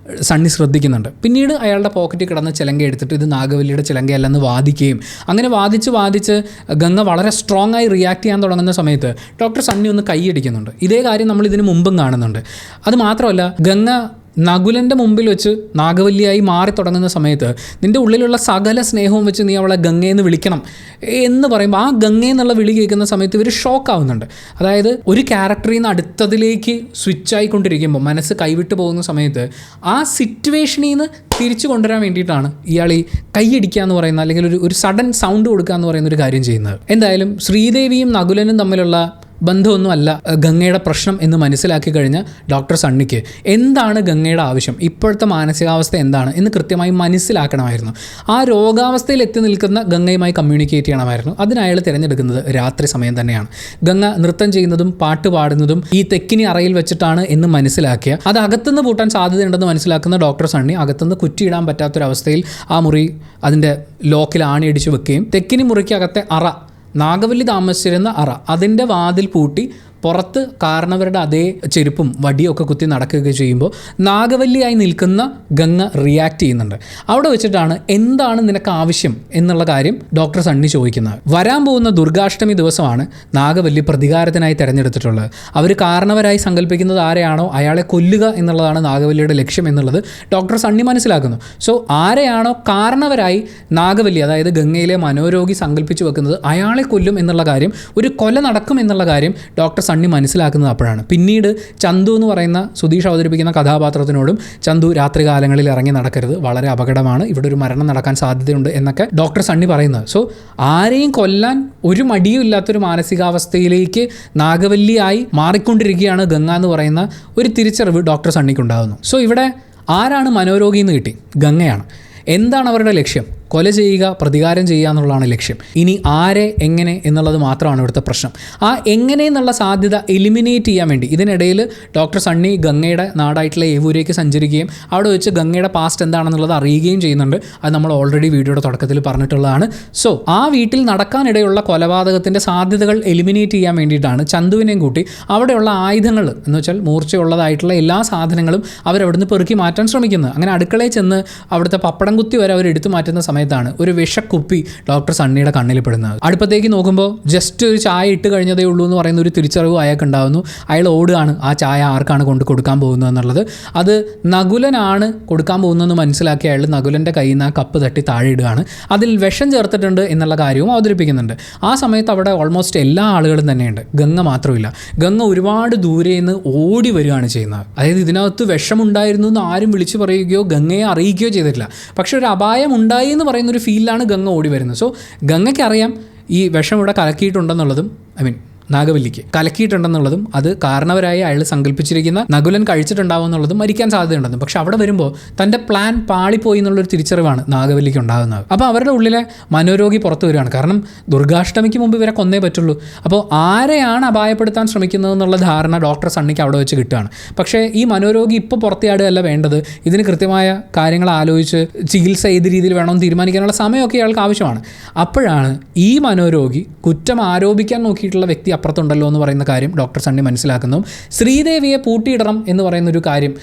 Speaker 1: സണ്ണി ശ്രദ്ധിക്കുന്നുണ്ട്. പിന്നീട് അയാളുടെ പോക്കറ്റിൽ കിടന്ന ചിലങ്ക എടുത്തിട്ട് ഇത് നാഗവല്ലിയുടെ ചിലങ്കയല്ലെന്ന് വാദിക്കുകയും, അങ്ങനെ വാദിച്ച് ഗംഗ വളരെ സ്ട്രോങ് ആയി റിയാക്ട് ചെയ്യാൻ തുടങ്ങുന്ന സമയത്ത് ഡോക്ടർ സണ്ണി ഒന്ന് കൈയടിക്കുന്നുണ്ട്. ഇതേ കാര്യം നമ്മൾ ഇതിന് മുമ്പും കാണുന്നുണ്ട്. അത് മാത്രമല്ല ഗംഗ നകുലൻ്റെ മുമ്പിൽ വെച്ച് നാഗവല്ലിയായി മാറി തുടങ്ങുന്ന സമയത്ത് നിൻ്റെ ഉള്ളിലുള്ള സകല സ്നേഹവും വെച്ച് നീ അവളെ ഗംഗയെന്ന് വിളിക്കണം എന്ന് പറയുമ്പോൾ ആ ഗംഗയെന്നുള്ള വിളി കേൾക്കുന്ന സമയത്ത് ഇവർ ഷോക്കാവുന്നുണ്ട്. അതായത് ഒരു ക്യാരക്ടറിൽ നിന്ന് അടുത്തതിലേക്ക് സ്വിച്ച് ആയിക്കൊണ്ടിരിക്കുമ്പോൾ മനസ്സ് കൈവിട്ട് പോകുന്ന സമയത്ത് ആ സിറ്റുവേഷനിൽ നിന്ന് തിരിച്ചു കൊണ്ടുവരാൻ വേണ്ടിയിട്ടാണ് ഇയാൾ ഈ കൈയടിക്കുക എന്ന് പറയുന്ന, അല്ലെങ്കിൽ ഒരു സഡൻ സൗണ്ട് കൊടുക്കുക എന്ന് പറയുന്നൊരു കാര്യം ചെയ്യുന്നത്. എന്തായാലും ശ്രീദേവിയും നകുലനും തമ്മിലുള്ള ബന്ധമൊന്നും അല്ല ഗംഗയുടെ പ്രശ്നം എന്ന് മനസ്സിലാക്കി കഴിഞ്ഞ ഡോക്ടർ സണ്ണിക്ക് എന്താണ് ഗംഗയുടെ ആവശ്യം, ഇപ്പോഴത്തെ മാനസികാവസ്ഥ എന്താണ് എന്ന് കൃത്യമായി മനസ്സിലാക്കണമായിരുന്നു. ആ രോഗാവസ്ഥയിൽ എത്തി നിൽക്കുന്ന ഗംഗയുമായി കമ്മ്യൂണിക്കേറ്റ് ചെയ്യണമായിരുന്നു. അതിനയാൾ തിരഞ്ഞെടുക്കുന്നത് രാത്രി സമയം തന്നെയാണ്. ഗംഗ നൃത്തം ചെയ്യുന്നതും പാട്ട് പാടുന്നതും ഈ തെക്കിനി അറയിൽ വെച്ചിട്ടാണ് എന്ന് മനസ്സിലാക്കിയ, അത് അകത്തുനിന്ന് പൂട്ടാൻ സാധ്യതയുണ്ടെന്ന് മനസ്സിലാക്കുന്ന ഡോക്ടർ സണ്ണി അകത്തുനിന്ന് കുറ്റിയിടാൻ പറ്റാത്തൊരവസ്ഥയിൽ ആ മുറി അതിൻ്റെ ലോക്കിൽ ആണിയടിച്ച് വെക്കുകയും തെക്കിനി മുറിക്കകത്തെ അറ, നാഗവല്ലി താമസിച്ചിരുന്ന അറ, അതിൻ്റെ വാതിൽ പൂട്ടി പുറത്ത് കാരണവരുടെ അതേ ചെരുപ്പും വടിയൊക്കെ കുത്തി നടക്കുകയൊക്കെ ചെയ്യുമ്പോൾ നാഗവല്ലിയായി നിൽക്കുന്ന ഗംഗ റിയാക്ട് ചെയ്യുന്നുണ്ട്. അവിടെ വെച്ചിട്ടാണ് എന്താണ് നിനക്ക് ആവശ്യം എന്നുള്ള കാര്യം ഡോക്ടർ സണ്ണി ചോദിക്കുന്നത്. വരാൻ പോകുന്ന ദുർഗാഷ്ടമി ദിവസമാണ് നാഗവല്ലി പ്രതികാരത്തിനായി തിരഞ്ഞെടുത്തിട്ടുള്ളത്. അവർ കാരണവരായി സങ്കല്പിക്കുന്നത് ആരെയാണോ അയാളെ കൊല്ലുക എന്നുള്ളതാണ് നാഗവല്ലിയുടെ ലക്ഷ്യം എന്നുള്ളത് ഡോക്ടർ സണ്ണി മനസ്സിലാക്കുന്നു. സോ ആരെയാണോ കാരണവരായി നാഗവല്ലി, അതായത് ഗംഗയിലെ മനോരോഗി സങ്കല്പിച്ചു വെക്കുന്നത്, അയാളെ കൊല്ലും എന്നുള്ള കാര്യം, ഒരു കൊല നടക്കും എന്നുള്ള കാര്യം ഡോക്ടർ സണ്ണി മനസ്സിലാക്കുന്നത് അപ്പോഴാണ്. പിന്നീട് ചന്തു എന്ന് പറയുന്ന സുധീഷ് അവതരിപ്പിക്കുന്ന കഥാപാത്രത്തിനോടും ചന്തു രാത്രികാലങ്ങളിൽ ഇറങ്ങി നടക്കരുത്, വളരെ അപകടമാണ്, ഇവിടെ ഒരു മരണം നടക്കാൻ സാധ്യതയുണ്ട് എന്നൊക്കെ ഡോക്ടർ സണ്ണി പറയുന്നത്. സോ ആരെയും കൊല്ലാൻ ഒരു മടിയും ഇല്ലാത്തൊരു മാനസികാവസ്ഥയിലേക്ക് നാഗവല്ലിയായി മാറിക്കൊണ്ടിരിക്കുകയാണ് ഗംഗ എന്ന് പറയുന്ന ഒരു തിരിച്ചറിവ് ഡോക്ടർ സണ്ണിക്കുണ്ടാകുന്നു. സോ ഇവിടെ ആരാണ് മനോരോഗി എന്ന് കിട്ടി? ഗംഗയാണ്. എന്താണ് അവരുടെ ലക്ഷ്യം? കൊല ചെയ്യുക, പ്രതികാരം ചെയ്യുക എന്നുള്ളതാണ് ലക്ഷ്യം. ഇനി ആരെ, എങ്ങനെ എന്നുള്ളത് മാത്രമാണ് ഇവിടുത്തെ പ്രശ്നം. ആ എങ്ങനെ എന്നുള്ള സാധ്യത എലിമിനേറ്റ് ചെയ്യാൻ വേണ്ടി ഇതിനിടയിൽ ഡോക്ടർ സണ്ണി ഗംഗയുടെ നാടായിട്ടുള്ള ഏവൂരേക്ക് സഞ്ചരിക്കുകയും അവിടെ വെച്ച് ഗംഗയുടെ പാസ്റ്റ് എന്താണെന്നുള്ളത് അറിയുകയും ചെയ്യുന്നുണ്ട്. അത് നമ്മൾ ഓൾറെഡി വീഡിയോയുടെ തുടക്കത്തിൽ പറഞ്ഞിട്ടുള്ളതാണ്. സോ ആ വീട്ടിൽ നടക്കാനിടയുള്ള കൊലപാതകത്തിൻ്റെ സാധ്യതകൾ എലിമിനേറ്റ് ചെയ്യാൻ വേണ്ടിയിട്ടാണ് ചന്തുവിനെയും കൂട്ടി അവിടെയുള്ള ആയുധങ്ങൾ എന്ന് വെച്ചാൽ മൂർച്ചയുള്ളതായിട്ടുള്ള എല്ലാ സാധനങ്ങളും അവരവിടുന്ന് പെറുക്കി മാറ്റാൻ ശ്രമിക്കുന്നത്. അങ്ങനെ അടുക്കളയിൽ ചെന്ന് അവിടുത്തെ പപ്പടം കുത്തി വരെ അവർ എടുത്തു മാറ്റുന്ന സമയത്താണ് ഒരു വിഷക്കുപ്പി ഡോക്ടർ സണ്ണിയുടെ കണ്ണിൽ പെടുന്നത്. അടുപ്പത്തേക്ക് നോക്കുമ്പോൾ ജസ്റ്റ് ഒരു ചായ ഇട്ട് കഴിഞ്ഞതേ ഉള്ളൂ എന്ന് പറയുന്ന ഒരു തിരിച്ചറിവ് അയാൾക്ക് ഉണ്ടാകുന്നു. അയാൾ ഓടുകയാണ് ആ ചായ ആർക്കാണ് കൊണ്ട് കൊടുക്കാൻ പോകുന്നത് എന്നുള്ളത്. അത് നകുലനാണ് കൊടുക്കാൻ പോകുന്നതെന്ന് മനസ്സിലാക്കി അയാൾ നകുലൻ്റെ കയ്യിൽ നിന്ന് ആ കപ്പ് തട്ടി താഴെ ഇടുകയാണ്. അതിൽ വിഷം ചേർത്തിട്ടുണ്ട് എന്നുള്ള കാര്യവും അവതരിപ്പിക്കുന്നുണ്ട്. ആ സമയത്ത് അവിടെ ഓൾമോസ്റ്റ് എല്ലാ ആളുകളും തന്നെയുണ്ട്, ഗംഗ മാത്രമില്ല. ഗംഗ ഒരുപാട് ദൂരെ നിന്ന് ഓടി വരികയാണ് ചെയ്യുന്നത്. അതായത് ഇതിനകത്ത് വിഷമുണ്ടായിരുന്നു എന്ന് ആരും വിളിച്ചു പറയുകയോ ഗംഗയെ അറിയിക്കുകയോ ചെയ്തിട്ടില്ല. പക്ഷെ ഒരു അപായം ഉണ്ടായി എന്ന് പറയുന്നൊരു ഫീലിലാണ് ഗംഗ ഓടി വരുന്നത്. സോ ഗംഗയ്ക്ക് അറിയാം ഈ വിഷം ഇവിടെ കലക്കിയിട്ടുണ്ടെന്നുള്ളതും, നാഗവല്ലിക്ക് കലക്കിയിട്ടുണ്ടെന്നുള്ളതും, അത് കാരണവരായി അയാൾ സങ്കല്പിച്ചിരിക്കുന്ന നകുലൻ കഴിച്ചിട്ടുണ്ടാവും എന്നുള്ളതും മരിക്കാൻ സാധ്യതയുണ്ടെന്നും. പക്ഷെ അവിടെ വരുമ്പോൾ തൻ്റെ പ്ലാൻ പാളിപ്പോയി എന്നുള്ളൊരു തിരിച്ചറിവാണ് നാഗവല്ലിക്ക് ഉണ്ടാകുന്നത്. അപ്പോൾ അവരുടെ ഉള്ളിലെ മനോരോഗി പുറത്തു വരികയാണ്. കാരണം ദുർഗാഷ്ടമിക്ക് മുമ്പ് ഇവരെ കൊന്നേ പറ്റുള്ളൂ. അപ്പോൾ ആരെയാണ് അപായപ്പെടുത്താൻ ശ്രമിക്കുന്നതെന്നുള്ള ധാരണ ഡോക്ടർ സണ്ണിക്ക് അവിടെ വെച്ച് കിട്ടുകയാണ്. പക്ഷേ ഈ മനോരോഗി ഇപ്പോൾ പുറത്തിയാടുകയല്ല വേണ്ടത്. ഇതിന് കൃത്യമായ കാര്യങ്ങൾ ആലോചിച്ച് ചികിത്സ ഏത് രീതിയിൽ വേണമെന്ന് തീരുമാനിക്കാനുള്ള സമയമൊക്കെ അയാൾക്ക് ആവശ്യമാണ്. അപ്പോഴാണ് ഈ മനോരോഗി കുറ്റം ആരോപിക്കാൻ നോക്കിയിട്ടുള്ള വ്യക്തി അപ്പുറത്തുണ്ടല്ലോ എന്ന് പറയുന്ന കാര്യം ഡോക്ടർ സണ്ണി മനസ്സിലാക്കുന്നു. ശ്രീദേവിയെ പൂട്ടിയിടണം എന്ന് പറയുന്ന ഒരു കാര്യം,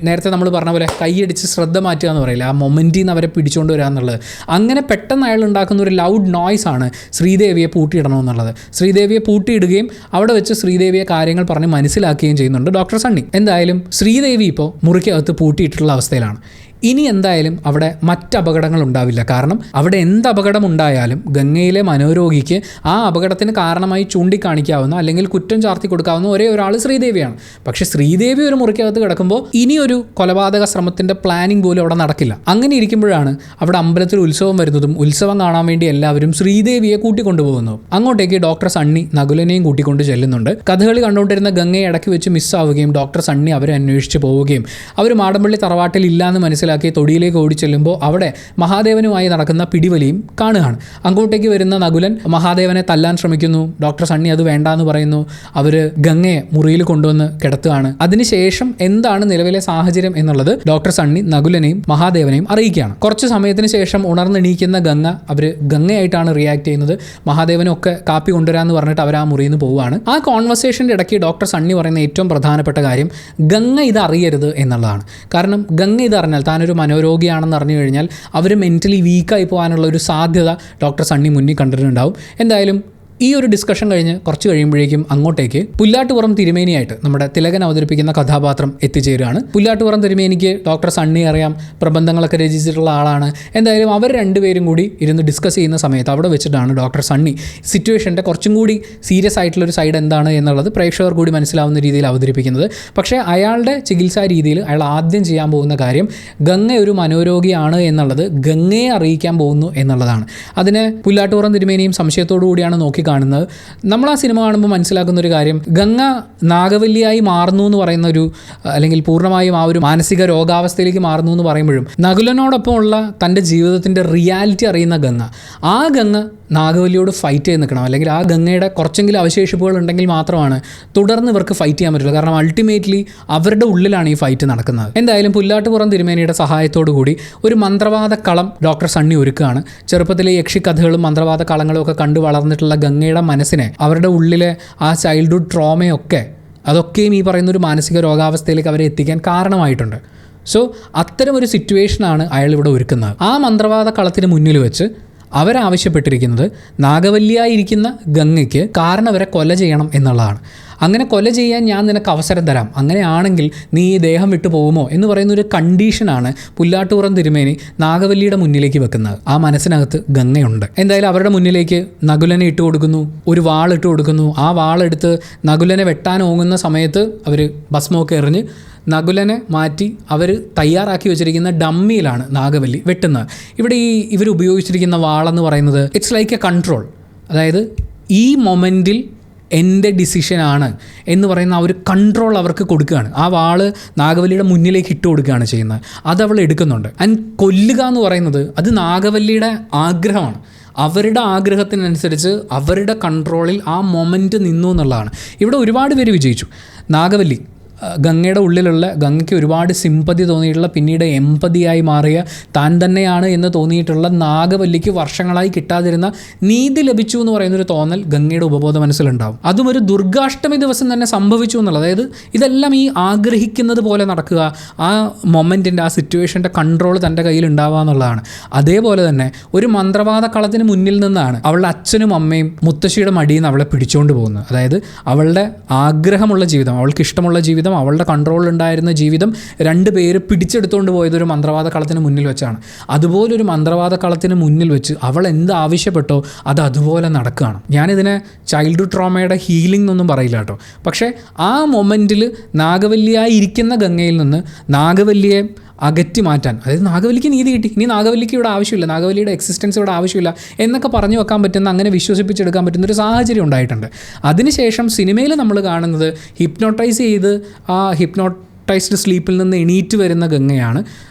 Speaker 1: നേരത്തെ നമ്മൾ പറഞ്ഞ പോലെ കൈയടിച്ച് ശ്രദ്ധ മാറ്റുക എന്ന് പറയില്ല, ആ മൊമെൻറ്റിൽ നിന്ന് അവരെ പിടിച്ചുകൊണ്ട് വരിക എന്നുള്ളത്. അങ്ങനെ പെട്ടെന്ന് അയാൾ ഉണ്ടാക്കുന്ന ഒരു ലൗഡ് നോയ്സ് ആണ് ശ്രീദേവിയെ പൂട്ടിയിടണം എന്നുള്ളത്. ശ്രീദേവിയെ പൂട്ടിയിടുകയും അവിടെ വെച്ച് ശ്രീദേവിയെ കാര്യങ്ങൾ പറഞ്ഞ് മനസ്സിലാക്കുകയും ചെയ്യുന്നുണ്ട് ഡോക്ടർ സണ്ണി. എന്തായാലും ശ്രീദേവി ഇപ്പോൾ മുറിക്കകത്ത് പൂട്ടിയിട്ടുള്ള അവസ്ഥയിലാണ്. ഇനി എന്തായാലും അവിടെ മറ്റ് അപകടങ്ങൾ ഉണ്ടാവില്ല. കാരണം അവിടെ എന്ത് അപകടം ഉണ്ടായാലും ഗംഗയിലെ മനോരോഗിക്ക് ആ അപകടത്തിന് കാരണമായി ചൂണ്ടിക്കാണിക്കാവുന്ന അല്ലെങ്കിൽ കുറ്റം ചാർത്തി കൊടുക്കാവുന്ന ഒരേ ഒരാൾ ശ്രീദേവിയാണ്. പക്ഷേ ശ്രീദേവി ഒരു മുറിക്കകത്ത് കിടക്കുമ്പോൾ ഇനിയൊരു കൊലപാതക ശ്രമത്തിൻ്റെ പ്ലാനിങ് പോലും അവിടെ നടക്കില്ല. അങ്ങനെ ഇരിക്കുമ്പോഴാണ് അവിടെ അമ്പലത്തിൽ ഉത്സവം വരുന്നതും ഉത്സവം കാണാൻ വേണ്ടി എല്ലാവരും ശ്രീദേവിയെ കൂട്ടിക്കൊണ്ടുപോകുന്നു. അങ്ങോട്ടേക്ക് ഡോക്ടർ സണ്ണി നകുലനെയും കൂട്ടിക്കൊണ്ട് ചെല്ലുന്നുണ്ട്. കഥകളി കണ്ടുകൊണ്ടിരുന്ന ഗംഗയെ ഇടയ്ക്ക് വെച്ച് മിസ്സാവുകയും ഡോക്ടർ സണ്ണി അവരെ അന്വേഷിച്ച് പോവുകയും അവർ മാടമ്പള്ളി തറവാട്ടിൽ ഇല്ലാന്ന് മനസ്സിലാക്കി തൊടിയിലേക്ക് ഓടി ചെല്ലുമ്പോൾ അവിടെ മഹാദേവനുമായി നടക്കുന്ന പിടിവലിയും കാണുകയാണ്. അങ്ങോട്ടേക്ക് വരുന്ന നകുലൻ മഹാദേവനെ തല്ലാൻ ശ്രമിക്കുന്നു. ഡോക്ടർ സണ്ണി അത് വേണ്ടാന്ന് പറയുന്നു. അവർ ഗംഗയെ മുറിയിൽ കൊണ്ടുവന്ന് കിടത്തുകയാണ്. അതിനുശേഷം എന്താണ് നിലവിലെ സാഹചര്യം എന്നുള്ളത് ഡോക്ടർ സണ്ണി നകുലനെയും മഹാദേവനെയും അറിയിക്കുകയാണ്. കുറച്ച് സമയത്തിന് ശേഷം ഉണർന്നെണീക്കുന്ന ഗംഗ, അവർ ഗംഗയായിട്ടാണ് റിയാക്ട് ചെയ്യുന്നത്. മഹാദേവനൊക്കെ കാപ്പി കൊണ്ടുവരാമെന്ന് പറഞ്ഞിട്ട് അവർ ആ മുറിയിൽ നിന്ന് പോവുകയാണ്. ആ കോൺവെർസേഷൻ്റെ ഇടയ്ക്ക് ഡോക്ടർ സണ്ണി പറയുന്ന ഏറ്റവും പ്രധാനപ്പെട്ട കാര്യം ഗംഗ ഇത് അറിയരുത് എന്നുള്ളതാണ്. കാരണം ഗംഗ ഇത് അറിഞ്ഞാൽ താനൊരു മനോരോഗിയാണെന്ന് അറിഞ്ഞു കഴിഞ്ഞാൽ അവർ മെൻ്റലി വീക്കായി പോകാനുള്ള ഒരു സാധ്യത ഡോക്ടർ സണ്ണി മുന്നിൽ കണ്ടിട്ടുണ്ടാവും. എന്തായാലും ഈ ഒരു ഡിസ്കഷൻ കഴിഞ്ഞ് കുറച്ച് കഴിയുമ്പോഴേക്കും അങ്ങോട്ടേക്ക് പുല്ലാട്ടുപുറം തിരുമേനിയായിട്ട് നമ്മുടെ തിലകൻ അവതരിപ്പിക്കുന്ന കഥാപാത്രം എത്തിച്ചേരുകയാണ്. പുല്ലാട്ടുപുറം തിരുമേനിക്ക് ഡോക്ടർ സണ്ണി അറിയാം, പ്രബന്ധങ്ങളൊക്കെ രചിച്ചിട്ടുള്ള ആളാണ്. എന്തായാലും അവർ രണ്ടുപേരും കൂടി ഇരുന്ന് ഡിസ്കസ് ചെയ്യുന്ന സമയത്ത് അവിടെ വെച്ചിട്ടാണ് ഡോക്ടർ സണ്ണി സിറ്റുവേഷൻ്റെ കുറച്ചും കൂടി സീരിയസ് ആയിട്ടുള്ളൊരു സൈഡ് എന്താണ് എന്നുള്ളത് പ്രേക്ഷകർ കൂടി മനസ്സിലാവുന്ന രീതിയിൽ അവതരിപ്പിക്കുന്നത്. പക്ഷേ അയാളുടെ ചികിത്സാ രീതിയിൽ അയാൾ ആദ്യം ചെയ്യാൻ പോകുന്ന കാര്യം ഗംഗ ഒരു മനോരോഗിയാണ് എന്നുള്ളത് ഗംഗയെ അറിയിക്കാൻ പോകുന്നു എന്നുള്ളതാണ്. അതിന് പുല്ലാട്ടുപുറം തിരുമേനിയും സംശയത്തോടു കൂടിയാണ് നോക്കി കാണുന്നത്. നമ്മൾ ആ സിനിമ കാണുമ്പോൾ മനസ്സിലാക്കുന്ന ഒരു കാര്യം, ഗംഗ നാഗവല്ലിയായി മാറുന്നു എന്ന് പറയുന്ന ഒരു, അല്ലെങ്കിൽ പൂർണ്ണമായും ആ ഒരു മാനസിക രോഗാവസ്ഥയിലേക്ക് മാറുന്നു എന്ന് പറയുമ്പോഴും നകുലനോടൊപ്പമുള്ള തൻ്റെ ജീവിതത്തിൻ്റെ റിയാലിറ്റി അറിയുന്ന ഗംഗ, ആ ഗംഗ നാഗവല്ലിയോട് ഫൈറ്റ് ചെയ്ത് നിൽക്കണം. അല്ലെങ്കിൽ ആ ഗംഗയുടെ കുറച്ചെങ്കിലും അവശേഷിപ്പുകൾ ഉണ്ടെങ്കിൽ മാത്രമാണ് തുടർന്ന് ഇവർക്ക് ഫൈറ്റ് ചെയ്യാൻ പറ്റുള്ളൂ. കാരണം അൾട്ടിമേറ്റ്ലി അവരുടെ ഉള്ളിലാണ് ഈ ഫൈറ്റ് നടക്കുന്നത്. എന്തായാലും പുല്ലാട്ടുപുറം തിരുമേനിയുടെ സഹായത്തോടു കൂടി ഒരു മന്ത്രവാദ കളം ഡോക്ടർ സണ്ണി ഒരുക്കുകയാണ്. ചെറുപ്പത്തിലെ യക്ഷിക്കഥകളും മന്ത്രവാദ കളങ്ങളും ഒക്കെ കണ്ടു വളർന്നിട്ടുള്ള ഗംഗ ഗംഗയുടെ മനസ്സിനെ, അവരുടെ ഉള്ളിലെ ആ ചൈൽഡ്ഹുഡ് ട്രോമയൊക്കെ അതൊക്കെയും ഈ പറയുന്നൊരു മാനസിക രോഗാവസ്ഥയിലേക്ക് അവരെ എത്തിക്കാൻ കാരണമായിട്ടുണ്ട്. സോ അത്തരമൊരു സിറ്റുവേഷനാണ് അയാൾ ഇവിടെ ഒരുക്കുന്നത്. ആ മന്ത്രവാദ കളത്തിന് മുന്നിൽ വെച്ച് അവരാവശ്യപ്പെട്ടിരിക്കുന്നത് നാഗവല്ലിയായിരിക്കുന്ന ഗംഗയ്ക്ക് കാരണവരെ കൊല ചെയ്യണം എന്നുള്ളതാണ്. അങ്ങനെ കൊല ചെയ്യാൻ ഞാൻ നിനക്ക് അവസരം തരാം, അങ്ങനെയാണെങ്കിൽ നീ ഈ ദേഹം വിട്ടു പോകുമോ എന്ന് പറയുന്നൊരു കണ്ടീഷനാണ് പുല്ലാട്ടുപുറം തിരുമേനി നാഗവല്ലിയുടെ മുന്നിലേക്ക് വെക്കുന്നത്. ആ മനസ്സിനകത്ത് ഗംഗയുണ്ട്. എന്തായാലും അവരുടെ മുന്നിലേക്ക് നകുലനെ ഇട്ട് കൊടുക്കുന്നു, ഒരു വാളിട്ട് കൊടുക്കുന്നു. ആ വാളെടുത്ത് നകുലനെ വെട്ടാൻ ഓങ്ങുന്ന സമയത്ത് അവർ ഭസ്മമൊക്കെ എറിഞ്ഞ് നകുലനെ മാറ്റി അവർ തയ്യാറാക്കി വെച്ചിരിക്കുന്ന ഡമ്മിയിലാണ് നാഗവല്ലി വെട്ടുന്നത്. ഇവിടെ ഇവർ ഉപയോഗിച്ചിരിക്കുന്ന വാളെന്ന് പറയുന്നത് ഇറ്റ്സ് ലൈക്ക് എ കൺട്രോൾ. അതായത് ഈ മൊമെൻറ്റിൽ എൻ്റെ ഡിസിഷനാണ് എന്ന് പറയുന്ന ആ ഒരു കൺട്രോൾ അവർക്ക് കൊടുക്കുകയാണ്. ആ വാള് നാഗവല്ലിയുടെ മുന്നിലേക്ക് ഇട്ട് കൊടുക്കുകയാണ് ചെയ്യുന്നത്. അതവൾ എടുക്കുന്നുണ്ട്. ആൻഡ് കൊല്ലുക എന്ന് പറയുന്നത് അത് നാഗവല്ലിയുടെ ആഗ്രഹമാണ്. അവരുടെ ആഗ്രഹത്തിനനുസരിച്ച് അവരുടെ കൺട്രോളിൽ ആ മൊമെൻറ്റ് നിന്നു എന്നുള്ളതാണ്. ഇവിടെ ഒരുപാട് പേര് വിജയിച്ചു. നാഗവല്ലി ഗംഗയുടെ ഉള്ളിലുള്ള, ഗംഗയ്ക്ക് ഒരുപാട് സിമ്പതി തോന്നിയിട്ടുള്ള, പിന്നീട് എമ്പതിയായി മാറിയ, താൻ തന്നെയാണ് എന്ന് തോന്നിയിട്ടുള്ള നാഗവല്ലിക്ക് വർഷങ്ങളായി കിട്ടാതിരുന്ന നീതി ലഭിച്ചു എന്ന് പറയുന്നൊരു തോന്നൽ ഗംഗയുടെ ഉപബോധ മനസ്സിലുണ്ടാവും. അതും ഒരു ദുർഗാഷ്ടമി ദിവസം തന്നെ സംഭവിച്ചു എന്നുള്ളത്. അതായത് ഇതെല്ലാം ഈ ആഗ്രഹിക്കുന്നത് പോലെ നടക്കുക, ആ മൊമെൻറ്റിൻ്റെ, ആ സിറ്റുവേഷൻ്റെ കൺട്രോൾ തൻ്റെ കയ്യിൽ ഉണ്ടാവുക എന്നുള്ളതാണ്. അതേപോലെ തന്നെ ഒരു മന്ത്രവാദ കളത്തിന് മുന്നിൽ നിന്നാണ് അവളുടെ അച്ഛനും അമ്മയും മുത്തശ്ശിയുടെ മടിയിൽ നിന്ന് അവളെ പിടിച്ചുകൊണ്ട് പോകുന്നത്. അതായത് അവളുടെ ആഗ്രഹമുള്ള ജീവിതം, അവൾക്ക് ഇഷ്ടമുള്ള ജീവിതം, അവളുടെ കൺട്രോളിലുണ്ടായിരുന്ന ജീവിതം രണ്ട് പേര് പിടിച്ചെടുത്തുകൊണ്ട് പോയതൊരു മന്ത്രവാദ കളത്തിന് മുന്നിൽ വെച്ചാണ്. അതുപോലൊരു മന്ത്രവാദ കളത്തിന് മുന്നിൽ വെച്ച് അവൾ എന്ത് ആവശ്യപ്പെട്ടോ അത് അതുപോലെ നടക്കുകയാണ്. ഞാനിതിനെ ചൈൽഡ്ഹുഡ് ട്രോമയുടെ ഹീലിംഗ് എന്നൊന്നും പറയില്ല കേട്ടോ. പക്ഷേ ആ മൊമെൻറ്റിൽ നാഗവല്ലിയായി ഇരിക്കുന്ന ഗംഗയിൽ നിന്ന് നാഗവല്ലിയെ അകറ്റി മാറ്റാൻ, അതായത് നാഗവല്ലിക്ക് നീതി കിട്ടി, ഇനി നാഗവല്ലിക്ക് ഇവിടെ ആവശ്യമില്ല, നാഗവല്ലിയുടെ എക്സിസ്റ്റൻസ് ഇവിടെ ആവശ്യമില്ല എന്നൊക്കെ പറഞ്ഞു വെക്കാൻ പറ്റുന്ന, അങ്ങനെ വിശ്വസിപ്പിച്ചെടുക്കാൻ പറ്റുന്നൊരു സാഹചര്യം ഉണ്ടായിട്ടുണ്ട്. അതിനുശേഷം സിനിമയിൽ നമ്മൾ കാണുന്നത് ഹിപ്നോട്ടൈസ് ചെയ്ത് ആ ഹിപ്നോട്ടൈസ്ഡ് സ്ലീപ്പിൽ നിന്ന് എണീറ്റ് വരുന്ന ഗംഗയാണ്.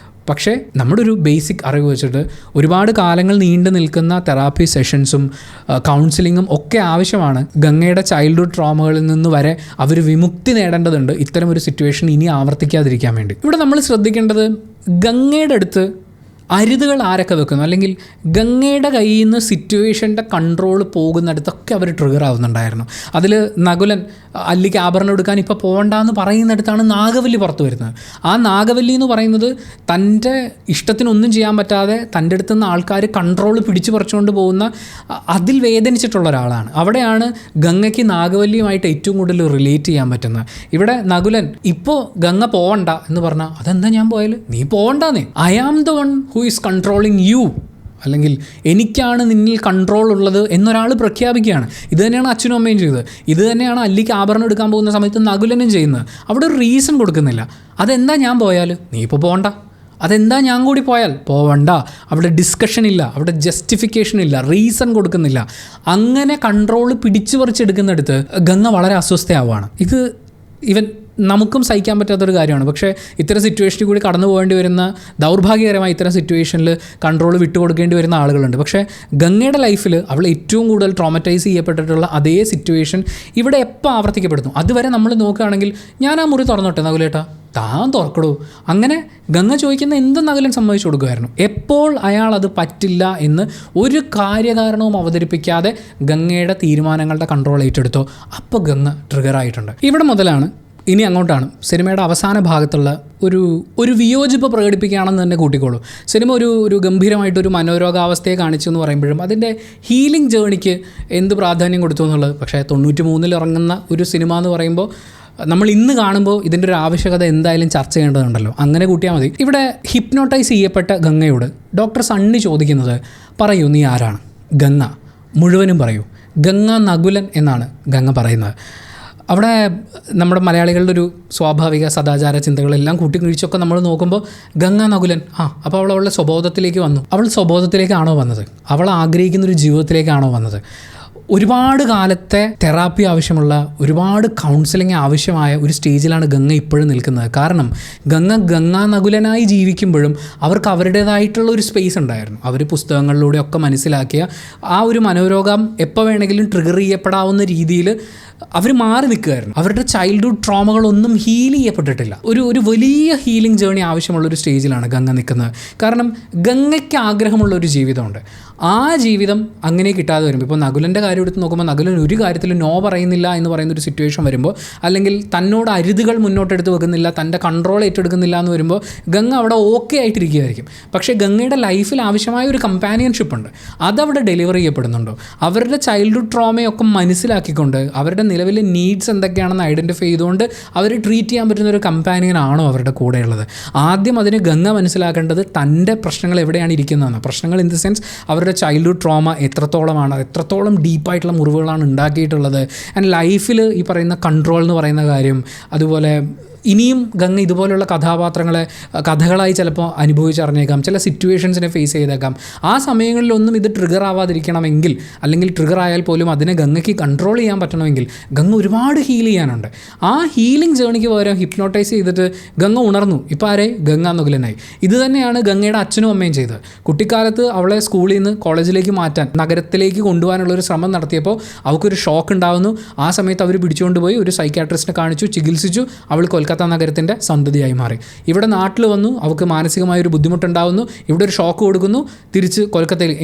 Speaker 1: പക്ഷേ നമ്മുടെ ഒരു ബേസിക് അറിവ് വെച്ചിട്ട് ഒരുപാട് കാലങ്ങൾ നീണ്ടു നിൽക്കുന്ന തെറാപ്പി സെഷൻസും കൗൺസിലിങ്ങും ഒക്കെ ആവശ്യമാണ്. ഗംഗയുടെ ചൈൽഡ്ഹുഡ് ട്രോമകളിൽ നിന്ന് വരെ അവർ വിമുക്തി നേടേണ്ടതുണ്ട് ഇത്തരം ഒരു സിറ്റുവേഷൻ ഇനി ആവർത്തിക്കാതിരിക്കാൻ വേണ്ടി. ഇവിടെ നമ്മൾ ശ്രദ്ധിക്കേണ്ടത്, ഗംഗയുടെ അടുത്ത് അരുതുകൾ ആരൊക്കെ വെക്കുന്നു, അല്ലെങ്കിൽ ഗംഗയുടെ കയ്യിൽ നിന്ന് സിറ്റുവേഷൻ്റെ കൺട്രോൾ പോകുന്നിടത്തൊക്കെ അവർ ട്രിഗർ ആവുന്നുണ്ടായിരുന്നു. അതിൽ നകുലൻ അല്ലിക്ക് ആഭരണം എടുക്കാൻ ഇപ്പോൾ പോകണ്ടെന്ന് പറയുന്നിടത്താണ് നാഗവല്ലി പുറത്തു വരുന്നത്. ആ നാഗവല്ലി എന്ന് പറയുന്നത് തൻ്റെ ഇഷ്ടത്തിനൊന്നും ചെയ്യാൻ പറ്റാതെ തൻ്റെ അടുത്ത് നിന്ന് ആൾക്കാർ കൺട്രോൾ പിടിച്ചു പറിച്ചുകൊണ്ട് പോകുന്ന, അതിൽ വേദനിച്ചിട്ടുള്ള ഒരാളാണ്. അവിടെയാണ് ഗംഗയ്ക്ക് നാഗവല്ലിയുമായിട്ട് ഏറ്റവും കൂടുതൽ റിലേറ്റ് ചെയ്യാൻ പറ്റുന്നത്. ഇവിടെ നകുലൻ ഇപ്പോൾ ഗംഗ പോവണ്ട എന്ന് പറഞ്ഞാൽ അതെന്താ ഞാൻ പോയാൽ, നീ പോകണ്ടെന്നേ, I am the one who is controlling you, അല്ലെങ്കിൽ എനിക്കാണ് നിന്നിൽ കൺട്രോൾ ഉള്ളത് എന്നൊരാൾ പ്രഖ്യാപിക്കുകയാണ്. ഇത് തന്നെയാണ് അച്ഛനും അമ്മയും ചെയ്തത്. ഇത് തന്നെയാണ് അല്ലിക്ക് ആഭരണം എടുക്കാൻ പോകുന്ന സമയത്ത് നകുലനും ചെയ്യുന്നത്. അവിടെ ഒരു റീസൺ കൊടുക്കുന്നില്ല. അതെന്താ ഞാൻ പോയാൽ, നീ ഇപ്പോൾ പോകണ്ട, അതെന്താ ഞാൻ കൂടി പോയാൽ, പോവണ്ട. അവിടെ ഡിസ്കഷൻ ഇല്ല, അവിടെ ജസ്റ്റിഫിക്കേഷൻ ഇല്ല, റീസൺ കൊടുക്കുന്നില്ല. അങ്ങനെ കൺട്രോൾ പിടിച്ചു പറിച്ചെടുക്കുന്നിടത്ത് ഗംഗ വളരെ അസ്വസ്ഥയാവുകയാണ്. ഇത് ഇവൻ നമുക്കും സഹിക്കാൻ പറ്റാത്തൊരു കാര്യമാണ്. പക്ഷേ ഇത്തരം സിറ്റുവേഷനിൽ കൂടി കടന്നു പോകേണ്ടി വരുന്ന, ദൗർഭാഗ്യകരമായി ഇത്തരം സിറ്റുവേഷനിൽ കൺട്രോൾ വിട്ടുകൊടുക്കേണ്ടി വരുന്ന ആളുകളുണ്ട്. പക്ഷേ ഗംഗയുടെ ലൈഫിൽ അവൾ ഏറ്റവും കൂടുതൽ ട്രോമറ്റൈസ് ചെയ്യപ്പെട്ടിട്ടുള്ള അതേ സിറ്റുവേഷൻ ഇവിടെ എപ്പോൾ ആവർത്തിക്കപ്പെടുന്നു. അതുവരെ നമ്മൾ നോക്കുകയാണെങ്കിൽ, ഞാൻ ആ മുറി തുറന്നോട്ടെ നകുലേട്ടാ, താൻ തുറക്കടൂ, അങ്ങനെ ഗംഗ ചോദിക്കുന്ന എന്തും നകുലൻ സമ്മതിച്ചു കൊടുക്കുമായിരുന്നു. എപ്പോൾ അയാൾ അത് പറ്റില്ല എന്ന് ഒരു കാര്യകാരണവും അവതരിപ്പിക്കാതെ ഗംഗയുടെ തീരുമാനങ്ങളുടെ കൺട്രോൾ ഏറ്റെടുത്തോ, അപ്പോൾ ഗംഗ ട്രിഗറായിട്ടുണ്ട്. ഇവിടെ മുതലാണ്, ഇനി അങ്ങോട്ടാണ് സിനിമയുടെ അവസാന ഭാഗത്തുള്ള ഒരു വിയോജിപ്പ് പ്രകടിപ്പിക്കുകയാണെന്ന് തന്നെ കൂട്ടിക്കോളൂ. സിനിമ ഒരു ഗംഭീരമായിട്ടൊരു മനോരോഗാവസ്ഥയെ കാണിച്ചു എന്ന് പറയുമ്പോഴും അതിൻ്റെ ഹീലിംഗ് ജേണിക്ക് എന്ത് പ്രാധാന്യം കൊടുത്തു എന്നുള്ളത്. പക്ഷേ 93 ഇറങ്ങുന്ന ഒരു സിനിമ എന്ന് പറയുമ്പോൾ നമ്മൾ ഇന്ന് കാണുമ്പോൾ ഇതിൻ്റെ ഒരു ആവശ്യകത എന്തായാലും ചർച്ച ചെയ്യേണ്ടതുണ്ടല്ലോ. അങ്ങനെ കൂട്ടിയാൽ മതി. ഇവിടെ ഹിപ്നോട്ടൈസ് ചെയ്യപ്പെട്ട ഗംഗയോട് ഡോക്ടർ സണ്ണി ചോദിക്കുന്നത്, പറയൂ നീ ആരാണ്? ഗംഗ മുഴുവനും പറയൂ. ഗംഗ നകുലൻ എന്നാണ് ഗംഗ പറയുന്നത്. അവിടെ നമ്മുടെ മലയാളികളുടെ ഒരു സ്വാഭാവിക സദാചാര ചിന്തകളെല്ലാം കൂട്ടിക്കിഴിച്ചൊക്കെ നമ്മൾ നോക്കുമ്പോൾ ഗംഗ നകുലൻ, അപ്പോൾ അവൾ അവളുടെ സ്വബോധത്തിലേക്ക് വന്നു. അവൾ സ്വബോധത്തിലേക്കാണോ വന്നത്? അവൾ ആഗ്രഹിക്കുന്നൊരു ജീവിതത്തിലേക്കാണോ വന്നത്? ഒരുപാട് കാലത്തെ തെറാപ്പി ആവശ്യമുള്ള, ഒരുപാട് കൗൺസിലിംഗ് ആവശ്യമായ ഒരു സ്റ്റേജിലാണ് ഗംഗ ഇപ്പോഴും നിൽക്കുന്നത്. കാരണം ഗംഗാ നകുലനായി ജീവിക്കുമ്പോഴും അവർക്ക് അവരുടേതായിട്ടുള്ള ഒരു സ്പേസ് ഉണ്ടായിരുന്നു. അവർ പുസ്തകങ്ങളിലൂടെയൊക്കെ മനസ്സിലാക്കിയ ആ ഒരു മനോരോഗം എപ്പോൾ വേണമെങ്കിലും ട്രിഗർ ചെയ്യപ്പെടാവുന്ന രീതിയിൽ അവർ മാറി നിൽക്കുകയായിരുന്നു. അവരുടെ ചൈൽഡ്ഹുഡ് ട്രോമകളൊന്നും ഹീൽ ചെയ്യപ്പെട്ടിട്ടില്ല. ഒരു വലിയ ഹീലിംഗ് ജേർണി ആവശ്യമുള്ളൊരു സ്റ്റേജിലാണ് ഗംഗ നിൽക്കുന്നത്. കാരണം ഗംഗയ്ക്ക് ആഗ്രഹമുള്ളൊരു ജീവിതമുണ്ട്. ആ ജീവിതം അങ്ങനെ കിട്ടാതെ വരുമ്പോൾ, ഇപ്പോൾ നകുലൻ്റെ കാര്യം എടുത്ത് നോക്കുമ്പോൾ നകുലൻ ഒരു കാര്യത്തിൽ നോ പറയുന്നില്ല എന്ന് പറയുന്നൊരു സിറ്റുവേഷൻ വരുമ്പോൾ, അല്ലെങ്കിൽ തന്നോട് അരുതുകൾ മുന്നോട്ടെടുത്ത് വെക്കുന്നില്ല, തൻ്റെ കൺട്രോൾ ഏറ്റെടുക്കുന്നില്ല എന്ന് വരുമ്പോൾ ഗംഗ അവിടെ ഓക്കെ ആയിട്ടിരിക്കുകയായിരിക്കും. പക്ഷേ ഗംഗയുടെ ലൈഫിൽ ആവശ്യമായ ഒരു കമ്പാനിയൻഷിപ്പ് ഉണ്ട്, അതവിടെ ഡെലിവർ ചെയ്യപ്പെടുന്നുണ്ടോ? അവരുടെ ചൈൽഡ്ഹുഡ് ട്രോമയൊക്കെ മനസ്സിലാക്കിക്കൊണ്ട് അവരുടെ നിലവിലെ നീഡ്സ് എന്തൊക്കെയാണെന്ന് ഐഡൻറ്റിഫൈ ചെയ്തുകൊണ്ട് അവർ ട്രീറ്റ് ചെയ്യാൻ പറ്റുന്ന ഒരു കമ്പാനിയൻ ആണോ അവരുടെ കൂടെയുള്ളത്? ആദ്യം അതിന് ഗംഗ മനസ്സിലാക്കേണ്ടത് തൻ്റെ പ്രശ്നങ്ങൾ എവിടെയാണ് ഇരിക്കുന്നതെന്ന്. പ്രശ്നങ്ങൾ ഇൻ ദി സെൻസ് അവരുടെ ചൈൽഡ്ഹുഡ് ട്രോമ എത്രത്തോളമാണ്, എത്രത്തോളം ഡീപ്പായിട്ടുള്ള മുറിവുകളാണ് ഉണ്ടാക്കിയിട്ടുള്ളത്. ആൻഡ് ലൈഫിൽ ഈ പറയുന്ന കൺട്രോൾ എന്ന് പറയുന്ന കാര്യം, അതുപോലെ ഇനിയും ഗംഗ ഇതുപോലുള്ള കഥകളായി ചിലപ്പോൾ അനുഭവിച്ചറിഞ്ഞേക്കാം, ചില സിറ്റുവേഷൻസിനെ ഫേസ് ചെയ്തേക്കാം. ആ സമയങ്ങളിലൊന്നും ഇത് ട്രിഗർ ആവാതിരിക്കണമെങ്കിൽ, അല്ലെങ്കിൽ ട്രിഗർ ആയാൽ പോലും അതിനെ ഗംഗയ്ക്ക് കൺട്രോൾ ചെയ്യാൻ പറ്റണമെങ്കിൽ ഗംഗ ഒരുപാട് ഹീൽ ചെയ്യാനുണ്ട്. ആ ഹീലിംഗ് ജേർണിക്ക് പകരം ഹിപ്നോട്ടൈസ് ചെയ്തിട്ട് ഗംഗ ഉണർന്നു. ഇപ്പോൾ ആരെ? ഗംഗ നകുലനായി. ഇത് തന്നെയാണ് ഗംഗയുടെ അച്ഛനും അമ്മയും ചെയ്തത്. കുട്ടിക്കാലത്ത് അവളെ സ്കൂളിൽ നിന്ന് കോളേജിലേക്ക് മാറ്റാൻ, നഗരത്തിലേക്ക് കൊണ്ടുപോകാനുള്ളൊരു ശ്രമം നടത്തിയപ്പോൾ അവൾക്കൊരു ഷോക്ക് ഉണ്ടാകുന്നു. ആ സമയത്ത് അവർ പിടിച്ചുകൊണ്ടുപോയി ഒരു സൈക്യാട്രിസ്റ്റിനെ കാണിച്ചു, ചികിത്സിച്ചു. അവൾ കൊൽക്കത്ത നഗരത്തിൻ്റെ സന്തതിയായി മാറി. ഇവിടെ നാട്ടിൽ വന്നു, അവൾക്ക് മാനസികമായൊരു ബുദ്ധിമുട്ടുണ്ടാകുന്നു. ഇവിടെ ഒരു ഷോക്ക് കൊടുക്കുന്നു,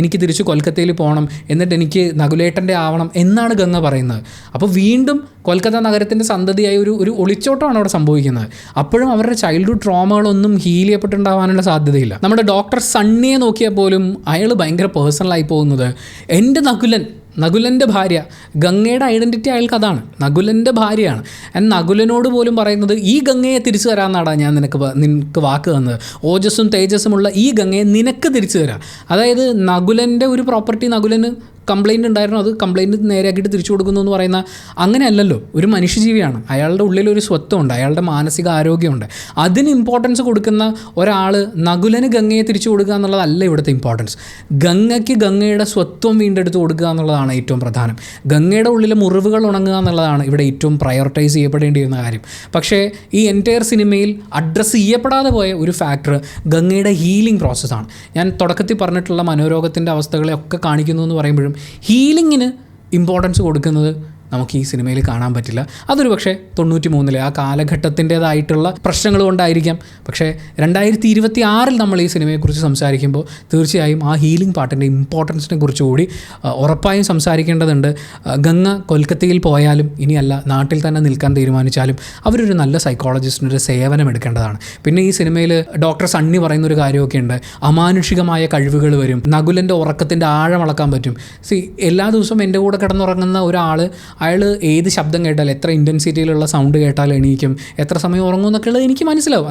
Speaker 1: എനിക്ക് തിരിച്ച് കൊൽക്കത്തയിൽ പോകണം, എന്നിട്ട് എനിക്ക് നകുലേട്ടൻ്റെ ആവണം എന്നാണ് ഗംഗ പറയുന്നത്. അപ്പോൾ വീണ്ടും കൊൽക്കത്ത നഗരത്തിൻ്റെ സന്തതിയായി ഒരു ഒളിച്ചോട്ടമാണ് അവിടെ സംഭവിക്കുന്നത്. അപ്പോഴും അവരുടെ ചൈൽഡ്ഹുഡ് ട്രോമകളൊന്നും ഹീൽ ചെയ്യപ്പെട്ടുണ്ടാകാനുള്ള സാധ്യതയില്ല. നമ്മുടെ ഡോക്ടർ സണ്ണിയെ നോക്കിയാൽ പോലും അയാൾ ഭയങ്കര പേഴ്സണലായി പോകുന്നത്, എൻ്റെ നകുലൻ്റെ ഭാര്യ, ഗംഗയുടെ ഐഡൻറ്റിറ്റി അയാൾക്ക് അതാണ്, നകുലൻ്റെ ഭാര്യയാണ്. ആൻഡ് നകുലനോട് പോലും പറയുന്നത്, ഈ ഗംഗയെ തിരിച്ചു തരാമെന്നാടാ ഞാൻ നിനക്ക് വാക്ക് തന്നത്, ഓജസ്സും തേജസ്സുമുള്ള ഈ ഗംഗയെ നിനക്ക് തിരിച്ചു തരാം. അതായത് നകുലൻ്റെ ഒരു പ്രോപ്പർട്ടി നകുലന് കംപ്ലയിൻറ്റ് ഉണ്ടായിരുന്നു, അത് കംപ്ലയിൻറ്റ് നേരെയാക്കിയിട്ട് തിരിച്ചു കൊടുക്കുന്നു എന്ന് പറയുന്ന അങ്ങനെയല്ലല്ലോ. ഒരു മനുഷ്യജീവിയാണ്, അയാളുടെ ഉള്ളിലൊരു സ്വത്വമുണ്ട്, അയാളുടെ മാനസിക ആരോഗ്യമുണ്ട്. അതിന് ഇമ്പോർട്ടൻസ് കൊടുക്കുന്ന ഒരാൾ നകുലന് ഗംഗയെ തിരിച്ചു കൊടുക്കുക എന്നുള്ളതല്ല ഇവിടുത്തെ ഇമ്പോർട്ടൻസ്. ഗംഗയ്ക്ക് ഗംഗയുടെ സ്വത്വം വീണ്ടെടുത്ത് കൊടുക്കുക എന്നുള്ളതാണ് ഏറ്റവും പ്രധാനം. ഗംഗയുടെ ഉള്ളിലെ മുറിവുകൾ ഉണങ്ങുക എന്നുള്ളതാണ് ഇവിടെ ഏറ്റവും പ്രയോറിറ്റൈസ് ചെയ്യപ്പെടേണ്ടിയിരുന്ന കാര്യം. പക്ഷേ ഈ എൻറ്റയർ സിനിമയിൽ അഡ്രസ്സ് ചെയ്യപ്പെടാതെ പോയ ഒരു ഫാക്ടർ ഗംഗയുടെ ഹീലിംഗ് പ്രോസസ്സാണ്. ഞാൻ തുടക്കത്തിൽ പറഞ്ഞിട്ടുള്ള മനോരോഗത്തിൻ്റെ അവസ്ഥകളെയൊക്കെ കാണിക്കുന്നു എന്ന് പറയുമ്പോഴും ഹീലിങ്ങിന് ഇമ്പോർട്ടൻസ് കൊടുക്കുന്നത് നമുക്ക് ഈ സിനിമയിൽ കാണാൻ പറ്റില്ല. അതൊരു പക്ഷേ 93 ആ കാലഘട്ടത്തിൻ്റേതായിട്ടുള്ള പ്രശ്നങ്ങൾ കൊണ്ടായിരിക്കാം. പക്ഷേ 2026 നമ്മൾ ഈ സിനിമയെക്കുറിച്ച് സംസാരിക്കുമ്പോൾ തീർച്ചയായും ആ ഹീലിംഗ് പാർട്ടിൻ്റെ ഇമ്പോർട്ടൻസിനെ കുറിച്ച് കൂടി ഉറപ്പായും സംസാരിക്കേണ്ടതുണ്ട്. ഗംഗ കൊൽക്കത്തയിൽ പോയാലും ഇനിയല്ല നാട്ടിൽ തന്നെ നിൽക്കാൻ തീരുമാനിച്ചാലും അവരൊരു നല്ല സൈക്കോളജിസ്റ്റിൻ്റെ ഒരു സേവനം എടുക്കേണ്ടതാണ്. പിന്നെ ഈ സിനിമയിൽ ഡോക്ടർ സണ്ണി പറയുന്നൊരു കാര്യമൊക്കെ ഉണ്ട്, അമാനുഷികമായ കഴിവുകൾ വരും, നകുലൻ്റെ ഉറക്കത്തിൻ്റെ ആഴം അളക്കാൻ പറ്റും. എല്ലാ ദിവസവും എൻ്റെ കൂടെ കിടന്നുറങ്ങുന്ന ഒരാൾ, അയാൾ ഏത് ശബ്ദം കേട്ടാൽ, എത്ര ഇൻറ്റൻസിറ്റിയിലുള്ള സൗണ്ട് കേട്ടാൽ എണീക്കും, എത്ര സമയം ഉറങ്ങും എന്നൊക്കെ ഉള്ളത് എനിക്ക് മനസ്സിലാവും.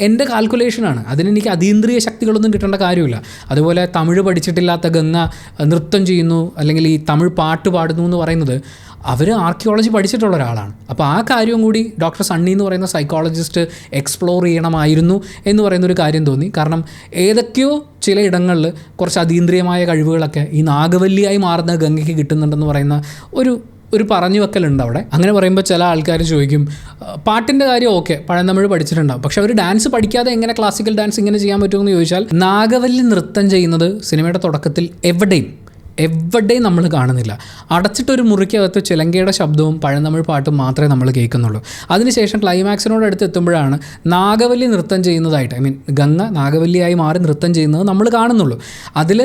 Speaker 1: എൻ്റെ കാൽക്കുലേഷനാണ്. അതിനെനിക്ക് അതീന്ദ്രിയ ശക്തികളൊന്നും കിട്ടേണ്ട കാര്യമില്ല. അതുപോലെ തമിഴ് പഠിച്ചിട്ടില്ലാത്ത ഗംഗ നൃത്തം ചെയ്യുന്നു, അല്ലെങ്കിൽ ഈ തമിഴ് പാട്ട് പാടുന്നു എന്ന് പറയുന്നത് അവർ ആർക്കിയോളജി പഠിച്ചിട്ടുള്ള ഒരാളാണ്. അപ്പോൾ ആ കാര്യവും കൂടി ഡോക്ടർ സണ്ണി എന്ന് പറയുന്ന സൈക്കോളജിസ്റ്റ് എക്സ്പ്ലോർ ചെയ്യണമായിരുന്നു എന്ന് പറയുന്നൊരു കാര്യം തോന്നി. കാരണം ഏതൊക്കെയോ ചില ഇടങ്ങളിൽ കുറച്ച് അതീന്ദ്രിയമായ കഴിവുകളൊക്കെ ഈ നാഗവല്ലിയായി മാറുന്ന ഗംഗയ്ക്ക് കിട്ടുന്നുണ്ടെന്ന് പറയുന്ന ഒരു പറഞ്ഞു വെക്കലുണ്ട് അവിടെ. അങ്ങനെ പറയുമ്പോൾ ചില ആൾക്കാർ ചോദിക്കും, പാട്ടിൻ്റെ കാര്യം ഓക്കെ, പഴന്തമിഴ് പഠിച്ചിട്ടുണ്ടാവും, പക്ഷെ അവർ ഡാൻസ് പഠിക്കാതെ എങ്ങനെ ക്ലാസിക്കൽ ഡാൻസ് ഇങ്ങനെ ചെയ്യാൻ പറ്റുമെന്ന് ചോദിച്ചാൽ, നാഗവല്ലി നൃത്തം ചെയ്യുന്നത് സിനിമയുടെ തുടക്കത്തിൽ എവിടെയും നമ്മൾ കാണുന്നില്ല. അടച്ചിട്ടൊരു മുറിക്കകത്ത് ചിലങ്കയുടെ ശബ്ദവും പഴന്തമിഴ് പാട്ടും മാത്രമേ നമ്മൾ കേൾക്കുന്നുള്ളൂ. അതിനുശേഷം ക്ലൈമാക്സിനോട് അടുത്ത് എത്തുമ്പോഴാണ് നാഗവല്ലി നൃത്തം ചെയ്യുന്നതായിട്ട്, ഗംഗ നാഗവല്ലിയായി മാറി നൃത്തം ചെയ്യുന്നത് നമ്മൾ കാണുന്നുള്ളൂ. അതിൽ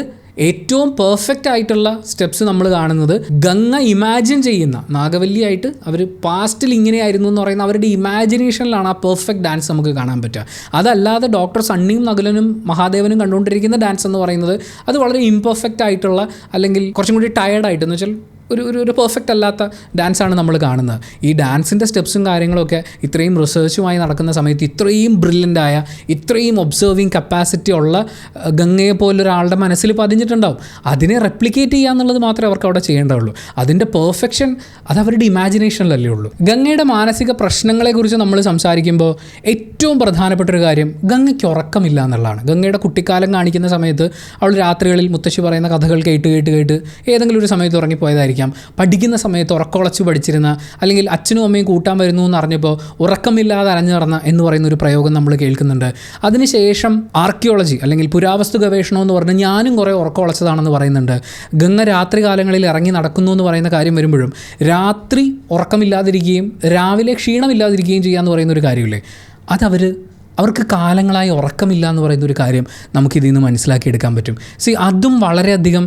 Speaker 1: ഏറ്റവും പെർഫെക്റ്റ് ആയിട്ടുള്ള സ്റ്റെപ്സ് നമ്മൾ കാണുന്നത് ഗംഗ ഇമാജിൻ ചെയ്യുന്ന, നാഗവല്ലിയായിട്ട് അവർ പാസ്റ്റിൽ ഇങ്ങനെയായിരുന്നു എന്ന് പറയുന്ന അവരുടെ ഇമാജിനേഷനിലാണ് ആ പെർഫെക്റ്റ് ഡാൻസ് നമുക്ക് കാണാൻ പറ്റുക. അതല്ലാതെ ഡോക്ടർ സണ്ണിയും നകുലനും മഹാദേവനും കണ്ടുകൊണ്ടിരിക്കുന്ന ഡാൻസ് എന്ന് പറയുന്നത് അത് വളരെ ഇംപെർഫെക്റ്റ് ആയിട്ടുള്ള, അല്ലെങ്കിൽ കുറച്ചും കൂടി ടയേർഡായിട്ട്, എന്ന് വെച്ചാൽ ഒരു പെർഫെക്റ്റ് അല്ലാത്ത ഡാൻസാണ് നമ്മൾ കാണുന്നത്. ഈ ഡാൻസിൻ്റെ സ്റ്റെപ്സും കാര്യങ്ങളൊക്കെ ഇത്രയും റിസർച്ചുമായി നടക്കുന്ന സമയത്ത് ഇത്രയും ബ്രില്യൻ്റായ, ഇത്രയും ഒബ്സർവിങ് കപ്പാസിറ്റി ഉള്ള ഗംഗയെ പോലൊരാളുടെ മനസ്സിൽ പതിഞ്ഞിട്ടുണ്ടാവും. അതിനെ റെപ്ലിക്കേറ്റ് ചെയ്യുക എന്നുള്ളത് മാത്രമേ അവർക്ക് അവിടെ ചെയ്യേണ്ടതുള്ളൂ. അതിൻ്റെ പെർഫെക്ഷൻ അത് അവരുടെ ഇമാജിനേഷനിലല്ലേ ഉള്ളൂ. ഗംഗയുടെ മാനസിക പ്രശ്നങ്ങളെക്കുറിച്ച് നമ്മൾ സംസാരിക്കുമ്പോൾ ഏറ്റവും പ്രധാനപ്പെട്ടൊരു കാര്യം ഗംഗയ്ക്ക് ഉറക്കമില്ല എന്നുള്ളതാണ്. ഗംഗയുടെ കുട്ടിക്കാലം കാണിക്കുന്ന സമയത്ത് അവൾ രാത്രികളിൽ മുത്തശ്ശി പറയുന്ന കഥകൾ കേട്ട് ഏതെങ്കിലും ഒരു സമയത്ത് ഉറങ്ങിപ്പോയതായിരിക്കും. ആയിരിക്കാം. പഠിക്കുന്ന സമയത്ത് ഉറക്കമുളച്ച് പഠിച്ചിരുന്ന, അല്ലെങ്കിൽ അച്ഛനും അമ്മയും കൂട്ടാൻ വരുന്നു എന്ന് അറിഞ്ഞപ്പോൾ ഉറക്കമില്ലാതെ അലഞ്ഞു നടന്ന എന്ന് പറയുന്ന ഒരു പ്രയോഗം നമ്മൾ കേൾക്കുന്നുണ്ട്. അതിനുശേഷം ആർക്കിയോളജി അല്ലെങ്കിൽ പുരാവസ്തു ഗവേഷണം എന്ന് പറഞ്ഞ് ഞാനും കുറേ ഉറക്കമുളച്ചതാണെന്ന് പറയുന്നുണ്ട്. ഗംഗ രാത്രി കാലങ്ങളിൽ ഇറങ്ങി നടക്കുന്നു എന്ന് പറയുന്ന കാര്യം വരുമ്പോഴും രാത്രി ഉറക്കമില്ലാതിരിക്കുകയും രാവിലെ ക്ഷീണമില്ലാതിരിക്കുകയും ചെയ്യാന്ന് പറയുന്നൊരു കാര്യമില്ലേ, അവർക്ക് കാലങ്ങളായി ഉറക്കമില്ല എന്ന് പറയുന്ന ഒരു കാര്യം നമുക്കിതിൽ നിന്ന് മനസ്സിലാക്കിയെടുക്കാൻ പറ്റും. അതും വളരെയധികം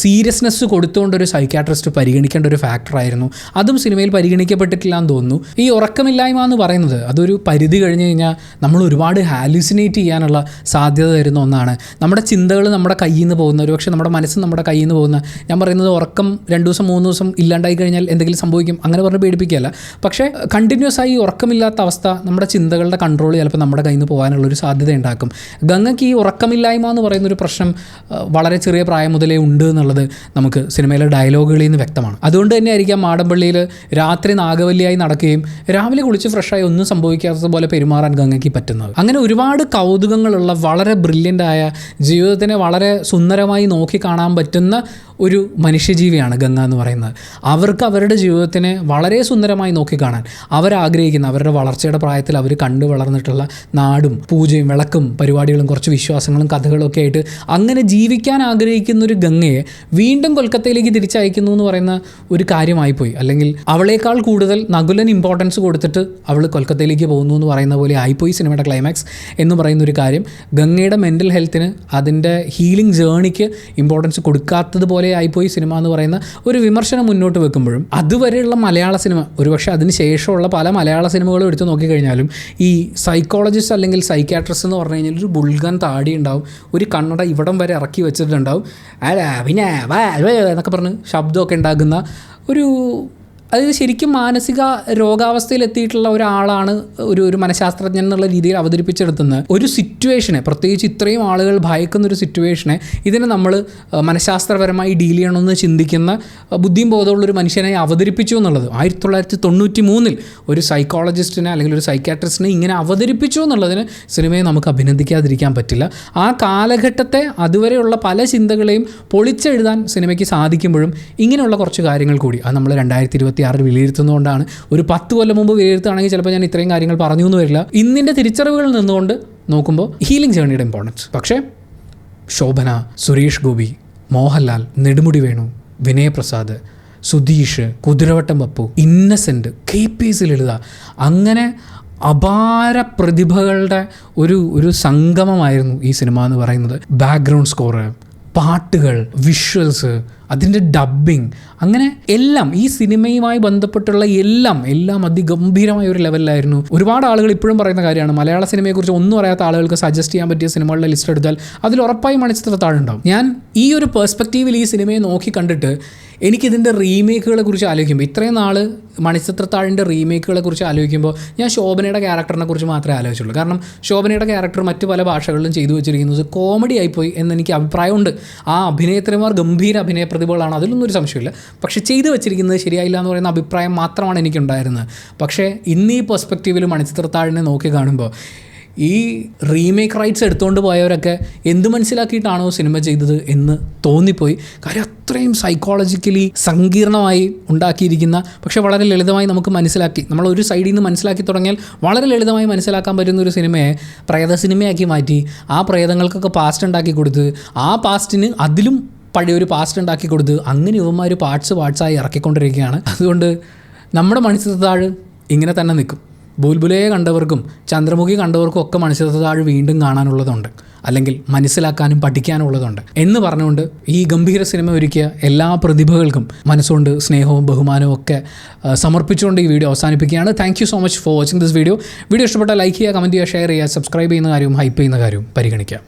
Speaker 1: സീരിയസ്നെസ് കൊടുത്തുകൊണ്ടൊരു സൈക്യാട്രിസ്റ്റ് പരിഗണിക്കേണ്ട ഒരു ഫാക്ടറായിരുന്നു. അതും സിനിമയിൽ പരിഗണിക്കപ്പെട്ടിട്ടില്ല എന്ന് തോന്നുന്നു. ഈ ഉറക്കമില്ലായ്മ എന്ന് പറയുന്നത് അതൊരു പരിധി കഴിഞ്ഞ് കഴിഞ്ഞാൽ നമ്മൾ ഒരുപാട് ഹാലുസിനേറ്റ് ചെയ്യാനുള്ള സാധ്യത തരുന്ന ഒന്നാണ്. നമ്മുടെ ചിന്തകൾ നമ്മുടെ കയ്യിൽ നിന്ന് പോകുന്ന, ഒരു പക്ഷേ നമ്മുടെ മനസ്സ് നമ്മുടെ കയ്യിൽ നിന്ന് പോകുന്ന, ഞാൻ പറയുന്നത് ഉറക്കം 2 ദിവസം 3 ദിവസം ഇല്ലാണ്ടായി കഴിഞ്ഞാൽ എന്തെങ്കിലും സംഭവിക്കും അങ്ങനെ പറഞ്ഞ് പേടിപ്പിക്കുകയല്ല. പക്ഷേ കണ്ടിന്യൂസ് ആയി ഉറക്കമില്ലാത്ത അവസ്ഥ നമ്മുടെ ചിന്തകളുടെ കൺട്രോൾ ചിലപ്പോൾ നമ്മുടെ കയ്യിൽ നിന്ന് പോകാനുള്ളൊരു സാധ്യത ഉണ്ടാക്കും. ഗംഗയ്ക്ക് ഈ ഉറക്കമില്ലായ്മ എന്ന് പറയുന്നൊരു പ്രശ്നം വളരെ ചെറിയ പ്രായം മുതലേ ഉണ്ട് എന്നുള്ളത് നമുക്ക് സിനിമയിലെ ഡയലോഗുകളിൽ നിന്ന് വ്യക്തമാണ്. അതുകൊണ്ട് തന്നെ ആയിരിക്കാം മാടമ്പള്ളിയിൽ രാത്രി നാഗവല്ലിയായി നടക്കുകയും രാവിലെ കുളിച്ച് ഫ്രഷായി ഒന്നും സംഭവിക്കാത്തതുപോലെ പെരുമാറാൻ ഗംഗയ്ക്ക് പറ്റുന്നത്. അങ്ങനെ ഒരുപാട് കൗതുകങ്ങളുള്ള വളരെ ബ്രില്യൻ്റായ, ജീവിതത്തിനെ വളരെ സുന്ദരമായി നോക്കി കാണാൻ പറ്റുന്ന ഒരു മനുഷ്യജീവിയാണ് ഗംഗ എന്ന് പറയുന്നത്. അവർക്ക് അവരുടെ ജീവിതത്തിനെ വളരെ സുന്ദരമായി നോക്കിക്കാണാൻ അവരാഗ്രഹിക്കുന്ന, അവരുടെ വളർച്ചയുടെ പ്രായത്തിൽ അവർ കണ്ടു വളർന്നിട്ടുള്ള നാടും പൂജയും വിളക്കും പരിപാടികളും കുറച്ച് വിശ്വാസങ്ങളും കഥകളും ഒക്കെ ആയിട്ട് അങ്ങനെ ജീവിക്കാൻ ആഗ്രഹിക്കുന്ന ഒരു ഗംഗയെ വീണ്ടും കൊൽക്കത്തയിലേക്ക് തിരിച്ചയക്കുന്നു എന്ന് പറയുന്ന ഒരു കാര്യമായിപ്പോയി. അല്ലെങ്കിൽ അവളേക്കാൾ കൂടുതൽ നകുലൻ ഇമ്പോർട്ടൻസ് കൊടുത്തിട്ട് അവൾ കൊൽക്കത്തയിലേക്ക് പോകുന്നു എന്ന് പറയുന്ന പോലെ ആയിപ്പോയി സിനിമയുടെ ക്ലൈമാക്സ് എന്ന് പറയുന്ന ഒരു കാര്യം. ഗംഗയുടെ മെൻ്റൽ ഹെൽത്തിന്, അതിൻ്റെ ഹീലിംഗ് ജേണിക്ക് ഇമ്പോർട്ടൻസ് കൊടുക്കാത്തതുപോലെ ആയിപ്പോയി സിനിമ എന്ന് പറയുന്ന ഒരു വിമർശനം മുന്നോട്ട് വെക്കുമ്പോഴും അതുവരെയുള്ള മലയാള സിനിമ, ഒരുപക്ഷെ അതിന് ശേഷമുള്ള പല മലയാള സിനിമകളും എടുത്ത് നോക്കിക്കഴിഞ്ഞാലും ഈ സൈക്കോളജിസ്റ്റ് അല്ലെങ്കിൽ സൈക്യാട്രിസ്റ്റ് എന്ന് പറഞ്ഞു കഴിഞ്ഞാൽ ഒരു ബുൾഗൻ താടി ഉണ്ടാവും, ഒരു കണ്ണട ഇവിടം വരെ ഇറക്കി വെച്ചിട്ടുണ്ടാവും, പിന്നെ എന്നൊക്കെ പറഞ്ഞ് ശബ്ദമൊക്കെ ഉണ്ടാക്കുന്ന അത് ശരിക്കും മാനസിക രോഗാവസ്ഥയിലെത്തിയിട്ടുള്ള ഒരാളാണ് ഒരു മനഃശാസ്ത്രജ്ഞൻ എന്നുള്ള രീതിയിൽ അവതരിപ്പിച്ചെടുത്തുന്നത്. ഒരു സിറ്റുവേഷനെ, പ്രത്യേകിച്ച് ഇത്രയും ആളുകൾ ഭയക്കുന്നൊരു സിറ്റുവേഷനെ, ഇതിനെ നമ്മൾ മനഃശാസ്ത്രപരമായി ഡീൽ ചെയ്യണമെന്ന് ചിന്തിക്കുന്ന ബുദ്ധിയും ബോധമുള്ളൊരു മനുഷ്യനെ അവതരിപ്പിച്ചു എന്നുള്ളത് 1993 ഒരു സൈക്കോളജിസ്റ്റിനെ അല്ലെങ്കിൽ ഒരു സൈക്യാട്രിസ്റ്റിനെ ഇങ്ങനെ അവതരിപ്പിച്ചു എന്നുള്ളതിന് സിനിമയെ നമുക്ക് അഭിനന്ദിക്കാതിരിക്കാൻ പറ്റില്ല. ആ കാലഘട്ടത്തെ അതുവരെയുള്ള പല ചിന്തകളെയും പൊളിച്ചെഴുതാൻ സിനിമയ്ക്ക് സാധിക്കുമ്പോഴും ഇങ്ങനെയുള്ള കുറച്ച് കാര്യങ്ങൾ കൂടി അത് നമ്മൾ 2026 വിലയിരുത്തുന്നതുകൊണ്ടാണ്. ഒരു 10 കൊല്ലം മുമ്പ് വിലയിരുത്തുകയാണെങ്കിൽ ചിലപ്പോൾ ഞാൻ ഇത്രയും കാര്യങ്ങൾ പറഞ്ഞു എന്ന് വരില്ല. ഇന്നിൻ്റെ തിരിച്ചറിവുകളിൽ നിന്നുകൊണ്ട് നോക്കുമ്പോൾ ഹീലിംഗ് ജേണിയുടെ ഇമ്പോർട്ടൻസ്. പക്ഷേ ശോഭന, സുരേഷ് ഗോപി, മോഹൻലാൽ, നെടുമുടി വേണു, വിനയപ്രസാദ്, സുധീഷ്, കുതിരവട്ടം പപ്പു, ഇന്നസെൻ്റ്, KPS ലളിത, അങ്ങനെ അപാര പ്രതിഭകളുടെ ഒരു സംഗമമായിരുന്നു ഈ സിനിമ എന്ന് പറയുന്നത്. ബാക്ക്ഗ്രൗണ്ട് സ്കോറ്, പാട്ടുകൾ, വിഷ്വൽസ്, അതിൻ്റെ ഡബ്ബിങ്, അങ്ങനെ എല്ലാം ഈ സിനിമയുമായി ബന്ധപ്പെട്ടുള്ള എല്ലാം അതിഗംഭീരമായ ഒരു ലെവലിലായിരുന്നു. ഒരുപാട് ആളുകൾ ഇപ്പോഴും പറയുന്ന കാര്യമാണ്, മലയാള സിനിമയെക്കുറിച്ച് ഒന്നും അറിയാത്ത ആളുകൾക്ക് സജസ്റ്റ് ചെയ്യാൻ പറ്റിയ സിനിമകളുടെ ലിസ്റ്റ് എടുത്താൽ അതിൽ ഉറപ്പായും മണിച്ചിത്രത്താഴുണ്ടാവും. ഞാൻ ഈ ഒരു പെർസ്പെക്റ്റീവിൽ ഈ സിനിമയെ നോക്കി കണ്ടിട്ട് എനിക്കിതിൻ്റെ റീമേക്കുകളെ കുറിച്ച് ആലോചിക്കുമ്പോൾ, ഇത്രയും നാൾ മണിച്ചിത്രത്താഴിൻ്റെ റീമേക്കുകളെ കുറിച്ച് ആലോചിക്കുമ്പോൾ ഞാൻ ശോഭനയുടെ ക്യാരക്ടറിനെ കുറിച്ച് മാത്രമേ ആലോചിച്ചുള്ളൂ. കാരണം ശോഭനയുടെ ക്യാരക്ടർ മറ്റ് പല ഭാഷകളിലും ചെയ്തു വെച്ചിരിക്കുന്നത് കോമഡി ആയിപ്പോയി എന്നെനിക്ക് അഭിപ്രായമുണ്ട്. ആ അഭിനേത്രിമാർ ഗംഭീര അഭിനയ പ്രതിഭകളാണ്, അതിലൊന്നും ഒരു സംശയമില്ല. പക്ഷേ ചെയ്തു വെച്ചിരിക്കുന്നത് ശരിയായില്ല എന്ന് പറയുന്ന അഭിപ്രായം മാത്രമാണ് എനിക്കുണ്ടായിരുന്നത്. പക്ഷേ ഇന്ന് ഈ പെർസ്പെക്റ്റീവിൽ മണിച്ചിത്രത്താഴിനെ നോക്കി കാണുമ്പോൾ ഈ റീമേക്ക് റൈറ്റ്സ് എടുത്തുകൊണ്ട് പോയവരൊക്കെ എന്ത് മനസ്സിലാക്കിയിട്ടാണോ സിനിമ ചെയ്തത് എന്ന് തോന്നിപ്പോയി. കാര്യം അത്രയും സൈക്കോളജിക്കലി സങ്കീർണമായി ഉണ്ടാക്കിയിരിക്കുന്ന, പക്ഷേ വളരെ ലളിതമായി നമുക്ക് മനസ്സിലാക്കി, നമ്മൾ ഒരു സൈഡിൽ നിന്ന് മനസ്സിലാക്കി തുടങ്ങിയാൽ വളരെ ലളിതമായി മനസ്സിലാക്കാൻ പറ്റുന്ന ഒരു സിനിമയെ പ്രേത സിനിമയാക്കി മാറ്റി, ആ പ്രേതങ്ങൾക്കൊക്കെ പാസ്റ്റ് ഉണ്ടാക്കി കൊടുത്ത്, ആ പാസ്റ്റിന് അതിലും പഴയൊരു പാസ്റ്റ് ഉണ്ടാക്കി കൊടുത്ത്, അങ്ങനെ ഇവന്മാർ പാർട്സായി ഇറക്കിക്കൊണ്ടിരിക്കുകയാണ്. അതുകൊണ്ട് നമ്മുടെ മണിച്ചിത്രത്താഴ് ഇങ്ങനെ തന്നെ നിൽക്കും. ബുൽബുലയെ കണ്ടവർക്കും ചന്ദ്രമുഖി കണ്ടവർക്കും ഒക്കെ മണിച്ചിത്രത്താഴ് വീണ്ടും കാണാനുള്ളതുണ്ട്, അല്ലെങ്കിൽ മനസ്സിലാക്കാനും പഠിക്കാനുള്ളതുണ്ട് എന്ന് പറഞ്ഞുകൊണ്ട് ഈ ഗംഭീര സിനിമ ഒരുക്കിയ എല്ലാ പ്രതിഭകൾക്കും മനസ്സുകൊണ്ട് സ്നേഹവും ബഹുമാനവും ഒക്കെ സമർപ്പിച്ചുകൊണ്ട് ഈ വീഡിയോ അവസാനിപ്പിക്കുകയാണ്. Thank you so much for watching this video. Video ഇഷ്ടപ്പെട്ടാൽ ലൈക്ക് ചെയ്യുക, കമൻറ്റ് ചെയ്യുക, ഷെയർ ചെയ്യുക, സബ്സ്ക്രൈബ് ചെയ്യുന്ന കാര്യവും ഹൈപ്പ് ചെയ്യുന്ന കാര്യവും പരിഗണിക്കുക.